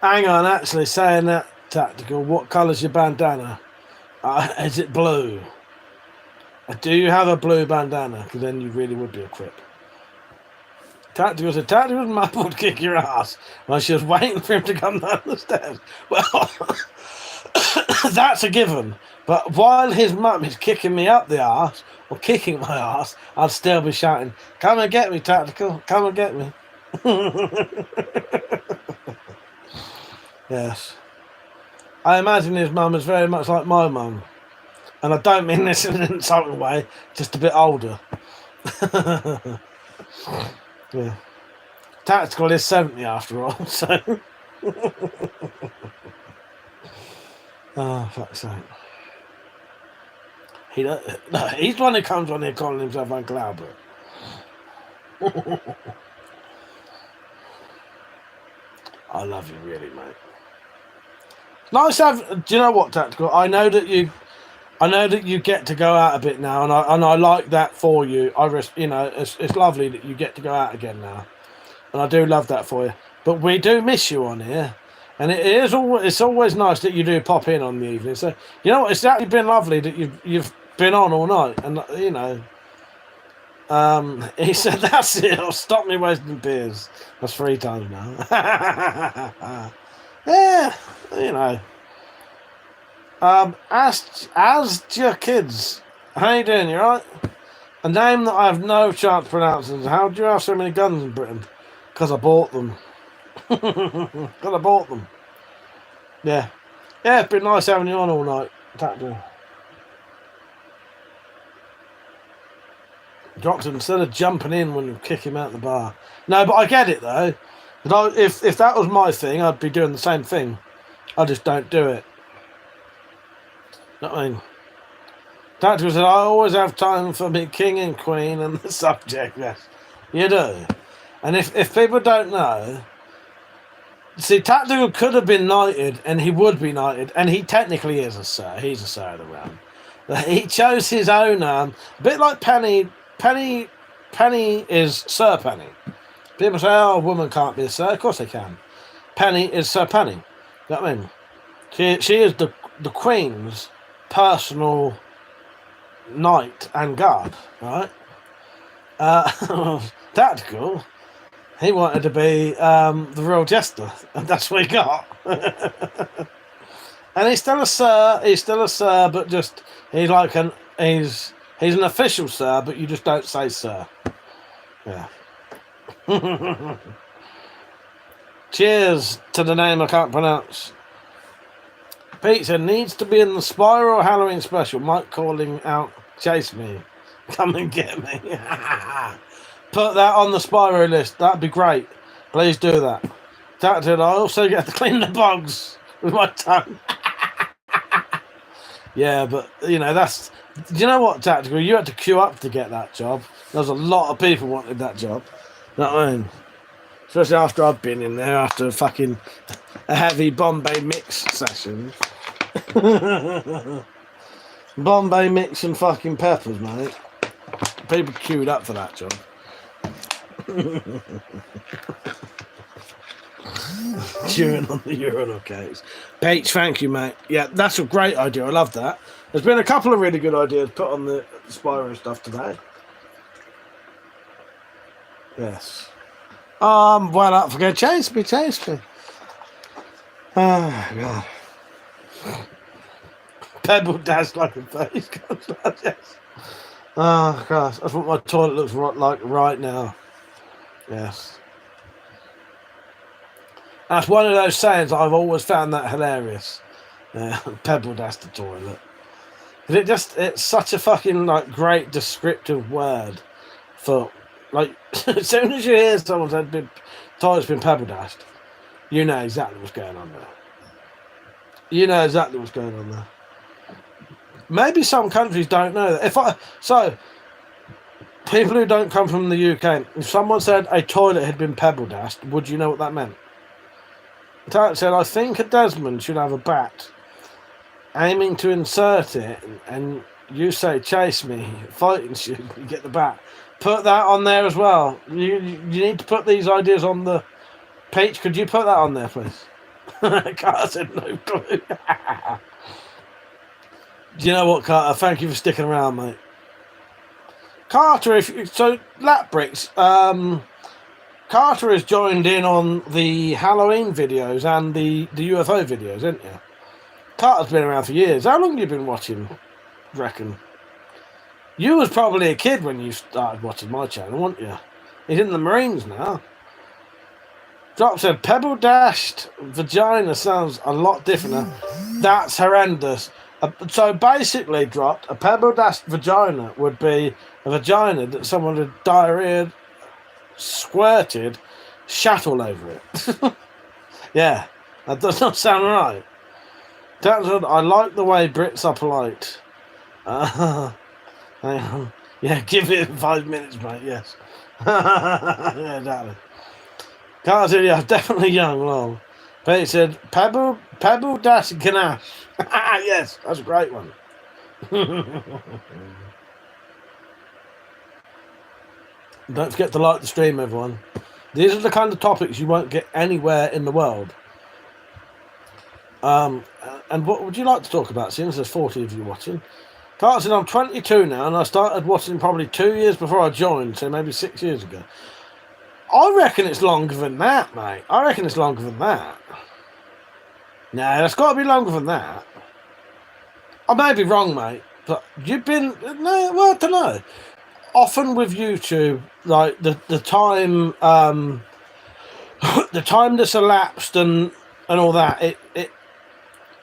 Hang on, actually, saying that, Tactical, what colour's your bandana? Is it blue? Do you have a blue bandana? Because then you really would be a crip. Tactical said, Tactical's mum would kick your ass while she was waiting for him to come down the stairs. Well, that's a given. But while his mum is kicking me up the arse, or kicking my arse, I'd still be shouting, come and get me, Tactical, come and get me. Yes. I imagine his mum is very much like my mum. And I don't mean this in an insulting way, just a bit older. Yeah. Tactical is 70 after all, so... Oh, fuck's sake. He's the one who comes on here calling himself Uncle Albert. I love you, really, mate. Nice to have. Do you know what, Tactical? I know that you get to go out a bit now, and I like that for you. It's lovely that you get to go out again now, and I do love that for you. But we do miss you on here. And it's always nice that you do pop in on the evening. So, you know what? It's actually been lovely that you've been on all night. And, he said, that's it. I'll stop me wasting beers. That's 3 times now. Yeah, As your kids. How you doing? You alright? A name that I have no chance pronouncing. How do you have so many guns in Britain? Because I bought them. Because I bought them. Yeah. Yeah, it's been nice having you on all night. Tactical. Dropped him instead of jumping in when you kick him out the bar. No, but I get it though. If that was my thing, I'd be doing the same thing. I just don't do it. You know what I mean? Tactical said, I always have time for me king and queen and the subject. Yes, you do. And if people don't know, see, Tactical could have been knighted, and he would be knighted, and he technically is a sir. He's a sir of the realm. He chose his own a bit like Penny. Penny is Sir Penny. People say, oh, a woman can't be a sir. Of course they can. Penny is Sir Penny. You know what I mean? She is the Queen's personal knight and guard, right? Tactical, he wanted to be the royal jester, and that's what he got. And he's still a sir. He's still a sir, but just he's an official sir, but you just don't say sir. Yeah. Cheers to the name I can't pronounce. Pizza needs to be in the Spiral Halloween special. Mike calling out, chase me, come and get me. Put that on the Spyro list. That'd be great. Please do that. Tactical, I also get to clean the bugs with my tongue. Yeah, but that's. Do you know what, Tactical? You had to queue up to get that job. There's a lot of people wanted that job. You know what I mean? Especially after I've been in there after a heavy Bombay mix session. Bombay mix and fucking peppers, mate. People queued up for that job. Chewing on the urinal case. Peach, thank you, mate. Yeah, that's a great idea. I love that. There's been a couple of really good ideas put on the Spyro stuff today. Yes. Well up for go. Chase me. Oh, God. Pebble dash like a face. Yes. Oh, gosh. That's what my toilet looks like right now. Yes. That's one of those sayings I've always found that hilarious. Pebble dash the toilet. It's such a fucking like great descriptive word for like as soon as you hear someone said the toilet's been pebble dashed, you know exactly what's going on there. Maybe some countries don't know that. So people who don't come from the UK, if someone said a toilet had been pebble dashed, would you know what that meant? Tarek said, I think a Desmond should have a bat aiming to insert it, and you say chase me, fighting shit, you get the bat. Put that on there as well. You need to put these ideas on the Peach. Could you put that on there, please? Carter said no clue. Do you know what, Carter? Thank you for sticking around, mate. Carter, so Lap Bricks, Carter has joined in on the Halloween videos and the UFO videos, isn't you? Carter's been around for years. How long have you been watching, reckon? You was probably a kid when you started watching my channel, weren't you? He's in the Marines now. Drop said, pebble dashed vagina sounds a lot different. That's horrendous. So basically, dropped a pebble dashed vagina would be a vagina that someone had diarrhea, squirted, shat all over it. Yeah, that does not sound right. I like the way Brits are polite. Hang on. Yeah, give it 5 minutes, mate. Yes. Yeah, exactly. Carl said, yeah, definitely young, lol. But he said, Pebble dash ganache. Yes, that's a great one. Don't forget to like the stream, everyone. These are the kind of topics you won't get anywhere in the world. And what would you like to talk about, since there's 40 of you watching? Carl said, I'm 22 now, and I started watching probably 2 years before I joined, so maybe 6 years ago. I reckon it's longer than that, mate. I reckon it's longer than that. No, it's got to be longer than that. I may be wrong, mate, but you've been... No, well, I don't know. Often with YouTube, like, the time... the time that's elapsed and all that, it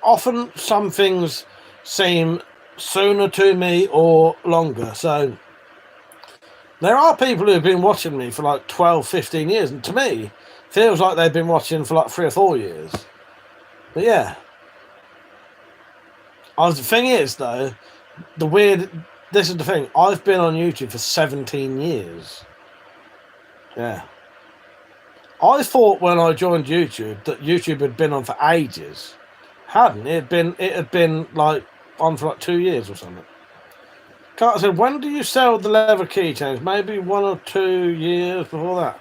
often some things seem sooner to me or longer. So there are people who have been watching me for like 12, 15 years, and to me, feels like they've been watching for like 3 or 4 years. But yeah. The thing is, though, this is the thing, I've been on YouTube for 17 years. Yeah. I thought when I joined YouTube that YouTube had been on for ages. Hadn't. It had been like on for like 2 years or something. Carter said, when do you sell the leather keychains? Maybe 1 or 2 years before that.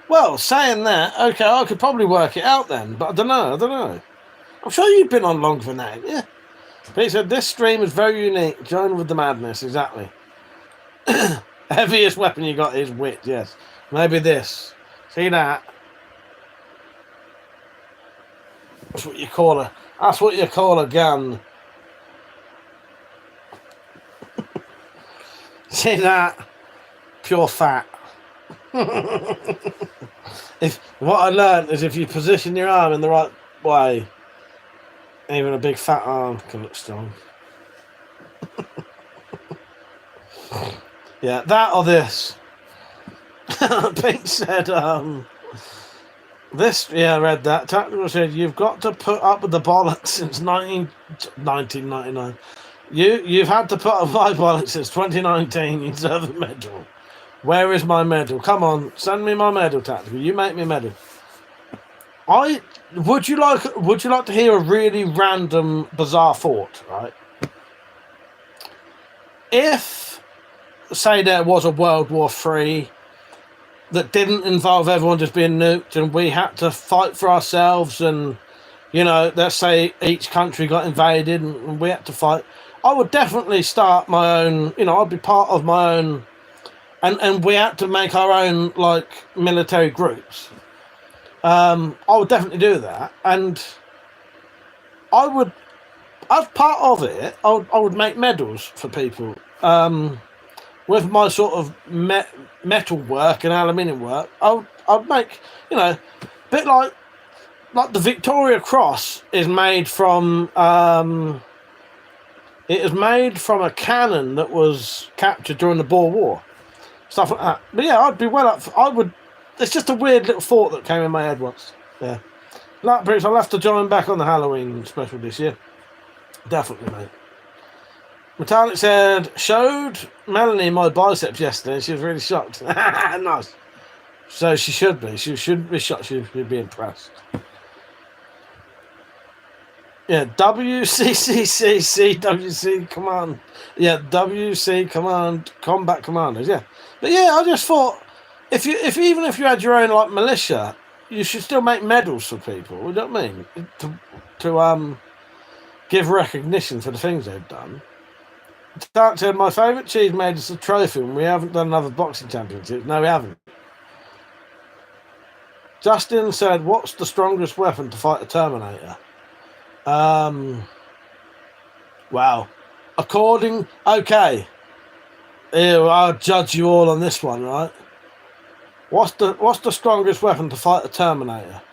Well, saying that, okay, I could probably work it out then, but I don't know. I'm sure you've been on longer than that, yeah. But he said, this stream is very unique. Join with the madness, exactly. Heaviest weapon you got is wit, yes. Maybe this. See that? That's what you call a gun. See that? Pure fat. What I learned is if you position your arm in the right way, even a big fat arm can look strong. Yeah, that or this. Pete said, this, yeah, I read that. Tactical said, you've got to put up with the bollocks since 1999. You've had to put up with my bollocks since 2019. You deserve a medal. Where is my medal? Come on, send me my medal, Tactical. You make me a medal. Would you like to hear a really random, bizarre thought, right? If, say, there was a World War III that didn't involve everyone just being nuked, and we had to fight for ourselves. And let's say each country got invaded, and we had to fight. I would definitely start my own. I'd be part of my own, and we had to make our own military groups. I would definitely do that, and I would, as part of it, I would make medals for people. With my sort of metal work and aluminium work, I'd make, a bit like the Victoria Cross is made from. It is made from a cannon that was captured during the Boer War, stuff like that. But yeah, I'd be well up. I would. It's just a weird little thought that came in my head once. Yeah, Blackbricks, I'll have to join back on the Halloween special this year. Definitely, mate. Metallic said, showed Melanie my biceps yesterday and she was really shocked. Nice. So she should be. She should be shocked. She should be impressed. Yeah, WCCCCWC command. Yeah, WC command, combat commanders. Yeah. But yeah, I just thought, even if you had your own militia, you should still make medals for people. You know what I mean? To give recognition for the things they've done. Stark said, my favourite cheese made is a trophy and we haven't done another boxing championship. No, we haven't. Justin said, what's the strongest weapon to fight a Terminator? Wow. Okay. I'll judge you all on this one, right? What's the strongest weapon to fight a Terminator?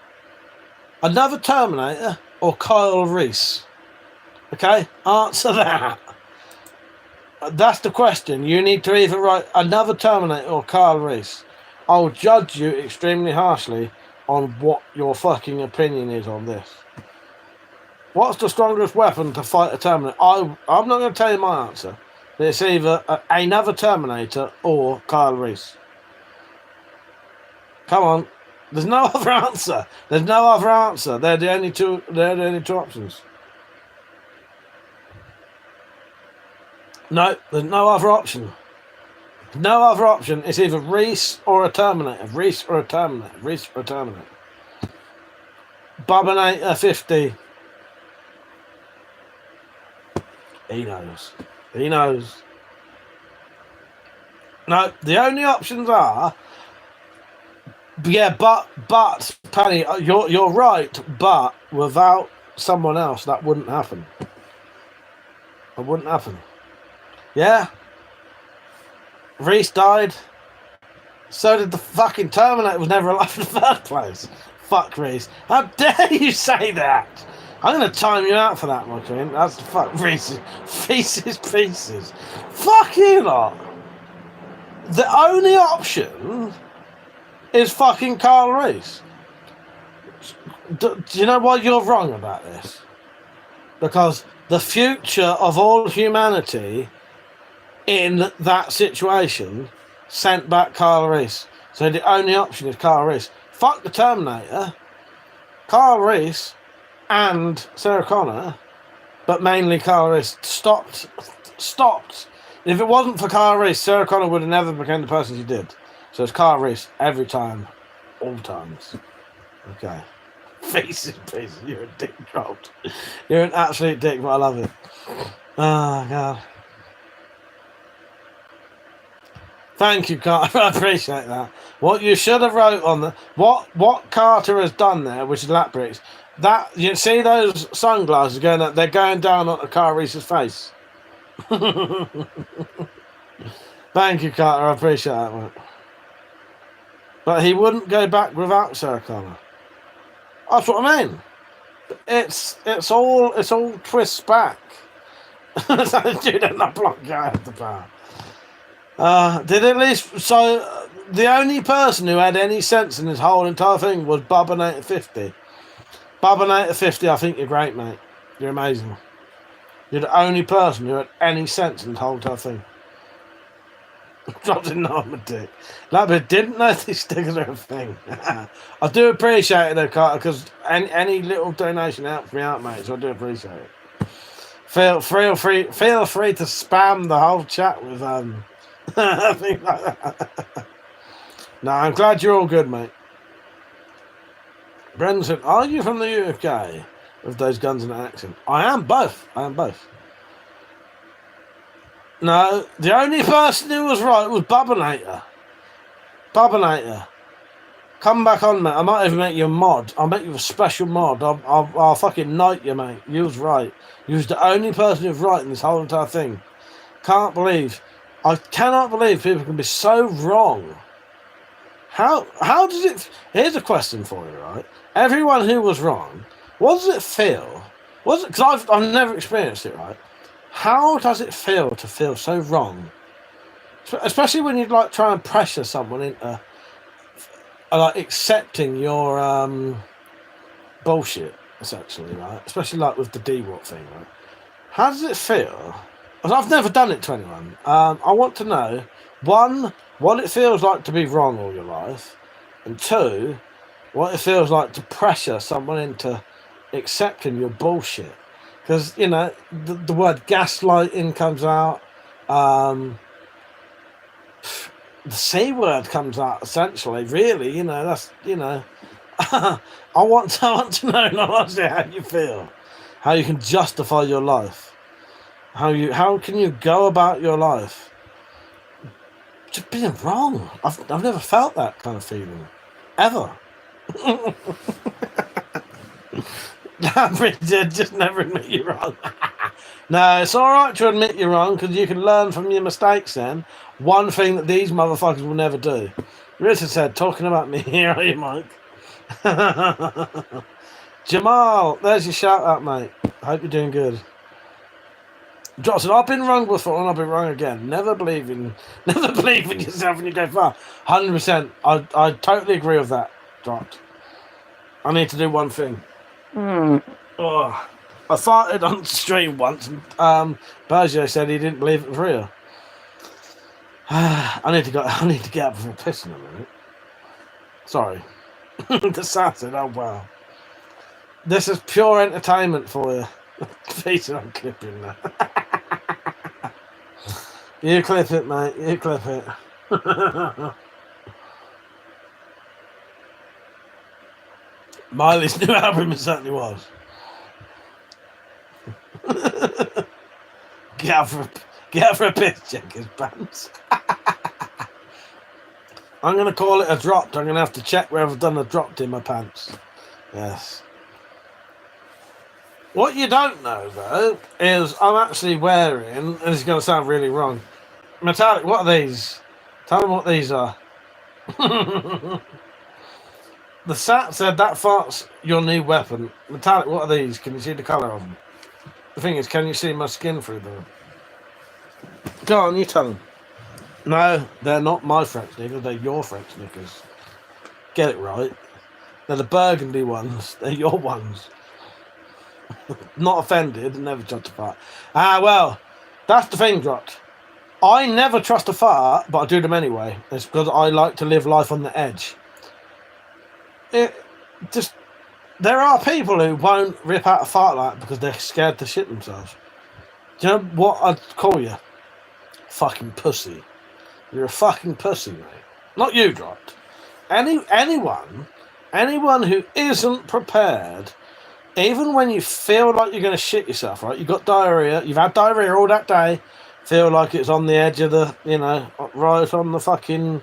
Another Terminator or Kyle Reese? Okay, answer that. That's the question. You need to either write another Terminator or Kyle Reese. I'll judge you extremely harshly on what your fucking opinion is on this. What's the strongest weapon to fight a Terminator? I'm not going to tell you my answer. But it's either another Terminator or Kyle Reese. Come on. There's no other answer. There's no other answer. They're the only two options. No, there's no other option. No other option. It's either Reese or a Terminator. Reese or a Terminator. Reese or a Terminator. Bubanator 50. He knows. He knows. No, the only options are. Yeah, but Penny, you're right. But without someone else, that wouldn't happen. It wouldn't happen. Yeah. Reese died. So did the fucking Terminator. Was never alive in the first place. Fuck Reese. How dare you say that? I'm going to time you out for that, my friend. That's the fuck Reese. Pieces. Fuck you lot. The only option is fucking Carl Reese. Do you know why you're wrong about this? Because the future of all humanity in that situation sent back Carl Reese. So the only option is Carl Reese. Fuck the Terminator, Carl Reese, and Sarah Connor, but mainly Carl Reese stopped. If it wasn't for Carl Reese, Sarah Connor would have never become the person she did. So it's Carl Reese every time, all times. Okay. Pieces. You're a dick dropped. You're an absolute dick, but I love it. Oh, God. Thank you, Carter. I appreciate that. What you should have wrote on the what Carter has done there, which is Lapbricks, that you see those sunglasses going up, they're going down onto Carl Reese's face. Thank you, Carter. I appreciate that, mate. But he wouldn't go back without Sarah Connor. That's what I mean. It's all twists back. Dude, not block guy at the power. Did at least so the only person who had any sense in this whole entire thing was Bubanator 50. Bubanator 50, I think you're great, mate. You're amazing. You're the only person who had any sense in the whole entire thing. I didn't know I'm a dick. Labbit didn't know these stickers are a thing. I do appreciate it though, Carter, because any little donation helps me out, mate. So I do appreciate it. Feel free to spam the whole chat with things like that. No, I'm glad you're all good, mate. Brendan said, are you from the UK with those guns and accent? I am both. No, the only person who was right was Bubbanator. Come back on, mate. I might even make you a mod. I'll make you a special mod. I'll fucking knight you, mate. You was right. You was the only person who was right in this whole entire thing. I cannot believe people can be so wrong. How does it... Here's a question for you, right? Everyone who was wrong, what does it feel? Because I've never experienced it, right? How does it feel to feel so wrong? Especially when you like try and pressure someone into like accepting your bullshit, essentially, right? Especially like with the D-Watt thing, right? How does it feel? I've never done it to anyone. I want to know, one, what it feels like to be wrong all your life, and two, what it feels like to pressure someone into accepting your bullshit. Because, you know, the word gaslighting comes out. The C word comes out, essentially. Really, you know, that's, you know. I want to know, honestly, how you feel. How you can justify your life. How can you go about your life just being wrong? I've never felt that kind of feeling. Ever. Just never admit you're wrong. No, it's alright to admit you're wrong because you can learn from your mistakes then. One thing that these motherfuckers will never do. Richard said, talking about me, here are you, Mike. Jamal, there's your shout out, mate. I hope you're doing good. Johnson, I've been wrong before and I'll be wrong again. Never believe in yourself when you go far. 100%. I totally agree with that, Dot. I need to do one thing. Oh, I farted on stream once and Berger said he didn't believe it was real. I need to get up for a piss in a minute. Sorry. The Sat said, oh wow. This is pure entertainment for you. Peter, I'm clipping that. You clip it, mate. You clip it. Miley's new album, it certainly was. Get out for a piss, check his pants. I'm going to call it a dropped. I'm going to have to check where I've done a dropped in my pants. Yes. What you don't know, though, is I'm actually wearing, and this is going to sound really wrong, metallic. What are these? Tell them what these are. The Sat said that fart's your new weapon. Metallic, what are these? Can you see the colour of them? The thing is, can you see my skin through them? Go on, you tell them. No, they're not my French knickers, they're your French knickers. Get it right. They're the burgundy ones, they're your ones. Not offended, never trust a fart. Well, that's the thing, Drot. I never trust a fart, but I do them anyway. It's because I like to live life on the edge. There are people who won't rip out a fart like that because they're scared to shit themselves. Do you know what I'd call you? Fucking pussy. You're a fucking pussy, mate. Not you, Drot. Anyone who isn't prepared, even when you feel like you're going to shit yourself, right? You've got diarrhea. You've had diarrhea all that day. Feel like it's on the edge of the, you know, right on the fucking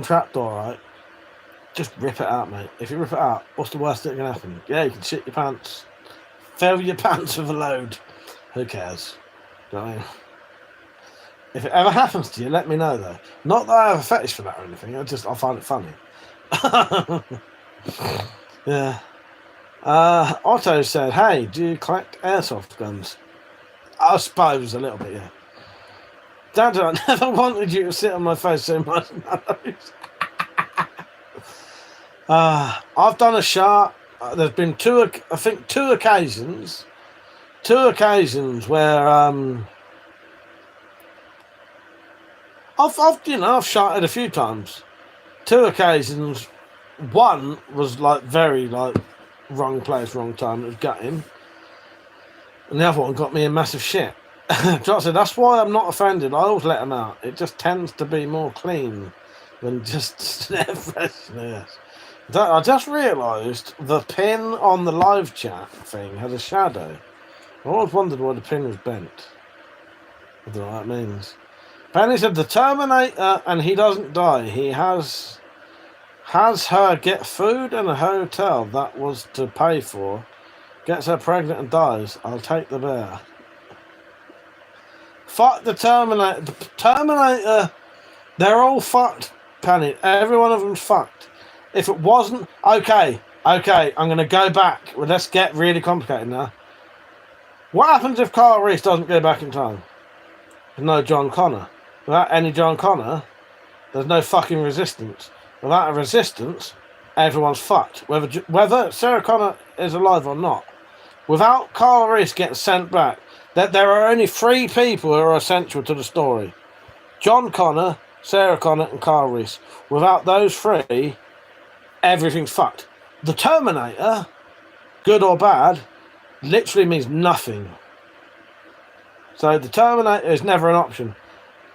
trapdoor, right? Just rip it out, mate. If you rip it out, what's the worst that can happen? Yeah, you can shit your pants. Fill your pants with a load. Who cares? Do you know what I mean? If it ever happens to you, let me know, though. Not that I have a fetish for that or anything. I find it funny. Yeah. Otto said, hey, do you collect airsoft guns? I suppose a little bit, yeah. Dad, I never wanted you to sit on my face so much. I've done a shot. There's been two occasions where I've shot it a few times. 2 occasions. One was like very like wrong place, wrong time. It was gutting. And the other one got me a massive shit. Josh said, that's why I'm not offended. I always let them out. It just tends to be more clean When just air freshener, yes. I just realised the pin on the live chat thing has a shadow. I always wondered why the pin was bent. I don't know what that means. Penny said the Terminator, and he doesn't die. He has her get food and a hotel that was to pay for. Gets her pregnant and dies. I'll take the bear. Fuck the Terminator. The Terminator, they're all fucked, Penny. Every one of them's fucked. If it wasn't... Okay, I'm going to go back. Well, let's get really complicated now. What happens if Kyle Reese doesn't go back in time? There's no John Connor. Without any John Connor, there's no fucking resistance. Without a resistance, everyone's fucked. Whether Sarah Connor is alive or not. Without Kyle Reese getting sent back, there are only 3 people who are essential to the story. John Connor, Sarah Connor, and Kyle Reese. Without those 3, everything's fucked. The Terminator, good or bad, literally means nothing. So the Terminator is never an option.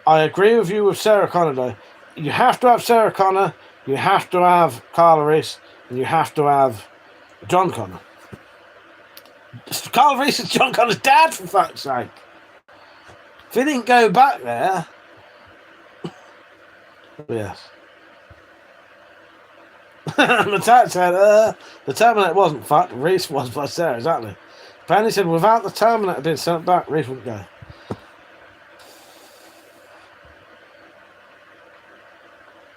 I agree with you with Sarah Connor though. You have to have Sarah Connor, you have to have Kyle Reese, and you have to have John Connor. Kyle Reese is John Connor's dad, for fuck's sake. If he didn't go back there... Yes. Matat said, the Terminator wasn't fucked, Reese was by Sarah, exactly. Penny said, without the Terminator being sent back, Reese wouldn't go.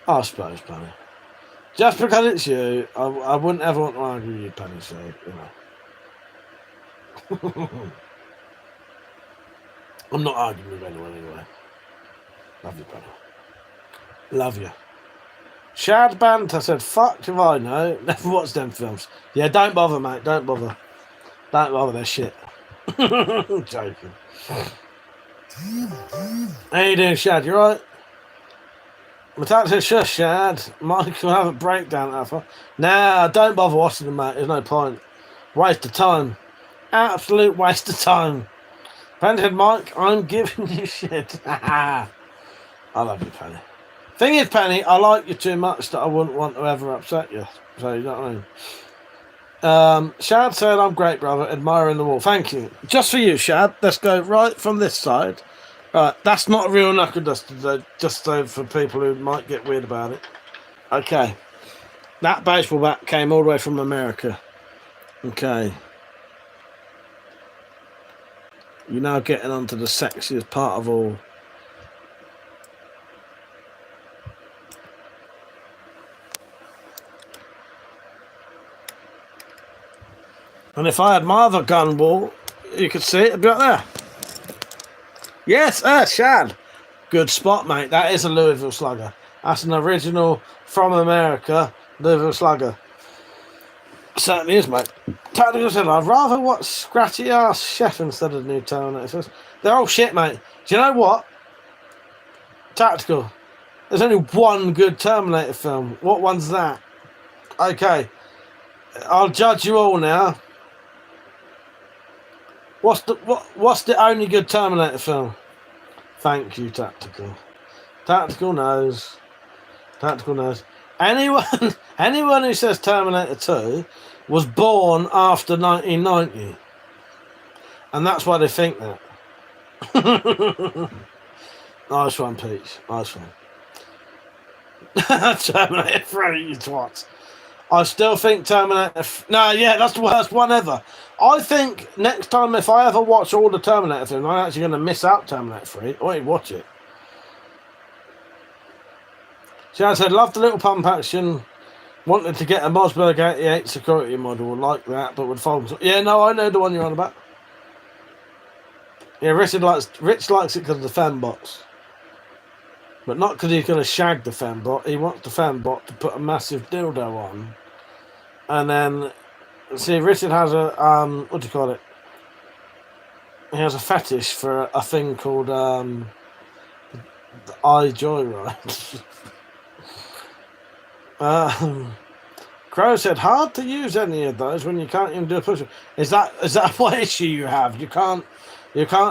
I suppose, Penny. Just because it's you, I wouldn't ever want to argue with you, Penny, so, you know. I'm not arguing with anyone anyway. Love you, Penny. Love you. Shad Banter said, fuck if I know. Never watched them films. Yeah, don't bother, mate. Don't bother. Don't bother, they're shit. I'm joking. How you doing, Shad? You right? Matat said, shush, Shad. Mike will have a breakdown after. Nah, don't bother watching them, mate. There's no point. Waste of time. Absolute waste of time. Penny said, Mike, I'm giving you shit. I love you, Penny. Thing is, Penny, I like you too much that I wouldn't want to ever upset you. So, you know what I mean? Shad said, I'm great, brother. Admiring the wall. Thank you. Just for you, Shad. Let's go right from this side. That's not a real knuckle duster, though, just so for people who might get weird about it. Okay. That baseball bat came all the way from America. Okay. You're now getting onto the sexiest part of all. And if I had my other gun ball, you could see it, it'd be up there. Yes, Shad. Good spot, mate. That is a Louisville Slugger. That's an original from America Louisville Slugger. Certainly is, mate. Tactical said, I'd rather watch Scratchy Ass Chef instead of the new Terminator. They're all shit, mate. Do you know what? Tactical. There's only one good Terminator film. What one's that? Okay. I'll judge you all now. What's the only good Terminator film? Thank you, Tactical. Tactical knows. Tactical knows. Anyone who says Terminator 2 was born after 1990. And that's why they think that. Nice one, Peach. Nice one. Terminator 3, you twat. I still think Terminator... No, yeah, that's the worst one ever. I think next time, if I ever watch all the Terminator films, I'm actually going to miss out Terminator 3. I won't watch it. Sharon said, love the little pump action. Wanted to get a Mossberg 88 security model like that, but would fold... Yeah, no, I know the one you're on about. Yeah, Rich likes it because of the fembots. But not because he's going to shag the fembot. He wants the fembot to put a massive dildo on. And then... See, Richard has a, what do you call it? He has a fetish for a thing called, the eye joyride. Crow said, hard to use any of those when you can't even do a push-up. Is that what issue you have? You can't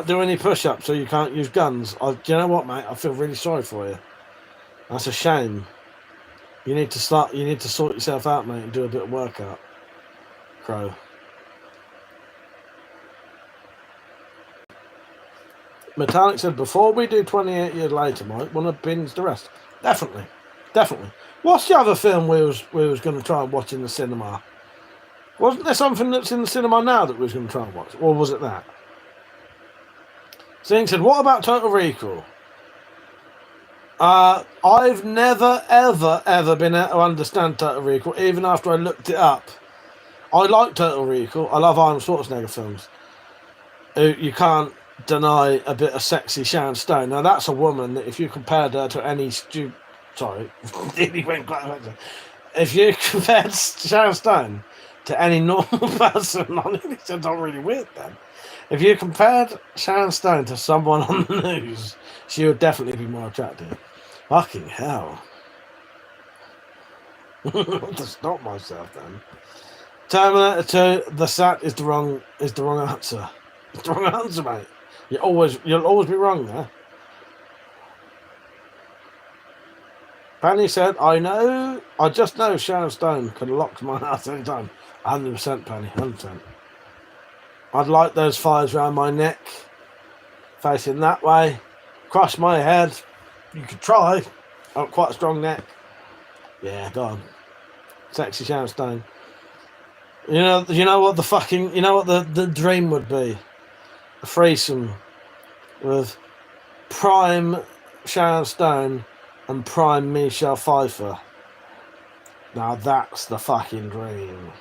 do any push-ups, so you can't use guns. Do you know what, mate? I feel really sorry for you. That's a shame. You need to sort yourself out, mate, and do a bit of workout. Crow. Metallic said, before we do 28 years later, Mike, want to binge the rest? Definitely. What's the other film we was going to try and watch in the cinema? Wasn't there something that's in the cinema now that we was going to try and watch? Or was it that? Zing said, what about Total Recall? I've never, ever been able to understand Total Recall, even after I looked it up. I like Total Recall. I love Arnold Schwarzenegger films. You can't deny a bit of sexy Sharon Stone. Now, that's a woman that if you compared her to any if you compared Sharon Stone to any normal person, I nearly said I'm really weird then. If you compared Sharon Stone to someone on the news, she would definitely be more attractive. Fucking hell. I have to stop myself then. Terminator 2, the sack is the wrong answer. It's the wrong answer, mate. You'll always be wrong there. Penny said, I just know Sharon Stone can lock my house any time. 100%, Penny, 100%. I'd like those fires around my neck, facing that way, across my head. You could try. I've quite a strong neck. Yeah, go on. Sexy Sharon Stone. You know what the dream would be? A threesome with prime Sharon Stone and prime Michelle Pfeiffer. Now that's the fucking dream.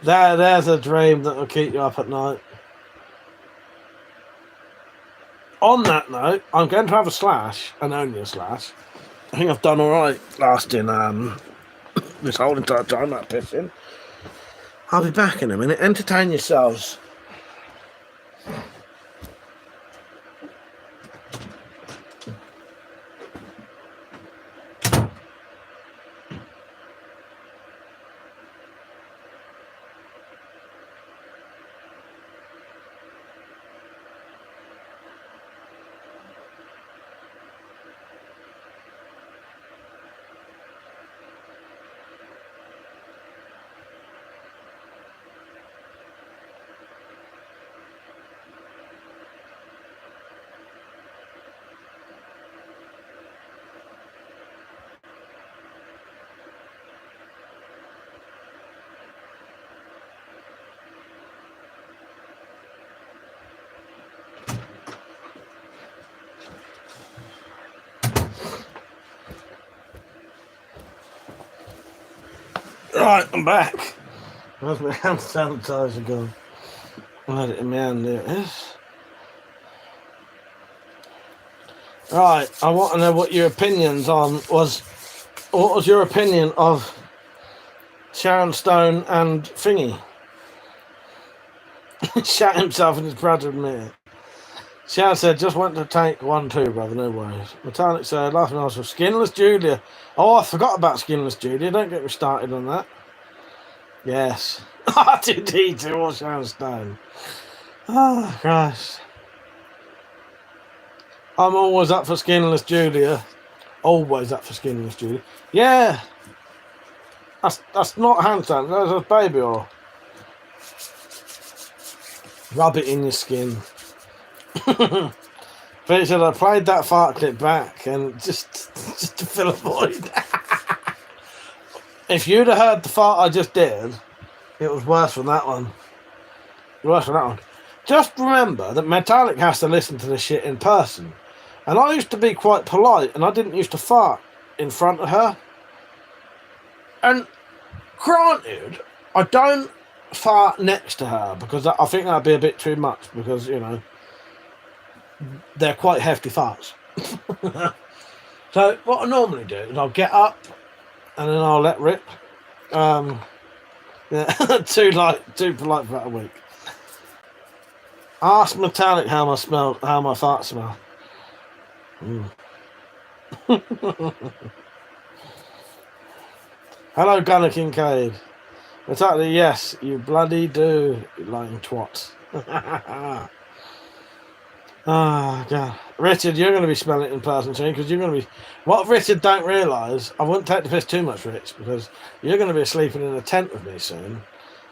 There's a dream that will keep you up at night. On that note, I'm going to have a slash, and only a slash. I think I've done alright lasting this whole entire time, that pissing. I'll be back in a minute. Entertain yourselves. Right, I'm back. Where's my hand sanitizer gone? I had it in my hand, there it is. Right, I want to know what your opinions was. What was your opinion of Sharon Stone and Thingy? Shat himself in his brother admit it. Sharon said, just went to take 1, 2, brother, no worries. Metallic said, laughing also, Skinless Julia. Oh, I forgot about Skinless Julia. Don't get me started on that. Yes. R2D2 or Sharon Stone. Oh, Christ. I'm always up for Skinless Julia. Always up for Skinless Julia. Yeah. That's not hand sanitizer, that's baby oil. Rub it in your skin. But said I played that fart clip back and just to fill a void. If you'd have heard the fart I just did, it was worse than that one. Just remember that Metallic has to listen to this shit in person. And I used to be quite polite and I didn't used to fart in front of her. And granted, I don't fart next to her because I think that'd be a bit too much because, you know, they're quite hefty farts. So what I normally do is I'll get up and then I'll let rip. Yeah, too polite for about a week. Ask Metallic how my farts smell. Hello, Gunnar Kincaid. Metallic, yes, you bloody do, you lying twat. Oh, God. Richard, you're going to be smelling it in person soon because you're going to be. What Richard don't realise, I wouldn't take the piss too much, Rich, because you're going to be sleeping in a tent with me soon.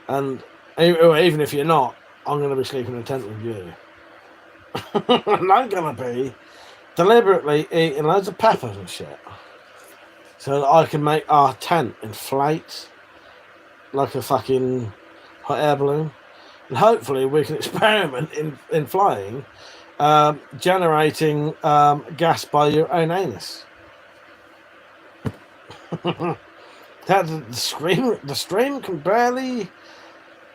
And even if you're not, I'm going to be sleeping in a tent with you. And I'm going to be deliberately eating loads of peppers and shit so that I can make our tent inflate like a fucking hot air balloon. And hopefully we can experiment in flying, generating gas by your own anus. The stream can barely.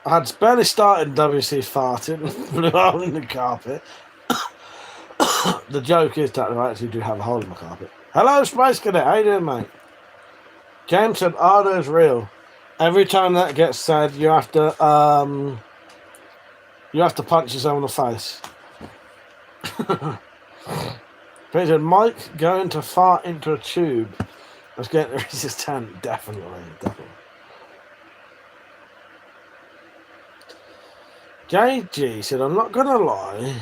I had barely started and WC farted, blew a hole in the carpet. The joke is that I actually do have a hole in my carpet. Hello, Space Cadet. How you doing, mate? James said, Ardo's real. Every time that gets said, you have to punch yourself in the face. He said, Mike going to fart into a tube. Let's get the resistant. Definitely. JG said, I'm not gonna lie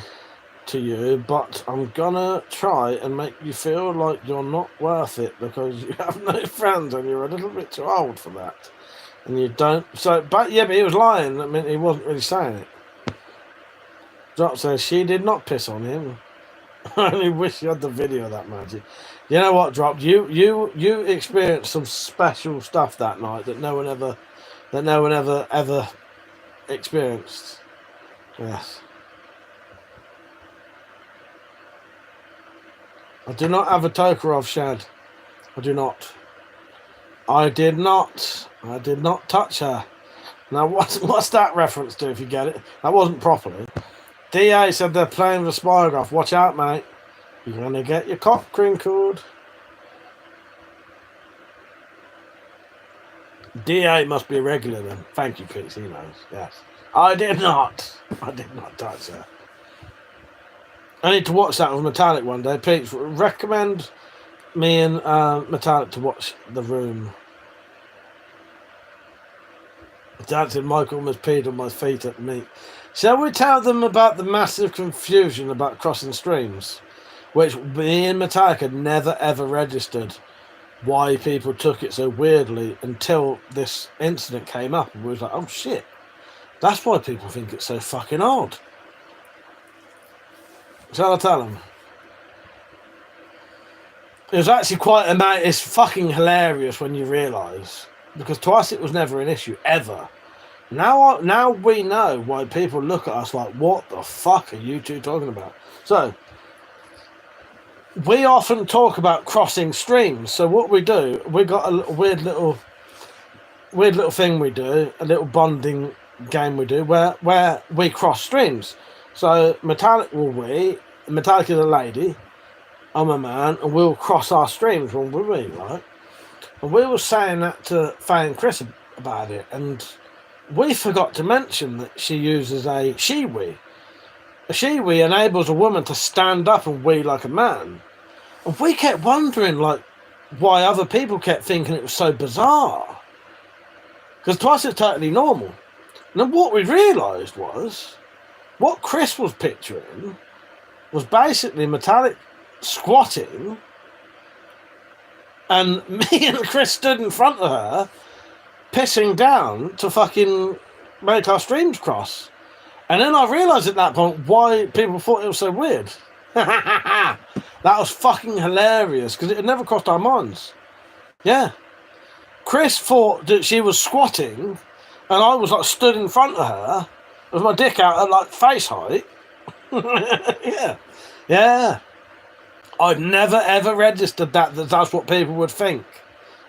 to you, but I'm gonna try and make you feel like you're not worth it because you have no friends and you're a little bit too old for that. And you don't. But he was lying. I mean, he wasn't really saying it. Drop says she did not piss on him. I only wish you had the video of that magic. You know what, Drop? You experienced some special stuff that night that no one ever experienced. Yes. I do not have a Tokarov shed. I do not. I did not touch her. Now, what's that reference to, if you get it? That wasn't properly. DA said they're playing the Spygraph. Watch out, mate. You're going to get your cock crinkled. DA must be a regular then. Thank you, Pete. He knows. Yes. I did not touch her. I need to watch that with Metallic one day. Pete, recommend me and Metallic to watch The Room. Dad said Michael almost peed on my feet at me. Shall we tell them about the massive confusion about crossing streams, which me and Metallic had never ever registered why people took it so weirdly until this incident came up, and we was like, oh shit, that's why people think it's so fucking odd. Shall I tell them? It was actually quite amazing. It's fucking hilarious when you realise, because to us it was never an issue ever. Now we know why people look at us like, what the fuck are you two talking about? So we often talk about crossing streams. So what we do, we got a weird little thing we do, a little bonding game we do where we cross streams. So Metallic is a lady, I'm a man, and we'll cross our streams when we meet, right? And we were saying that to Faye and Chris about it, and we forgot to mention that she uses a she-wee. A she-wee enables a woman to stand up and wee like a man. And we kept wondering, like, why other people kept thinking it was so bizarre. Because to us it's totally normal. And then what we realised was, what Chris was picturing was basically Metallic squatting, and me and Chris stood in front of her, pissing down to fucking make our streams cross. And then I realised at that point why people thought it was so weird. That was fucking hilarious, because it had never crossed our minds. Yeah. Chris thought that she was squatting, and I was like stood in front of her with my dick out at like face height. Yeah. I'd never ever registered that's what people would think.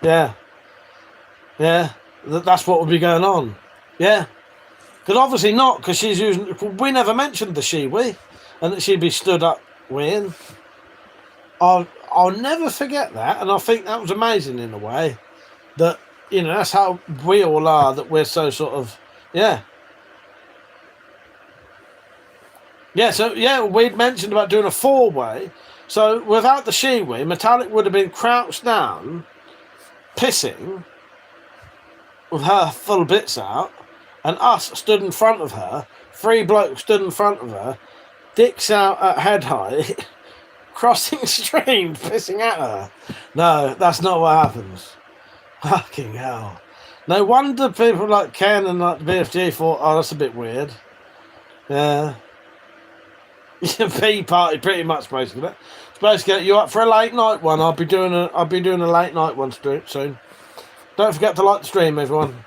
Yeah. That's what would be going on. Yeah. Because obviously not, because she's using. We never mentioned the she-wee, and that she'd be stood up weeing. I'll never forget that, and I think that was amazing in a way. That, you know, that's how we all are, that we're so sort of, yeah. Yeah, so, yeah, we'd mentioned about doing a four-way. So, without the she-wee, Metallic would have been crouched down, pissing, with her full bits out, and us stood in front of her, three blokes stood in front of her, dicks out at head height, crossing stream, pissing at her. No, that's not what happens. Fucking hell. No wonder people like Ken and like the BFG thought, oh, that's a bit weird. Yeah. P party, pretty much, basically. Supposed to get you up for a late night one. I'll be doing a late night one soon. Don't forget to like the stream, everyone.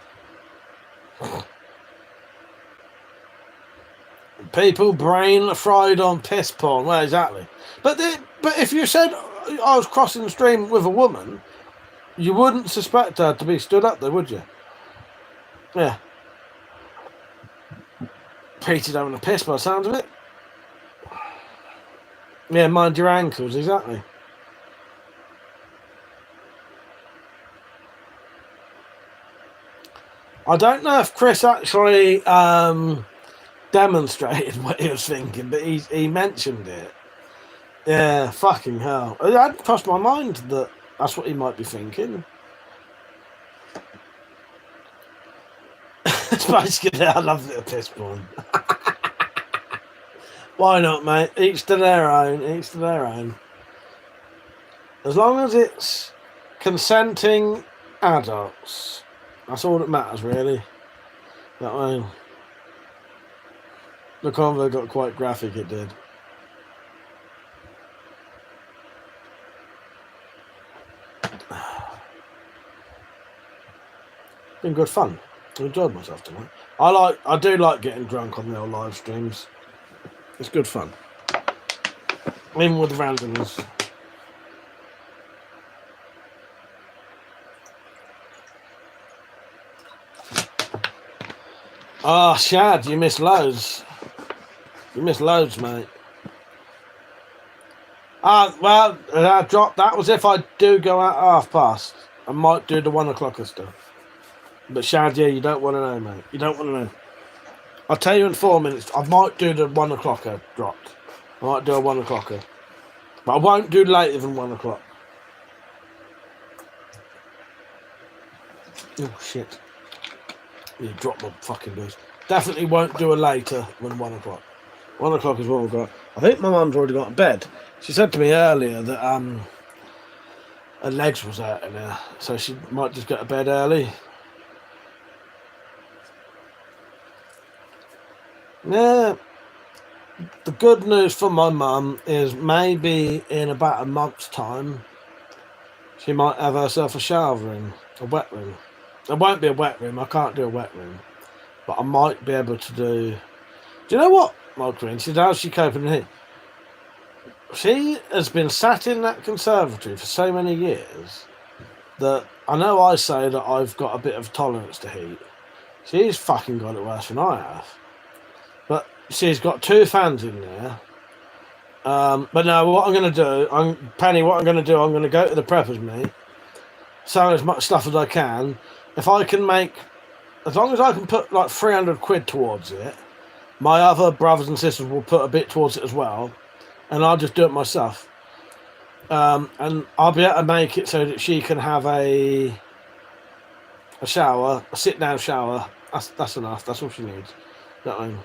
People brain fried on piss porn. Well, exactly. But if you said I was crossing the stream with a woman, you wouldn't suspect her to be stood up there, would you? Yeah. Peter's having a piss by the sound of it. Yeah, mind your ankles, exactly. I don't know if Chris actually demonstrated what he was thinking, but he mentioned it. Yeah, fucking hell. It hadn't crossed my mind that that's what he might be thinking. It's basically, I love little piss porn. Why not, mate? Each to their own. Each to their own. As long as it's consenting adults, that's all that matters, really. That way. The convo got quite graphic, it did. Been good fun. I enjoyed myself tonight. I do like getting drunk on the old live streams. It's good fun. Even with the randomness. Oh, Shad, you missed loads. You missed loads, mate. Well, I dropped. That was if I do go out past. I might do the 1 o'clocker stuff. But Shad, yeah, you don't want to know, mate. You don't want to know. I'll tell you in 4 minutes. I might do the 1 o'clocker dropped. I might do a 1 o'clocker. But I won't do later than 1 o'clock. Oh, shit. You dropped my fucking boost. Definitely won't do a later than 1 o'clock. 1 o'clock is what we've got. I think my mum's already got to bed. She said to me earlier that her legs was hurting her, so she might just get to bed early. Yeah. The good news for my mum is maybe in about a month's time, she might have herself a shower room, a wet room. It won't be a wet room. I can't do a wet room. But I might be able to do... Do you know what, my queen? She said, how's she coping in here? She has been sat in that conservatory for so many years that I know I say that I've got a bit of tolerance to heat. She's fucking got it worse than I have. But she's got 2 fans in there. But no, what I'm going to do... Penny, what I'm going to do, I'm going to go to the preppers meet, sell as much stuff as I can. If I can make... As long as I can put like 300 quid towards it, my other brothers and sisters will put a bit towards it as well, and I'll just do it myself. And I'll be able to make it so that she can have a shower, a sit-down shower. That's enough. That's all she needs. You know what I mean?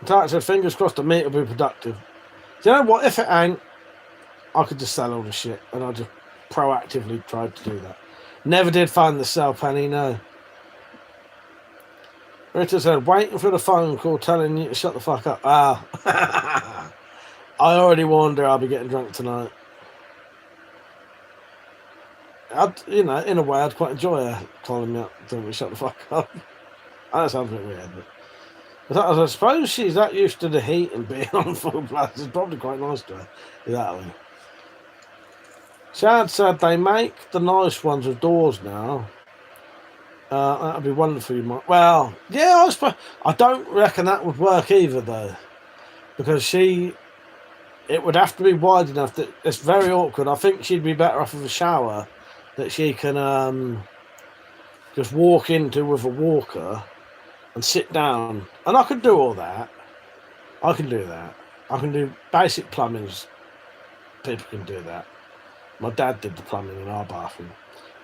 So I said, fingers crossed the meat will be productive. Do you know what? If it ain't, I could just sell all the shit, and I just proactively tried to do that. Never did find the sell, Penny, no. Rita said, waiting for the phone call telling you to shut the fuck up. I already warned her I'll be getting drunk tonight. In a way, I'd quite enjoy her calling me up telling me to shut the fuck up. That sounds a bit weird, but I suppose she's that used to the heat and being on full blast. It's probably quite nice to her, exactly. Shad said they make the nice ones with doors now. That'd be wonderful. You might. Well, yeah, I don't reckon that would work either, though, because it would have to be wide enough that it's very awkward. I think she'd be better off with a shower that she can just walk into with a walker and sit down. And I could do all that. I can do that. I can do basic plumbings. People can do that. My dad did the plumbing in our bathroom.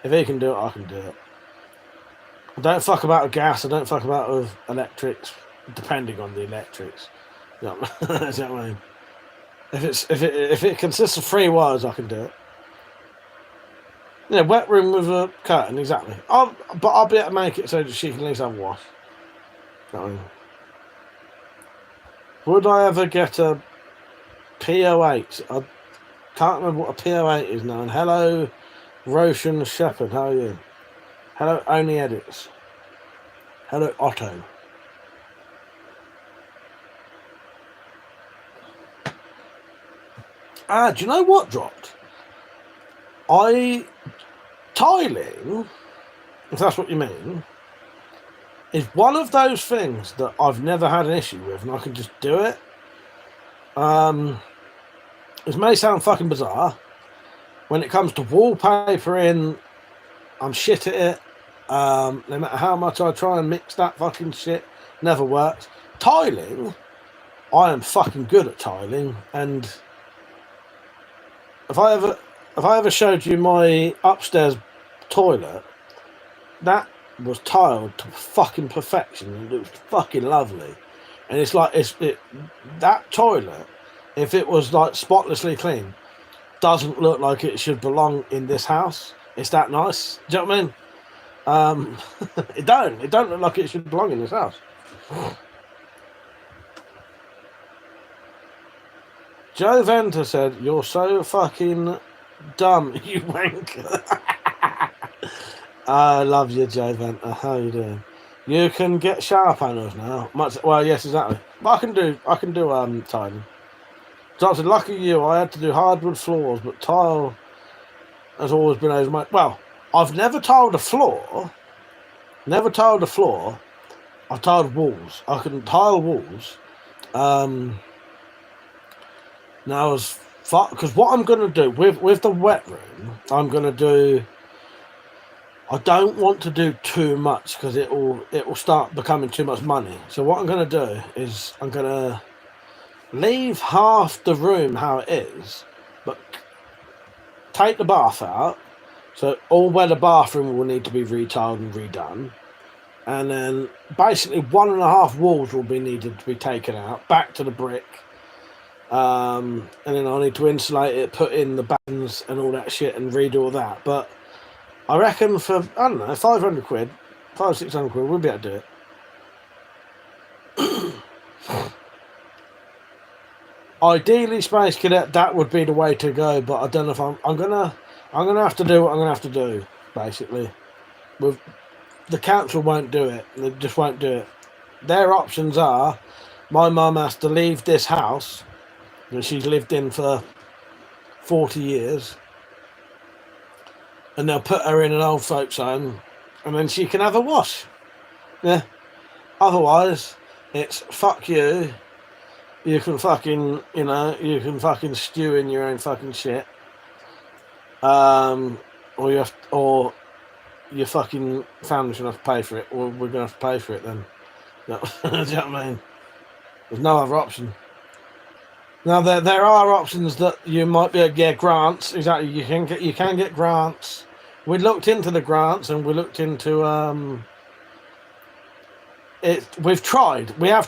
If he can do it, I can do it. I don't fuck about with gas. I don't fuck about with electrics. depending on the electrics. You know what I mean? If it consists of 3 wires, I can do it. Yeah, wet room with a curtain, exactly. But I'll be able to make it so that she can at least have a wash. You know what I mean? Would I ever get a PO8? I can't remember what a PO8 is now. And hello, Roshan Shepherd, how are you? Hello, Only Edits. Hello, Otto. Do you know what dropped? Tiling, if that's what you mean, is one of those things that I've never had an issue with, and I can just do it. This may sound fucking bizarre. When it comes to wallpapering, I'm shit at it. No matter how much I try and mix that fucking shit, never works. Tiling, I am fucking good at tiling, and if I ever showed you my upstairs toilet, that was tiled to fucking perfection. It was fucking lovely, and it's like that toilet, if it was like spotlessly clean, doesn't look like it should belong in this house. It's that nice. Do you know what I mean? It don't look like it should belong in this house. Joe Venter said, "You're so fucking dumb, you wanker." I love you, Joe Venter. How you doing? You can get shower panels now. Well, yes, exactly. But I can do tiling. Johnson, lucky you. I had to do hardwood floors, but tile has always been over my. Well, I've never tiled a floor. Never tiled a floor. I've tiled walls. I can tile walls. Now, as far because what I'm going to do with the wet room, I'm going to do. I don't want to do too much because it will start becoming too much money. So what I'm going to do is I'm going to leave half the room how it is, but take the bath out. So all where the bathroom will need to be retiled and redone. And then basically 1.5 walls will be needed to be taken out, back to the brick. And then I'll need to insulate it, put in the bands and all that shit and redo all that. But I reckon for, I don't know, 500 quid, 500-600 quid, we'll be able to do it. Ideally, Space Cadet, that would be the way to go, but I don't know if I'm gonna have to do what I'm gonna have to do, basically. With the council won't do it. They just won't do it. Their options are, my mum has to leave this house that she's lived in for 40 years, and they'll put her in an old folks home, and then she can have a wash. Yeah. Otherwise, it's fuck you. You can fucking, you can fucking stew in your own fucking shit. Or your fucking family should have to pay for it, or we're gonna have to pay for it then. Do you know what I mean? There's no other option. Now there are options that you might be able to get grants. Exactly, you can get grants. We looked into the grants and we looked into we have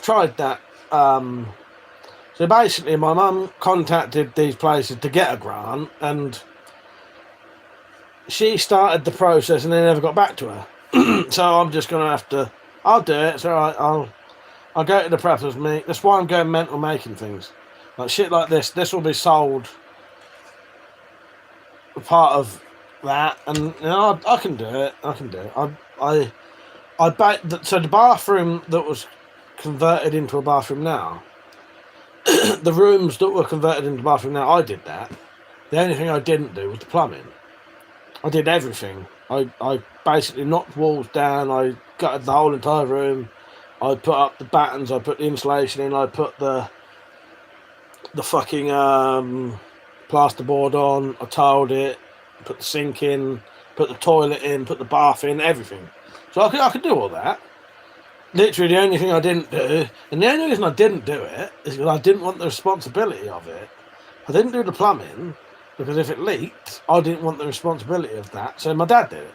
tried that. So basically my mum contacted these places to get a grant, and she started the process and they never got back to her. So I'm just gonna have to. I'll do it. It's all right. I'll go to the preppers meet. That's why I'm going mental making things like shit like this. This will be sold. A part of that, and I can do it. I can do it. I bet that. So the bathroom that was converted into a bathroom now, the rooms that were converted into a bathroom now, I did that. The only thing I didn't do was the plumbing. I did everything. I basically knocked walls down. I gutted the whole entire room. I put up the battens. I put the insulation in. I put the fucking plasterboard on. I tiled it. Put the sink in. Put the toilet in. Put the bath in. Everything. So I could do all that. Literally, the only thing I didn't do, and the only reason I didn't do it is because I didn't want the responsibility of it. I didn't do the plumbing because if it leaked, I didn't want the responsibility of that. So my dad did it.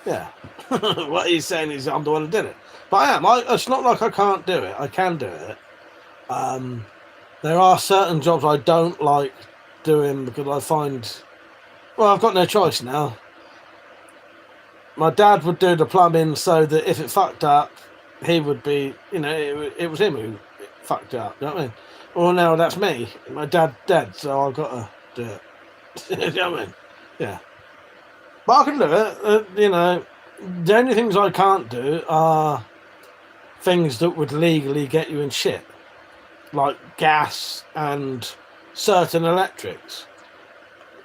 Yeah. What he's saying is I'm the one who did it. But I am. It's not like I can't do it. I can do it. There are certain jobs I don't like doing because I find... Well, I've got no choice now. My dad would do the plumbing so that if it fucked up, he would be... You know, it was him who fucked up. You know what I mean? Well, now that's me. My dad's dead, so I've got to do it. You know what I mean? Yeah. But I can do it. You know, the only things I can't do are things that would legally get you in shit, like gas and certain electrics.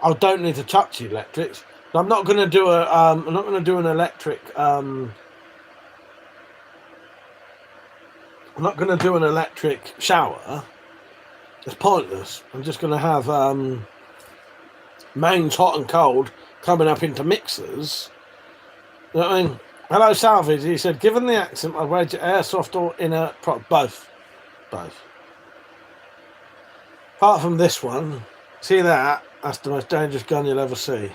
I don't need to touch the electrics. I'm not going to do a. I'm not going to do an electric. I'm not going to do an electric shower. It's pointless. I'm just going to have mains hot and cold coming up into mixers. You know what I mean? Hello, Salvage. He said, given the accent, I'd wager airsoft or inert prop. Both. Apart from this one, see that? That's the most dangerous gun you'll ever see.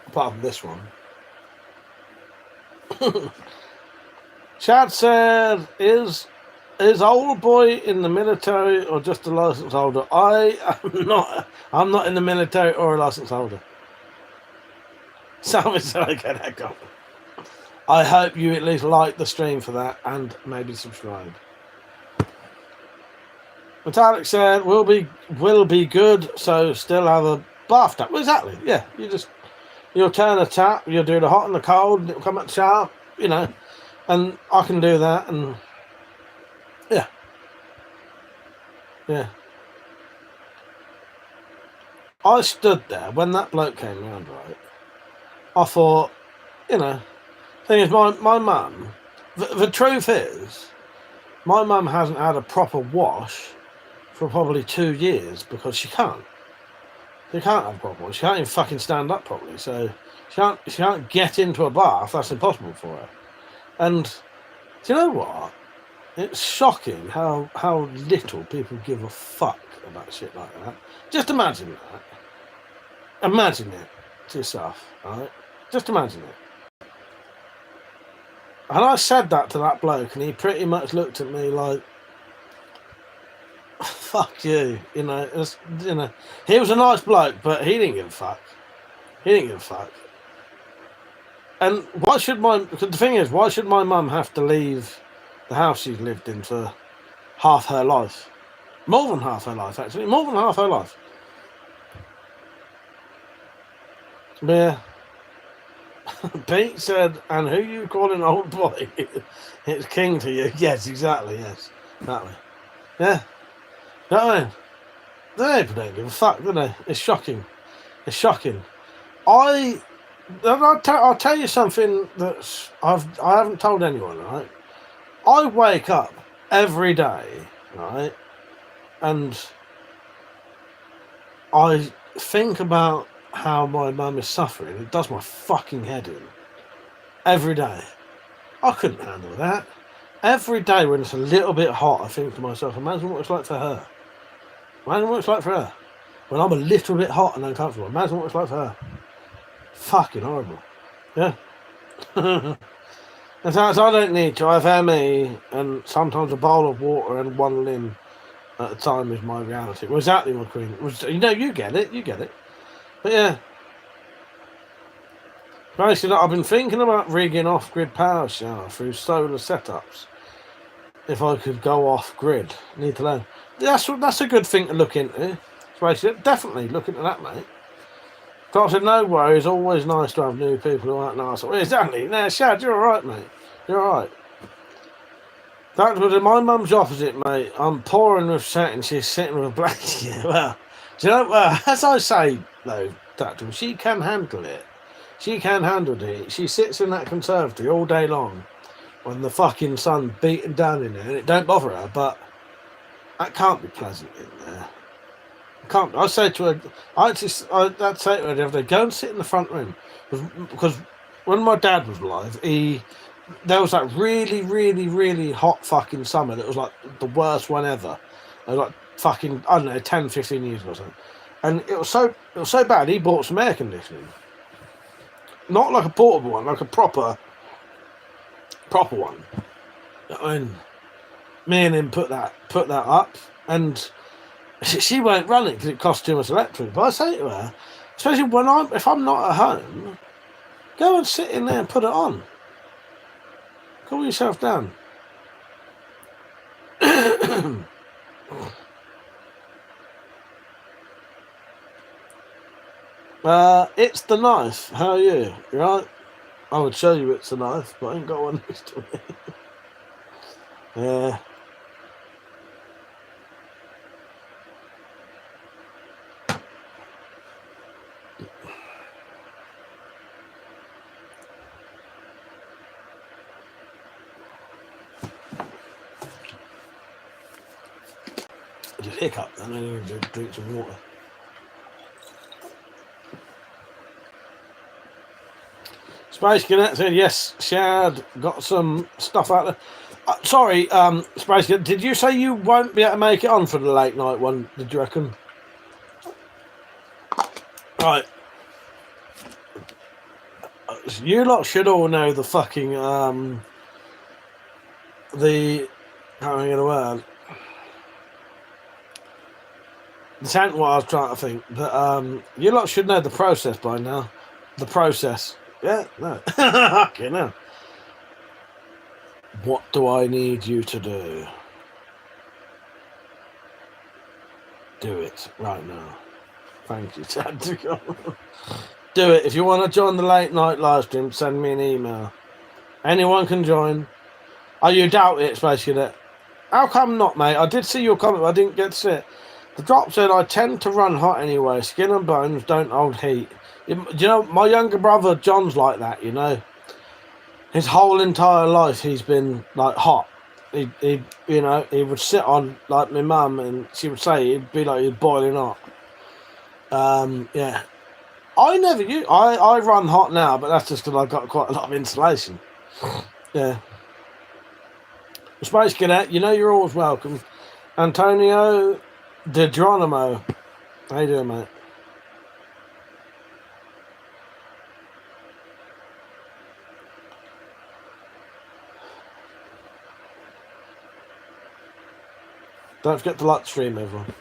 Apart from this one. Chad said, is old boy in the military or just a license holder? I'm not in the military or a license holder. Salvage said I get that comment. I hope you at least like the stream for that and maybe subscribe. Metallic said will be good, so still have a bath tap. Well, exactly, yeah. You'll turn a tap, you'll do the hot and the cold, and it'll come up sharp, you know. And I can do that, and yeah. I stood there when that bloke came round, right? I thought, you know, thing is, my mum, the truth is, my mum hasn't had a proper wash for probably 2 years because she can't. She can't have a proper wash. She can't even fucking stand up properly. So she can't get into a bath. That's impossible for her. And do you know what? It's shocking how little people give a fuck about shit like that. Just imagine that. Imagine it to yourself, right? Just imagine it. And I said that to that bloke, and he pretty much looked at me like, "Fuck you," you know. He was a nice bloke, but he didn't give a fuck. And why should the thing is, why should my mum have to leave the house she's lived in for half her life? More than half her life, actually. More than half her life. But yeah. Pete said, and who you calling old boy? It's king to you. Yes, exactly, yes. That way. Yeah. You know what I mean? They don't give a fuck, do they? It's shocking. It's shocking. I'll tell you something that I haven't told anyone, right? I wake up every day, right? And I think about how my mum is suffering. It does my fucking head in. Every day. I couldn't handle that. Every day when it's a little bit hot, I think to myself, imagine what it's like for her. Imagine what it's like for her. When I'm a little bit hot and uncomfortable, imagine what it's like for her. Fucking horrible. Yeah. And so I don't need to. I have ME, and sometimes a bowl of water and one limb at a time is my reality. Well, exactly, my queen. You know, you get it. But yeah. Basically, I've been thinking about rigging off-grid power shower through solar setups. If I could go off-grid. Need to learn. That's a good thing to look into. Basically, definitely look into that, mate. So I said, no worries, always nice to have new people who aren't nice. Well, exactly. Now, Shad, you're alright, mate. You're alright. That was my mum's opposite, mate. I'm pouring with sweat and she's sitting with a blanket. Well, do you know, as I say, though, Dactyl, she can handle it. She can handle it. She sits in that conservatory all day long when the fucking sun beating down in there, and it don't bother her, but that can't be pleasant in there. Can't. I say to her, I'd say to her the other day, go and sit in the front room, because when my dad was alive, there was that really, really, really hot fucking summer that was like the worst one ever. It was like fucking, I don't know, 10, 15 years ago or something. And it was so bad, he bought some air conditioning. Not like a portable one, like a proper one. I mean, me and him put that up, and she won't run it because it costs too much electric. But I say to her, especially if I'm not at home, go and sit in there and put it on. Cool yourself down. It's the knife. How are you? You right? I would show you it's a knife, but I ain't got one next to me. Yeah. I just hiccup and then you drink some water. Space Cadet said yes, Shad got some stuff out there. Sorry, Space Cadet, did you say you won't be able to make it on for the late night one, did you reckon? Right. You lot should all know the fucking, how am I going to word? This ain't what I was trying to think, but you lot should know the process by now. The process. Yeah, no. Okay, now. What do I need you to do? Do it right now. Thank you, Chad. Do it. If you want to join the late night live stream, send me an email. Anyone can join. Oh, you doubt it, Space Cadet? How come not, mate? I did see your comment, but I didn't get to see it. The drop said, I tend to run hot anyway. Skin and bones don't hold heat. Do you know, my younger brother, John's like that, you know? His whole entire life, he's been, like, hot. He would sit on, like, my mum, and she would say he'd be like he's boiling hot. Yeah. I run hot now, but that's just because I've got quite a lot of insulation. Yeah. Space Cadet, you know you're always welcome. Antonio De Geronimo. How you doing, mate? Don't forget to like the stream, everyone.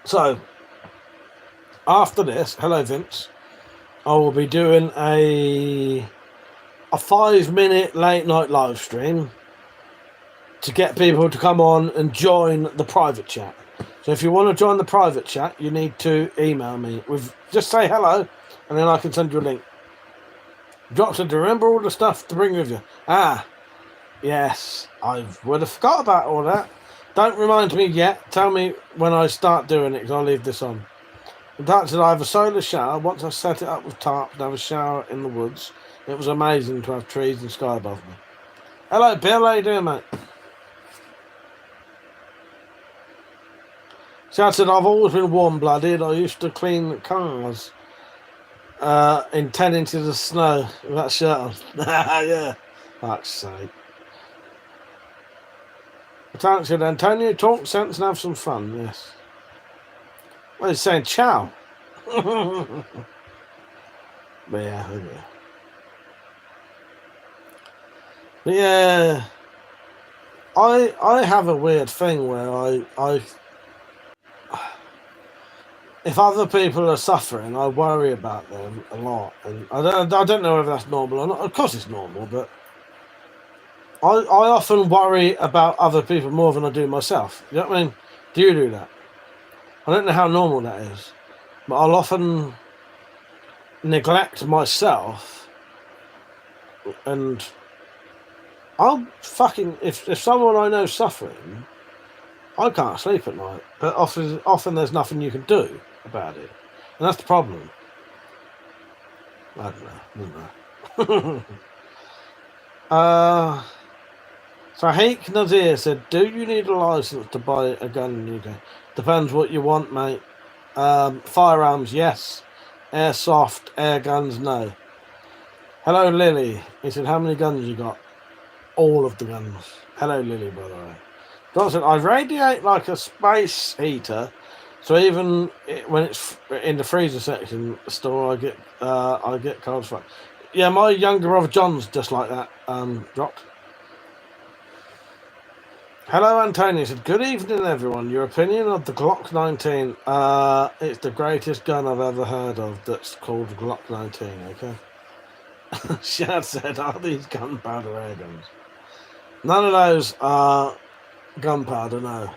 So, after this, hello Vince, I will be doing a 5-minute late night live stream to get people to come on and join the private chat. So if you want to join the private chat, you need to email me with just say hello, and then I can send you a link. Drop said to remember all the stuff to bring with you. Yes, I would have forgot about all that. Don't remind me yet. Tell me when I start doing it, because I'll leave this on. And that said, I have a solar shower. Once I set it up with tarps and have a shower in the woods, it was amazing to have trees and sky above me. Hello, Bill. How you doing, mate? So I said, I've always been warm-blooded. I used to clean cars in 10 inches of snow with that shirt on. Yeah, fuck's sake. Thanks, said Antonio. Talk sense and have some fun. Yes. Well, he's saying ciao. But yeah, okay. But yeah, I have a weird thing where I if other people are suffering, I worry about them a lot, and I don't know if that's normal or not. Of course, it's normal, but I often worry about other people more than I do myself. You know what I mean? Do you do that? I don't know how normal that is, but I'll often neglect myself, and I'll fucking if someone I know is suffering, I can't sleep at night. But often there's nothing you can do about it, and that's the problem. I don't know. So Haik Nazir said, do you need a license to buy a gun in the UK? Depends what you want, mate. Firearms, yes. Airsoft, air guns, no. Hello, Lily. He said, how many guns you got? All of the guns. Hello, Lily, by the way. John said, I radiate like a space heater, So even when it's in the freezer section store, I get cold fuck. Yeah, my younger brother John's just like that. Dropped. Hello, Antonio. Said, good evening, everyone. Your opinion of the Glock 19? It's the greatest gun I've ever heard of. That's called Glock 19. Okay. Shad said, are these gunpowder air guns? None of those are gunpowder. No.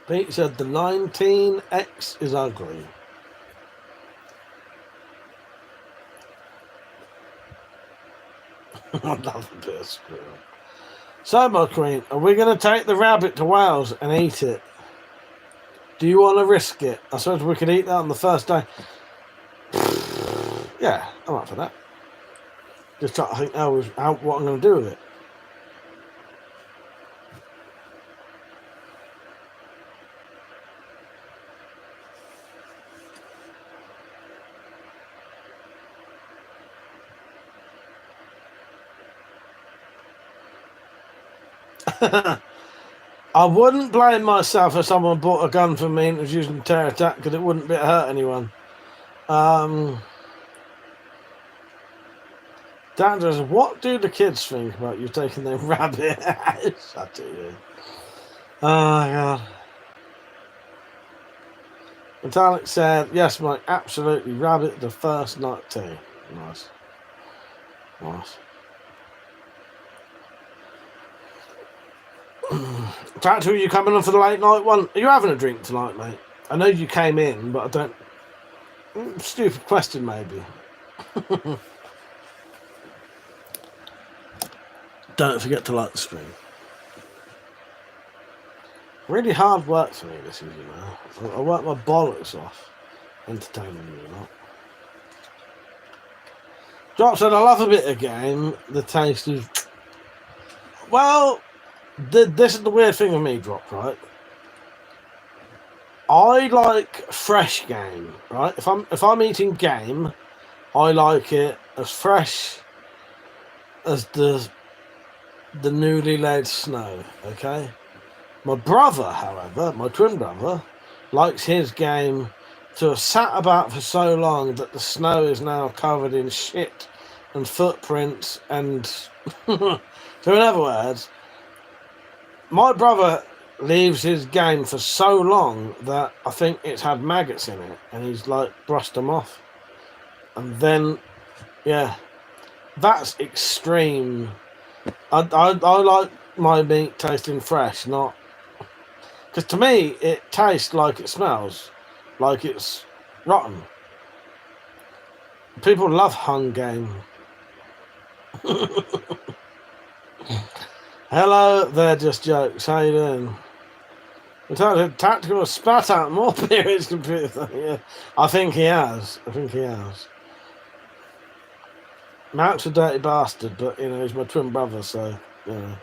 Pete said the 19X is ugly. I love a bit of squirrel. So, my queen, are we going to take the rabbit to Wales and eat it? Do you want to risk it? I suppose we could eat that on the first day. Yeah, I'm up for that. Just trying to think what I'm going to do with it. I wouldn't blame myself if someone bought a gun for me and was using terror attack because it wouldn't hurt anyone. Dan says, what do the kids think about you taking their rabbit? Shut it. Oh, God. Metallic said, yes, Mike, absolutely. Rabbit the first night too. Nice. Nice. Tractor, are you coming on for the late night one? Are you having a drink tonight, mate? I know you came in, but I don't... Stupid question, maybe. Don't forget to like the stream. Really hard work for me, this is, you know. I work my bollocks off entertaining you, not. Drop said, I love a bit of game. The taste is... Well, this is the weird thing with me, Drop, right? I like fresh game, right? If I'm eating game, I like it as fresh as the newly laid snow, okay? My brother, however, my twin brother, likes his game to have sat about for so long that the snow is now covered in shit and footprints and... So in other words, my brother leaves his game for so long that I think it's had maggots in it and he's like brushed them off. And then, yeah, that's extreme. I like my meat tasting fresh, not... Because to me, it tastes like it smells, like it's rotten. People love hung game. Hello, they're just jokes. How you doing? Tactical spat out more periods computer. Yeah, I think he has. Mark's a dirty bastard, but you know he's my twin brother, so you know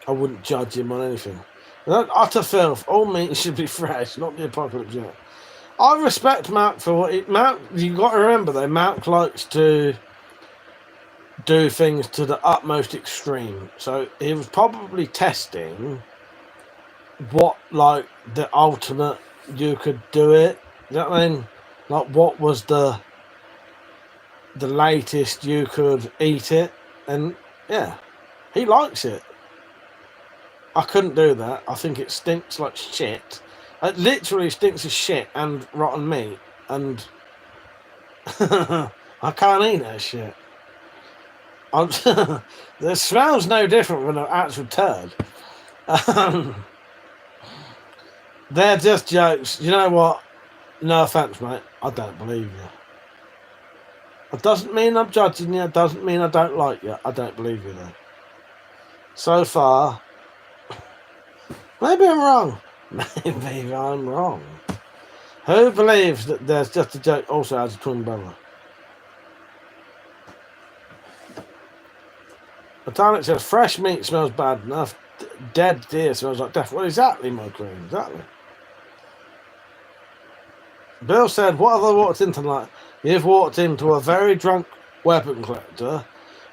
I wouldn't judge him on anything. Utter filth. All meat should be fresh, not the apocalypse yet. I respect Mark for what Mark. You got to remember though, Mark likes to do things to the utmost extreme. So he was probably testing what, like, the ultimate you could do it. You know what I mean? Like, what was the latest you could eat it? And yeah, he likes it. I couldn't do that. I think it stinks like shit. It literally stinks of shit and rotten meat. And I can't eat that shit. The smell's no different from an actual turd. They're just jokes. You know what? No offense, mate. I don't believe you. It doesn't mean I'm judging you. It doesn't mean I don't like you. I don't believe you, though. So far, maybe I'm wrong. Maybe I'm wrong. Who believes that there's just a joke also has a twin brother? Atomic says fresh meat smells bad enough. Dead deer smells like death. Well, exactly, my queen. Exactly. Bill said, what have I walked into tonight? You've walked into a very drunk weapon collector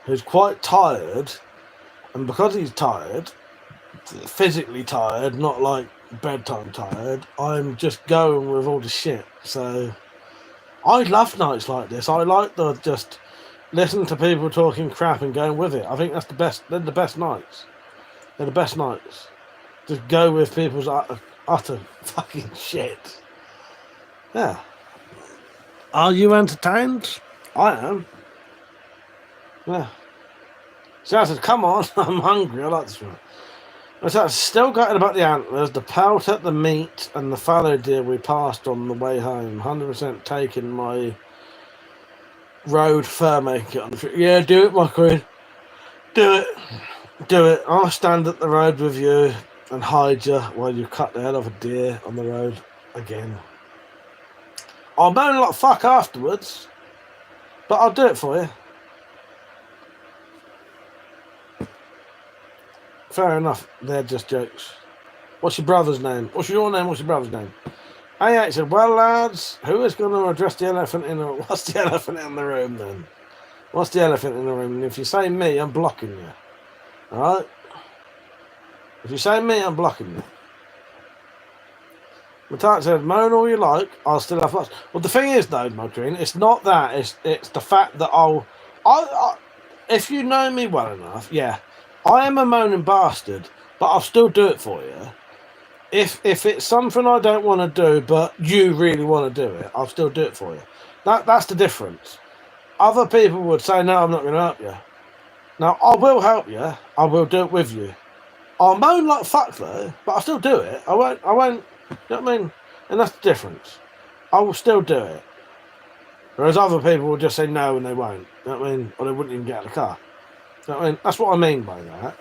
who's quite tired, and because he's tired, physically tired, not like bedtime tired, I'm just going with all the shit. So I love nights like this. I like to just listen to people talking crap and going with it. I think that's the best. They're the best nights. They're the best nights. Just go with people's utter fucking shit. Yeah. Are you entertained? I am. Yeah. So I said, come on, I'm hungry. I like this one. I said, still gutted about the antlers, the pelt at the meat, and the fallow deer we passed on the way home. 100% taking my road fur maker on the trip. Yeah, do it, my queen. Do it. Do it. I'll stand at the road with you and hide you while you cut the head off a deer on the road again. I'll moan like fuck afterwards, but I'll do it for you. Fair enough, they're just jokes. What's your brother's name? What's your name? What's your brother's name? I said, well, lads, who is going to address the elephant in the room? What's the elephant in the room, then? What's the elephant in the room? And if you say me, I'm blocking you. Alright? If you say me, I'm blocking you. Matat said, moan all you like, I'll still have much. Well, the thing is, though, my queen, it's not that. It's the fact that if you know me well enough, yeah, I am a moaning bastard, but I'll still do it for you. If it's something I don't want to do, but you really want to do it, I'll still do it for you. That's the difference. Other people would say, no, I'm not going to help you. Now, I will help you. I will do it with you. I'll moan like fuck, though, but I'll still do it. I won't, you know what I mean? And that's the difference. I will still do it. Whereas other people will just say no and they won't. You know what I mean? Or they wouldn't even get out of the car. You know what I mean? That's what I mean by that.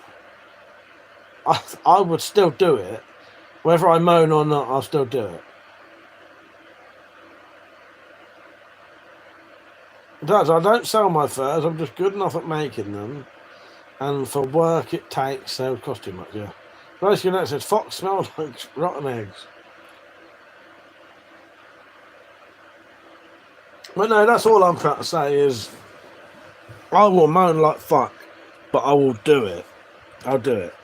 I would still do it. Whether I moan or not, I'll still do it. I don't sell my furs. I'm just good enough at making them. And for work it takes, they would cost too much, yeah. Basically, that says, fox smells like rotten eggs. But no, that's all I'm trying to say is, I will moan like fuck, but I will do it. I'll do it.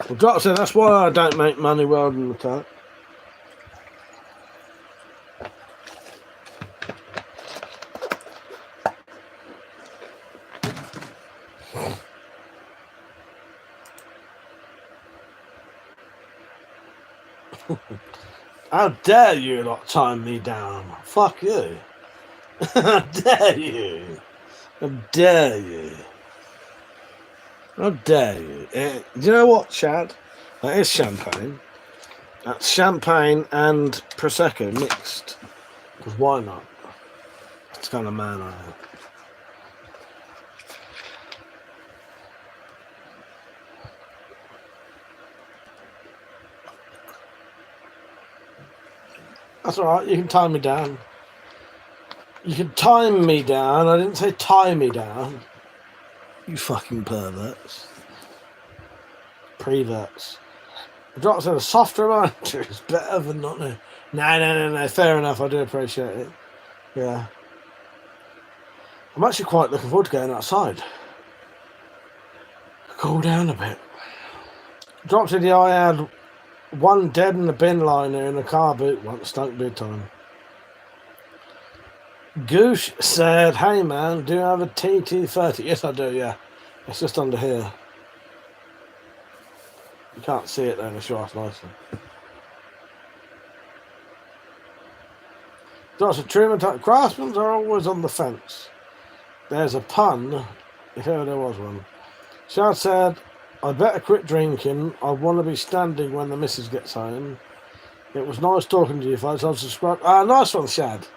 Well, Drop said, that's why I don't make money welding the tank. How dare you not time me down? Fuck you. How dare you? How dare you? How dare you? Do you know what, Chad? That is champagne. That's champagne and Prosecco mixed. Because why not? That's the kind of man I am. That's alright, you can time me down. You can time me down. I didn't say tie me down. You fucking perverts. Preverts. The Drop said a soft reminder is better than not no. No. Fair enough, I do appreciate it. Yeah. I'm actually quite looking forward to going outside. Cool down a bit. Drop said, yeah, I had one dead in the bin liner in a car boot once, stunk big time. Goosh said, hey man, do you have a TT30? Yes, I do, yeah. It's just under here. You can't see it though in the shot nicely. That's a Truman type. Craftsmen are always on the fence. There's a pun, if ever there was one. Shad said, I better quit drinking. I want to be standing when the missus gets home. It was nice talking to you folks. I'll subscribe. Nice one, Shad.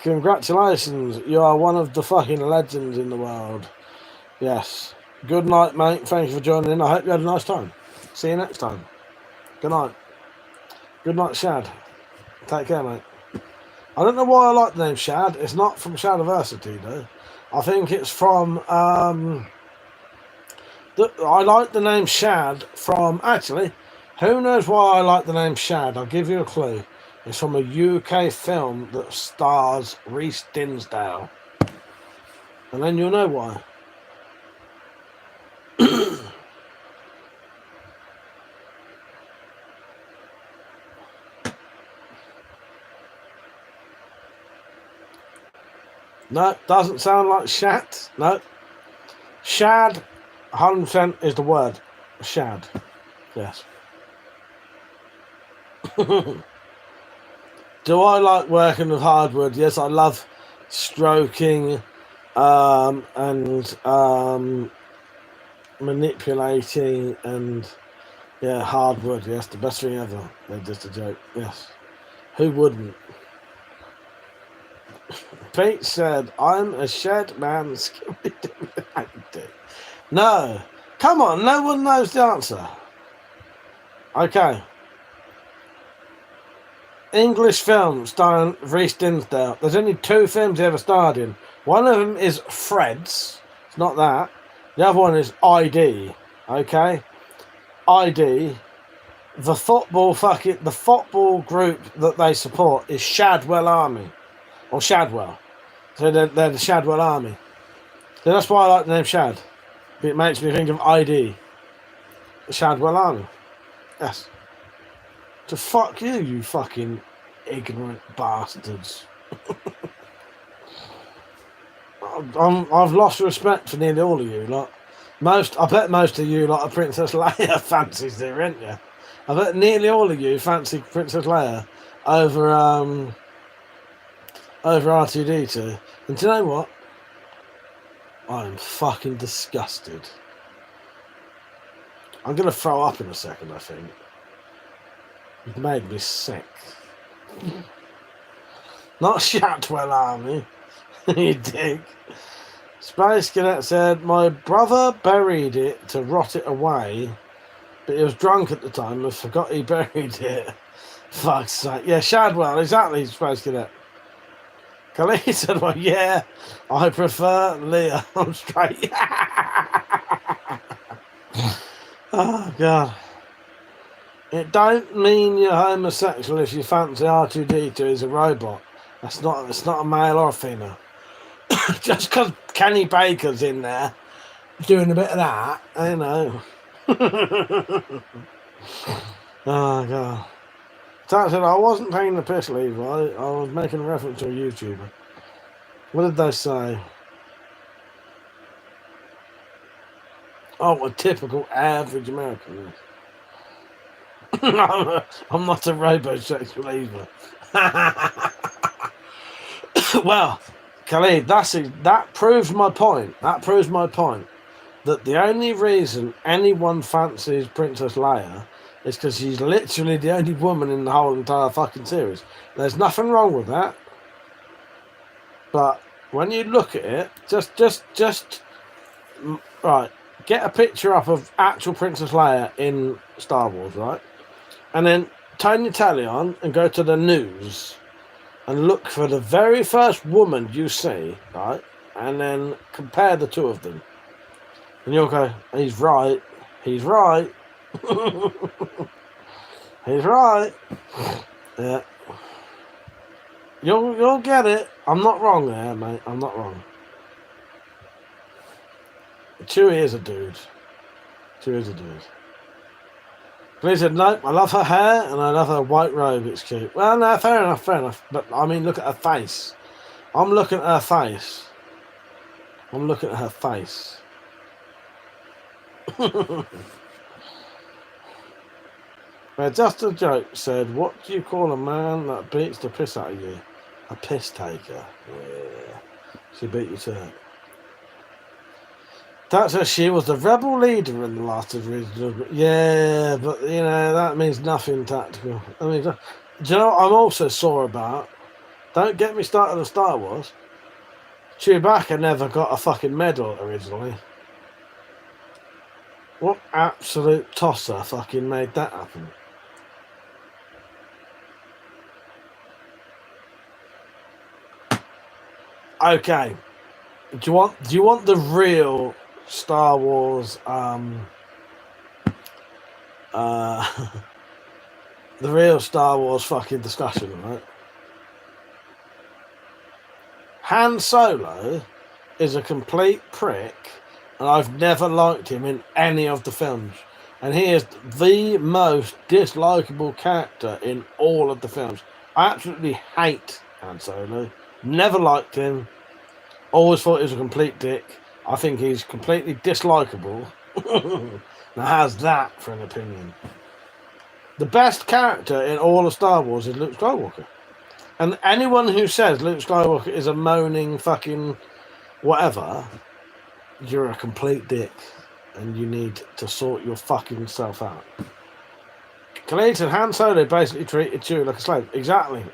Congratulations. You are one of the fucking legends in the world. Yes. Good night, mate. Thank you for joining in. I hope you had a nice time. See you next time. Good night. Good night, Shad. Take care, mate. I don't know why I like the name Shad. It's not from Shadiversity, though. I think it's from... I like the name Shad from... Actually, Who knows why I like the name Shad? I'll give you a clue. It's from a UK film that stars Reece Dinsdale. And then you'll know why. No, doesn't sound like Shat. No. Shad, 100% is the word. Shad. Yes. Do I like working with hardwood? Yes, I love stroking and manipulating and yeah, hardwood. Yes, the best thing ever. They're just a joke. Yes. Who wouldn't? Pete said, I'm a shed man. No. Come on, no one knows the answer. Okay. English film starring Reece Dinsdale. There's only 2 films he ever starred in. One of them is Fred's. It's not that. The other one is ID. Okay? ID. The football group that they support is Shadwell Army. Or Shadwell. So they're the Shadwell Army. So that's why I like the name Shad. It makes me think of ID. The Shadwell Army. Yes. So fuck you, you fucking ignorant bastards. I've lost respect for nearly all of you. Like I bet most of you like a Princess Leia fancies there, ain't you? I bet nearly all of you fancy Princess Leia over R2D2. And do you know what? I'm fucking disgusted. I'm gonna throw up in a second, I think. You've made me sick. Not Shatwell Army. You dig. Space Cadet said, my brother buried it to rot it away, but he was drunk at the time and forgot he buried it. Fuck's sake. Yeah, Shadwell, exactly, Space Cadet. Khalid said, well, yeah, I prefer Leah. I'm straight. Oh, God. It don't mean you're homosexual if you fancy R2D2 as a robot. It's not a male or a female. Just because Kenny Baker's in there doing a bit of that, I know. Oh, God. Tat said, I wasn't taking the piss, Levi. I was making a reference to a YouTuber. What did they say? Oh, a typical average American. I'm not a robosexual either. Well, Khalid, that proves my point. That proves my point. That the only reason anyone fancies Princess Leia is because she's literally the only woman in the whole entire fucking series. There's nothing wrong with that. But when you look at it, just right, get a picture up of actual Princess Leia in Star Wars, right? And then turn your telly on and go to the news and look for the very first woman you see, right? And then compare the two of them. And you'll go, he's right. He's right. He's right. Yeah. You'll get it. I'm not wrong there, mate. I'm not wrong. Chewie is a dude. Chewie is a dude. He said, nope, I love her hair and I love her white robe, it's cute. Well, no, fair enough. But, I mean, look at her face. I'm looking at her face. Well, just a joke said, what do you call a man that beats the piss out of you? A piss taker. Yeah. She beat you to it. That's her. She was the rebel leader in the last original. Yeah, but you know that means nothing tactical. I mean, do you know what I'm also sore about? Don't get me started on Star Wars. Chewbacca never got a fucking medal originally. What absolute tosser fucking made that happen? Okay. Do you want the real Star Wars the real Star Wars fucking discussion, right? Han Solo is a complete prick, and I've never liked him in any of the films. And he is the most dislikable character in all of the films. I absolutely hate Han Solo. Never liked him. Always thought he was a complete dick. I think he's completely dislikable. Now, how's that for an opinion? The best character in all of Star Wars is Luke Skywalker. And anyone who says Luke Skywalker is a moaning fucking whatever, you're a complete dick. And you need to sort your fucking self out. Khalid and Han Solo basically treated you like a slave. Exactly.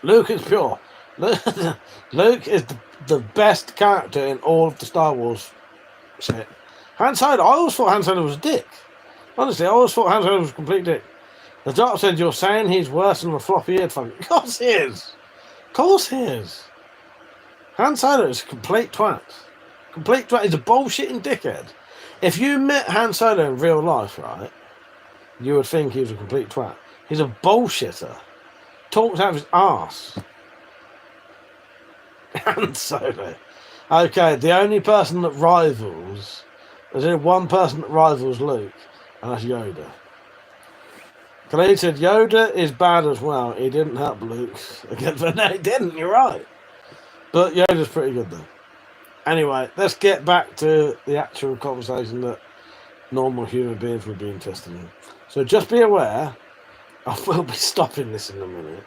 Luke is pure. Luke is the best character in all of the Star Wars shit. Han Solo, I always thought Han Solo was a dick. Honestly, I always thought Han Solo was a complete dick. The doctor said, you're saying he's worse than a floppy-eared fucker. Of course he is. Of course he is. Han Solo is a complete twat. Complete twat. He's a bullshitting dickhead. If you met Han Solo in real life, right, you would think he was a complete twat. He's a bullshitter. Talks out of his arse. Han Solo. Okay, the only person that rivals, there's only one person that rivals Luke, and that's Yoda. Khalid said Yoda is bad as well. He didn't help Luke. But no, he didn't. You're right. But Yoda's pretty good though. Anyway, let's get back to the actual conversation that normal human beings would be interested in. So just be aware, I will be stopping this in a minute.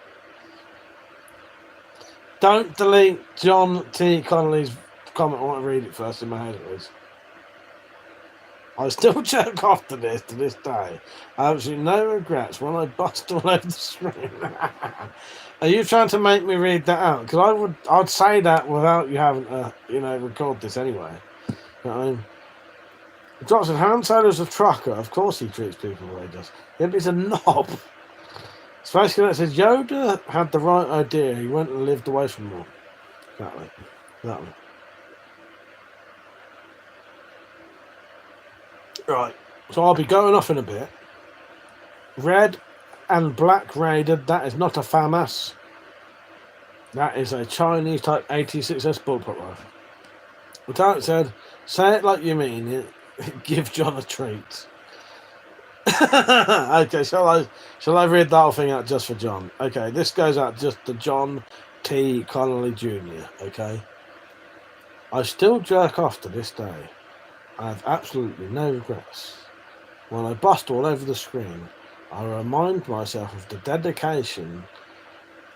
Don't delete John T. Connolly's comment. I want to read it first in my head at least. I still jerk off to this day. I have absolutely no regrets when I bust all over the screen. Are you trying to make me read that out? Because I'd say that without you having to, record this anyway. You know what I mean? Johnson, Han Solo's a trucker. Of course he treats people the way he does. Yeah, but he's a knob. Space Cadet says Yoda had the right idea. He went and lived away from them. Exactly. Right. So I'll be going off in a bit. Red and black raided. That is not a FAMAS. That is a Chinese type 86S bullpup rifle. Lieutenant said, say it like you mean it. Give John a treat. Okay, shall I read the whole thing out just for John? Okay, this goes out just to John T. Connolly Jr., okay? I still jerk off to this day. I have absolutely no regrets. When I bust all over the screen, I remind myself of the dedication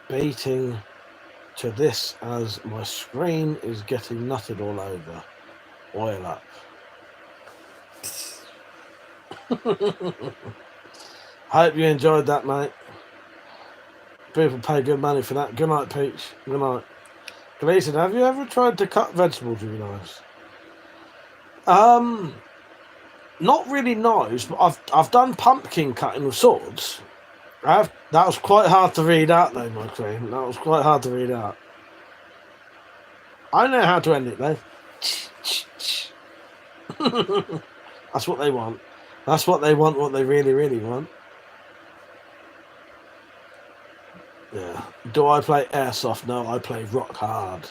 beating to this as my screen is getting nutted all over. Oil up. Hope you enjoyed that, mate. People pay good money for that. Good night, Peach. Good night. Gleason, have you ever tried to cut vegetables with your knives? Not really knives, but I've done pumpkin cutting with swords. That was quite hard to read out though, my queen. That was quite hard to read out. I know how to end it though. That's what they want. That's what they want, what they really, really want. Yeah. Do I play airsoft? No, I play rock hard.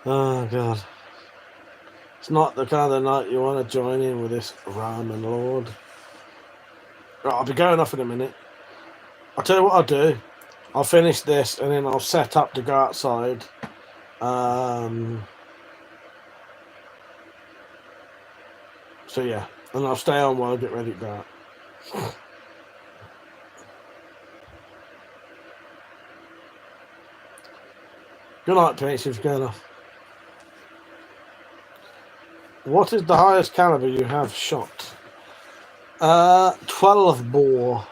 Oh, God. It's not the kind of night you want to join in with this Ramen Lord. Right, I'll be going off in a minute. I'll tell you what I'll do. I'll finish this and then I'll set up to go outside. So yeah, and I'll stay on while I get ready to go out. Good night, Peace, if you're going off. What is the highest caliber you have shot? 12 bore.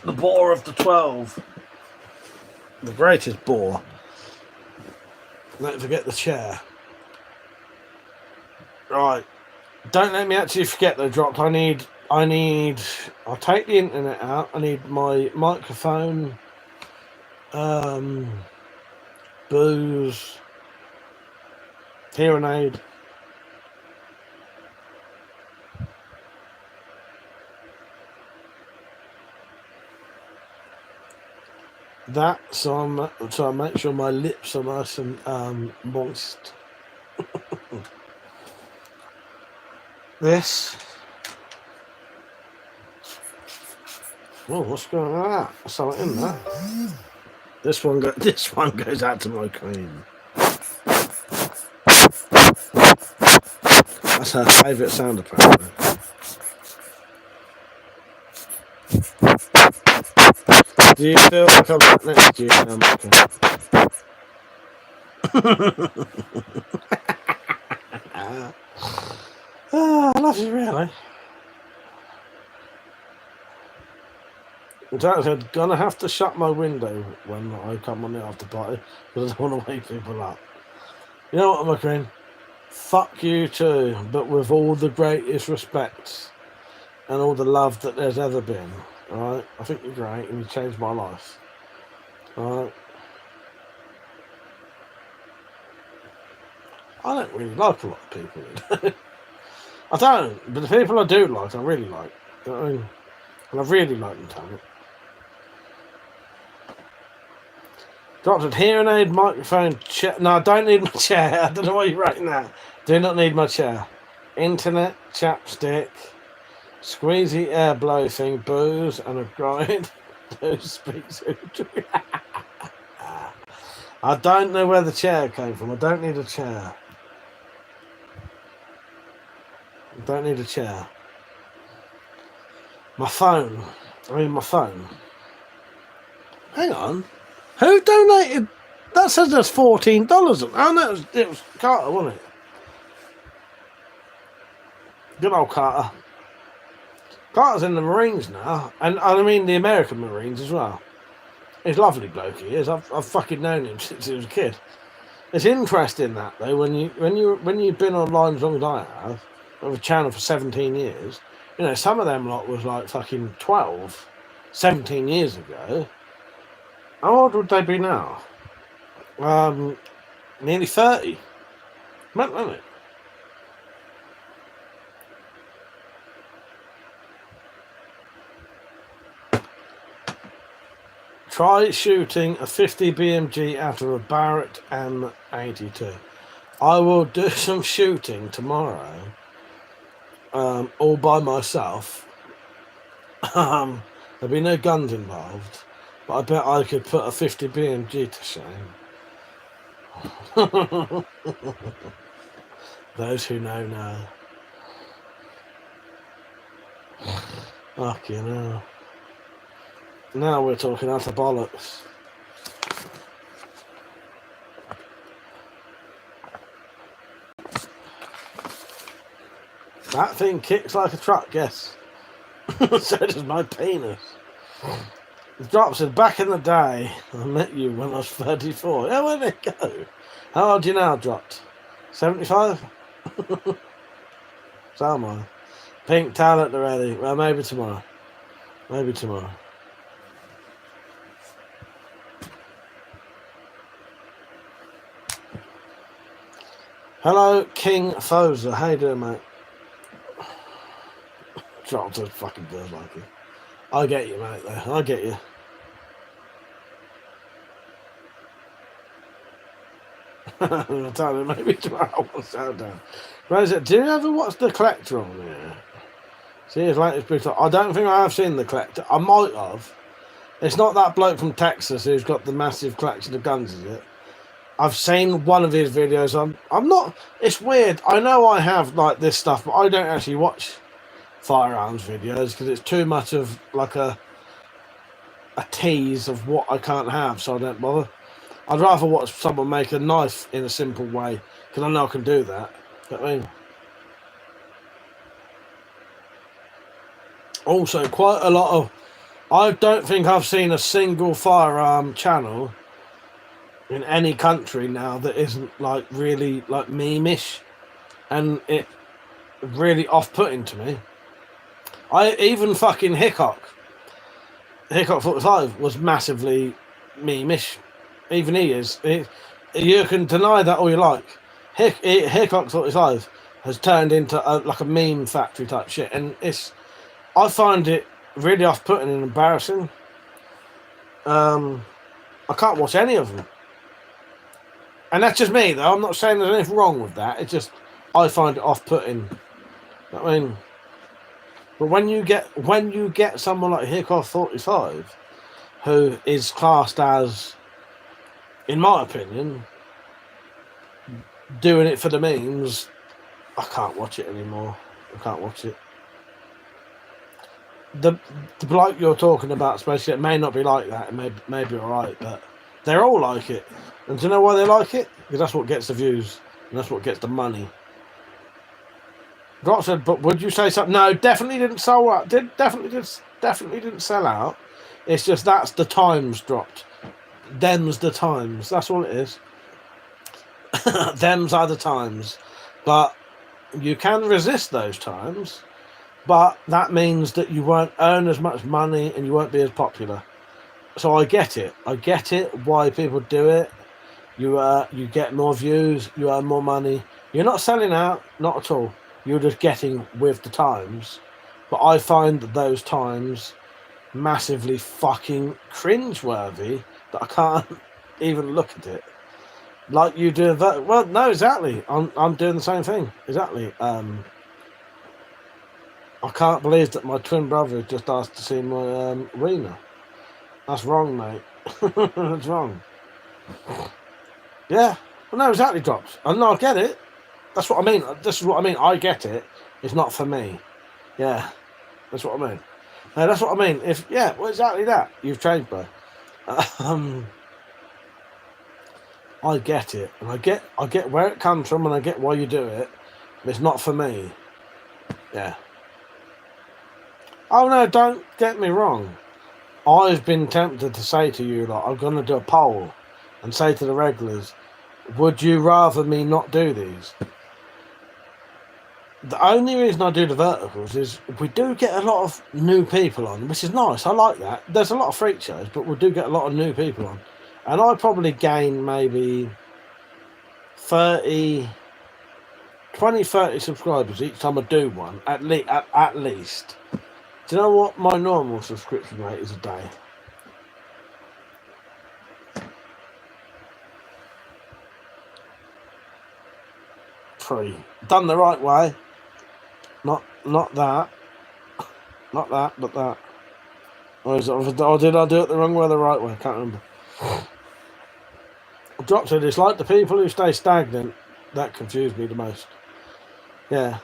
The bore of the 12. The greatest bore. Don't forget the chair. Right. Don't let me actually forget though, Dropped. I'll take the internet out. I need my microphone, booze, hearing aid. That, so I make sure my lips are nice and moist. This. Oh, what's going on with that? There's something in that. This one goes out to my queen. That's her favourite sound, apparently. Do you feel like I'm right next to you now, Michael? I love you, really. I'm gonna have to shut my window when I come on the after party because I don't want to wake people up. You know what, my queen? Fuck you too, but with all the greatest respect and all the love that there's ever been. Alright? I think you're great and you changed my life. Alright? I don't really like a lot of people. I don't, but the people I do like, I really like. You know what I mean? And I really like them, Tony. Dropped a hearing aid, microphone, chair. No, I don't need my chair. I don't know why you're writing that. Do not need my chair. Internet, chapstick, squeezy air blow thing, booze, and a grind. Those speaks. I don't know where the chair came from. I don't need a chair. I don't need a chair. My phone. My phone. Hang on. Who donated? That says there's $14. Oh no, it was Carter, wasn't it? Good old Carter. Carter's in the Marines now, and I mean the American Marines as well. He's a lovely bloke, he is. I've fucking known him since he was a kid. It's interesting that though, when you've been online as long as I have, with a channel for 17 years, you know, some of them lot was like fucking 12, 17 years ago. How old would they be now? Nearly 30. Isn't it? Try shooting a 50 BMG out of a Barrett M82. I will do some shooting tomorrow, all by myself. There'll be no guns involved. But I bet I could put a 50 BMG to shame. Those who know. Fucking hell. Now we're talking utter bollocks. That thing kicks like a truck, yes. So does my penis. The drop said, back in the day, I met you when I was 34. Yeah, where'd it go? How old are you now, dropped? 75? So am I. Pink towel at the ready. Well, maybe tomorrow. Maybe tomorrow. Hello, King Fozer. How you doing, mate? Dropped a fucking bird like you. I get you, mate, though. I get you. I'll tell you, maybe tomorrow I'll settle down. Rosa, do you ever watch The Collector on there? See his latest brief. I don't think I have seen The Collector. I might have. It's not that bloke from Texas who's got the massive collection of guns, is it? I've seen one of his videos. I'm not. It's weird. I know I have like this stuff, but I don't actually watch firearms videos because it's too much of like a tease of what I can't have, so I don't bother. I'd rather watch someone make a knife in a simple way because I know I can do that. You know what I mean? Also, quite a lot of. I don't think I've seen a single firearm channel in any country now that isn't like really like meme-ish, and it really off-putting to me. I even fucking Hickok 45 was massively meme-ish. Even he is. You can deny that all you like. Hickok 45 has turned into like a meme factory type shit, and I find it really off-putting and embarrassing. I can't watch any of them, and that's just me though. I'm not saying there's anything wrong with that. It's just I find it off-putting. I mean, but when you get someone like Hickok 45, who is classed as, in my opinion, doing it for the memes, I can't watch it anymore. I can't watch it. The bloke you're talking about, especially, it may not be like that. It may be alright, but they're all like it. And do you know why they like it? Because that's what gets the views, and that's what gets the money. Drop said, but would you say something? No, definitely didn't sell out. Definitely didn't sell out. It's just that's the times dropped. Them's the times. That's all it is. Them's are the times. But you can resist those times. But that means that you won't earn as much money and you won't be as popular. So I get it. I get it why people do it. You get more views, you earn more money. You're not selling out, not at all. You're just getting with the times. But I find those times massively fucking cringeworthy that I can't even look at it. Like you do that. Well, no, exactly. I'm doing the same thing. Exactly. I can't believe that my twin brother just asked to see my wiener. That's wrong, mate. That's wrong. Yeah. Well, no, exactly, Drops. I know, I get it. That's what I mean. This is what I mean. I get it. It's not for me. Yeah. That's what I mean. No, that's what I mean. Well, exactly that. You've changed, bro. I get it. And I get where it comes from and I get why you do it. But it's not for me. Yeah. Oh no, don't get me wrong. I've been tempted to say to you, like, I'm going to do a poll and say to the regulars, would you rather me not do these? The only reason I do the verticals is we do get a lot of new people on, which is nice. I like that. There's a lot of freak shows, but we do get a lot of new people on. And I probably gain maybe 30 subscribers each time I do one, at least. Do you know what my normal subscription rate is a day? Free. Done the right way. Not that. Not that, but that. Or did I do it the wrong way or the right way? I can't remember. Drop said it's like the people who stay stagnant. That confused me the most. Yeah.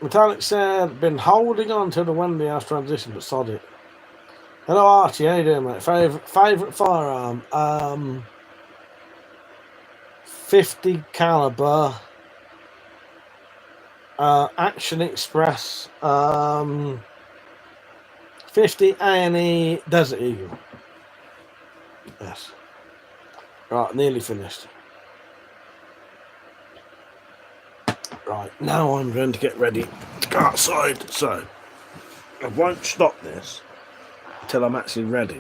Metallic said, been holding on to the Wendy House transition, but sod it. Hello Archie, how you doing, mate? Favourite firearm? 50 caliber. Action Express. 50 A&E Desert Eagle. Yes. Right, nearly finished. Right, now I'm going to get ready to go outside. So, I won't stop this until I'm actually ready.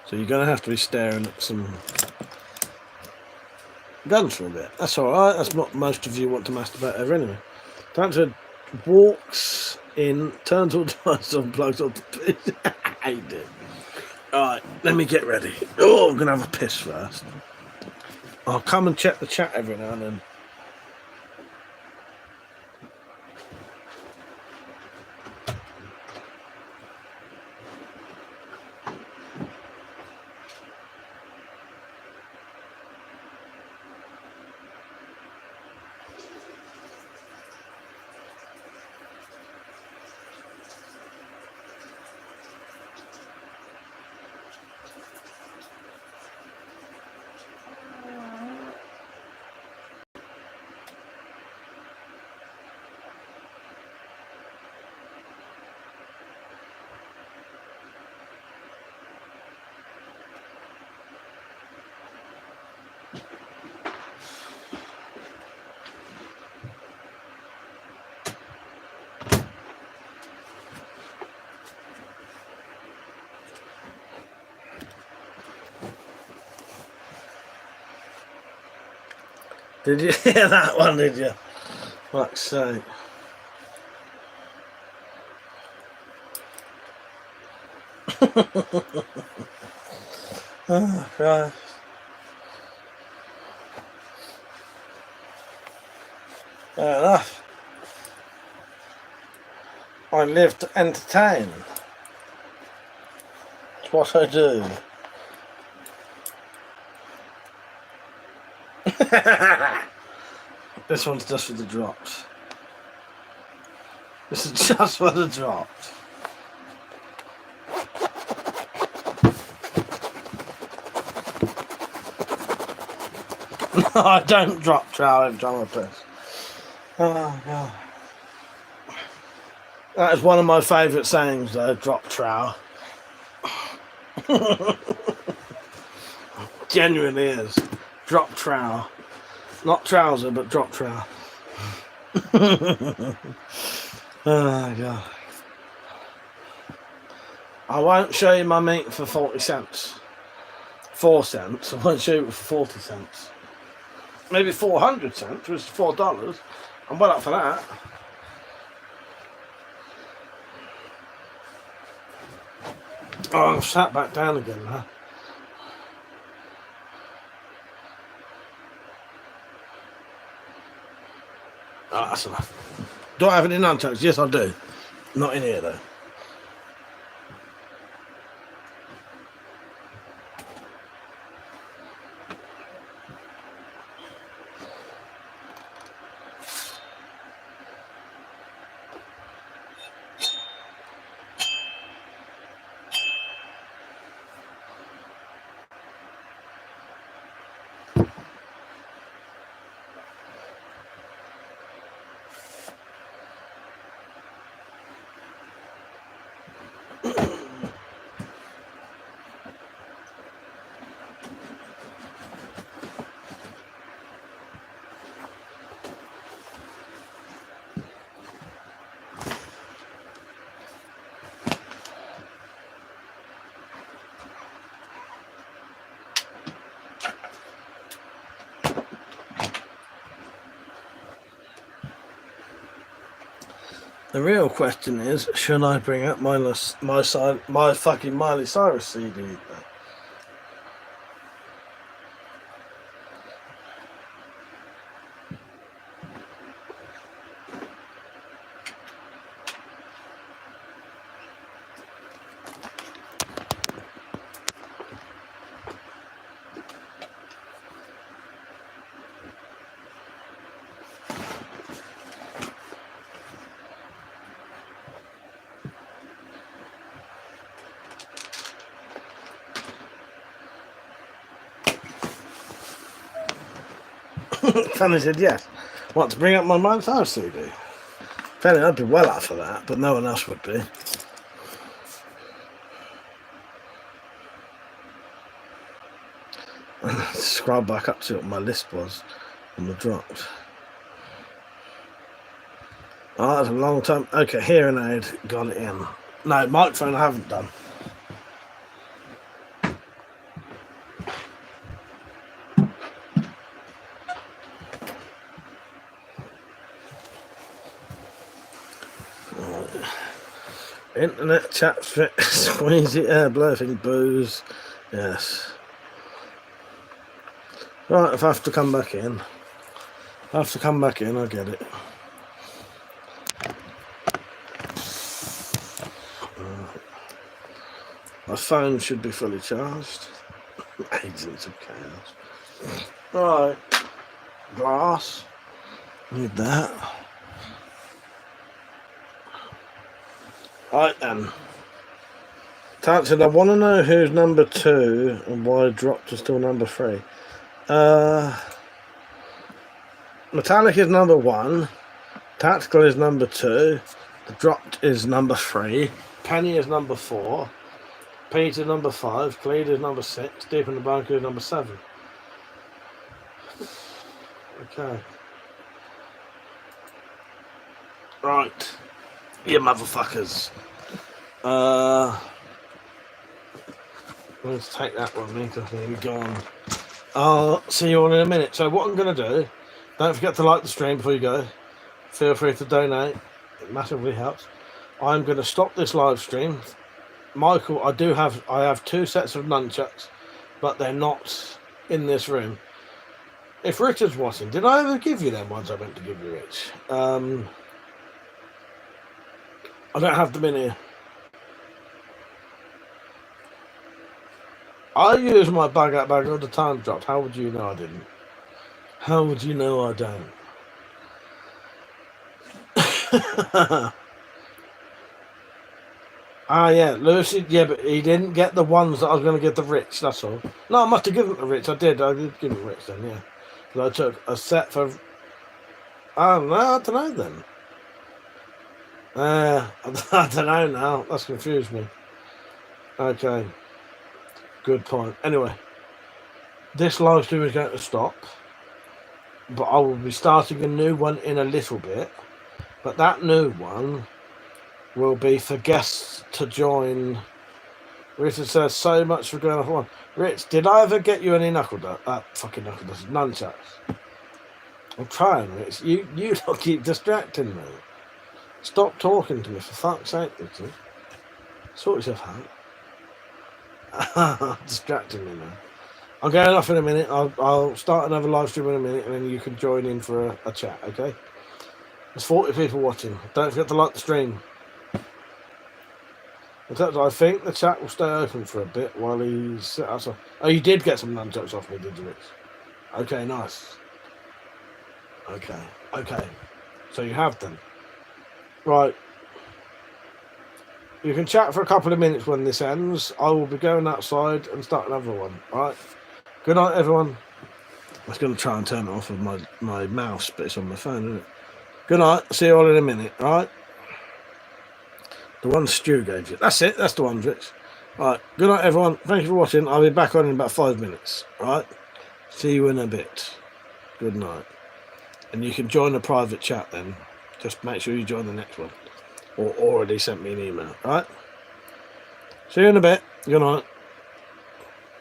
So you're going to have to be staring at some guns for a bit. That's alright, that's what most of you want to masturbate over anyway. Time to walks in, turns all devices on, plugs on the How you doing? Alright, let me get ready. Oh, I'm going to have a piss first. I'll come and check the chat every now and then. Did you hear that one, did you? Fuck's sake. Oh, Christ. Fair enough. I live to entertain. It's what I do. This one's just for the drops. This is just for the drops. No, I don't drop trowel every time I piss. Oh, God. That is one of my favourite sayings, though, drop trowel. Genuinely is. Drop trowel. Not trouser, but drop trowel. Oh, God. I won't show you my meat for 40 cents. 4 cents. I won't show you it for 40 cents. Maybe 400 cents, which is $4. I'm well up for that. Oh, I've sat back down again now. Oh, that's enough. Do I have any nunchucks? Yes, I do. Not in here, though. The real question is, should I bring up my fucking Miley Cyrus CD? Fanny said yes. What, to bring up my Miley Cyrus CD? Fanny, I'd be well up for that, but no one else would be. Scroll back up to what my list was on the drops. Oh, that's a long time. Okay, hearing aid, got it in. No, microphone I haven't done. Internet, chat, squeezy, air, blurfing, booze. Yes. Right, if I have to come back in. I get it. My phone should be fully charged. Agents of chaos. Right. Glass. Need that. Right then. Tant said, I want to know who's number 2 and why dropped is still number 3. Metallic is number 1. Tactical is number 2. The dropped is number 3. Penny is number 4. Peter number 5. Cleed is number 6. Deep in the Bunker is number 7. Okay. Right. You motherfuckers. Let's take that one because I'm gone. I'll see you all in a minute. So what I'm going to do Don't forget to like the stream before you go. Feel free to donate. It massively helps. I'm going to stop this live stream. Michael, I have 2 sets of nunchucks, but they're not in this room. If Richard's watching, did I ever give you them ones I meant to give you, Rich? I don't have them in here. I use my bag out bag all the time dropped. How would you know I didn't? How would you know I don't? Ah, yeah, Lucy, yeah, but he didn't get the ones that I was going to give to Rich, that's all. No, I must have given them to Rich. I did give them to Rich then, yeah. Because I took a set for... Oh, no, I don't know then. I don't know now. That's confused me. Okay. Good point. Anyway, this live stream is going to stop. But I will be starting a new one in a little bit. But that new one will be for guests to join. Richard says, so much for going off one. Rich, did I ever get you any knuckle dust? Fucking knuckle dust. Nunchucks. I'm trying, Rich. You don't keep distracting me. Stop talking to me, for fuck's sake, Richard. Sort yourself out. Distracting me now. I'm going off in a minute. I'll start another live stream in a minute, and then you can join in for a chat, okay? There's 40 people watching. Don't forget to like the stream. In fact, I think the chat will stay open for a bit while he's outside. Oh, you did get some nunchucks off me, did you, Rich? Okay, nice. Okay. So you have them. Right. You can chat for a couple of minutes when this ends. I will be going outside and start another one. Alright. Good night, everyone. I was going to try and turn it off with my mouse, but it's on my phone, isn't it? Good night. See you all in a minute, alright? The one Stu gave you. That's it. That's the one, Rich. Alright. Good night, everyone. Thank you for watching. I'll be back on in about 5 minutes. Alright? See you in a bit. Good night. And you can join the private chat then. Just make sure you join the next one. Or already sent me an email. Alright? See you in a bit. Good night.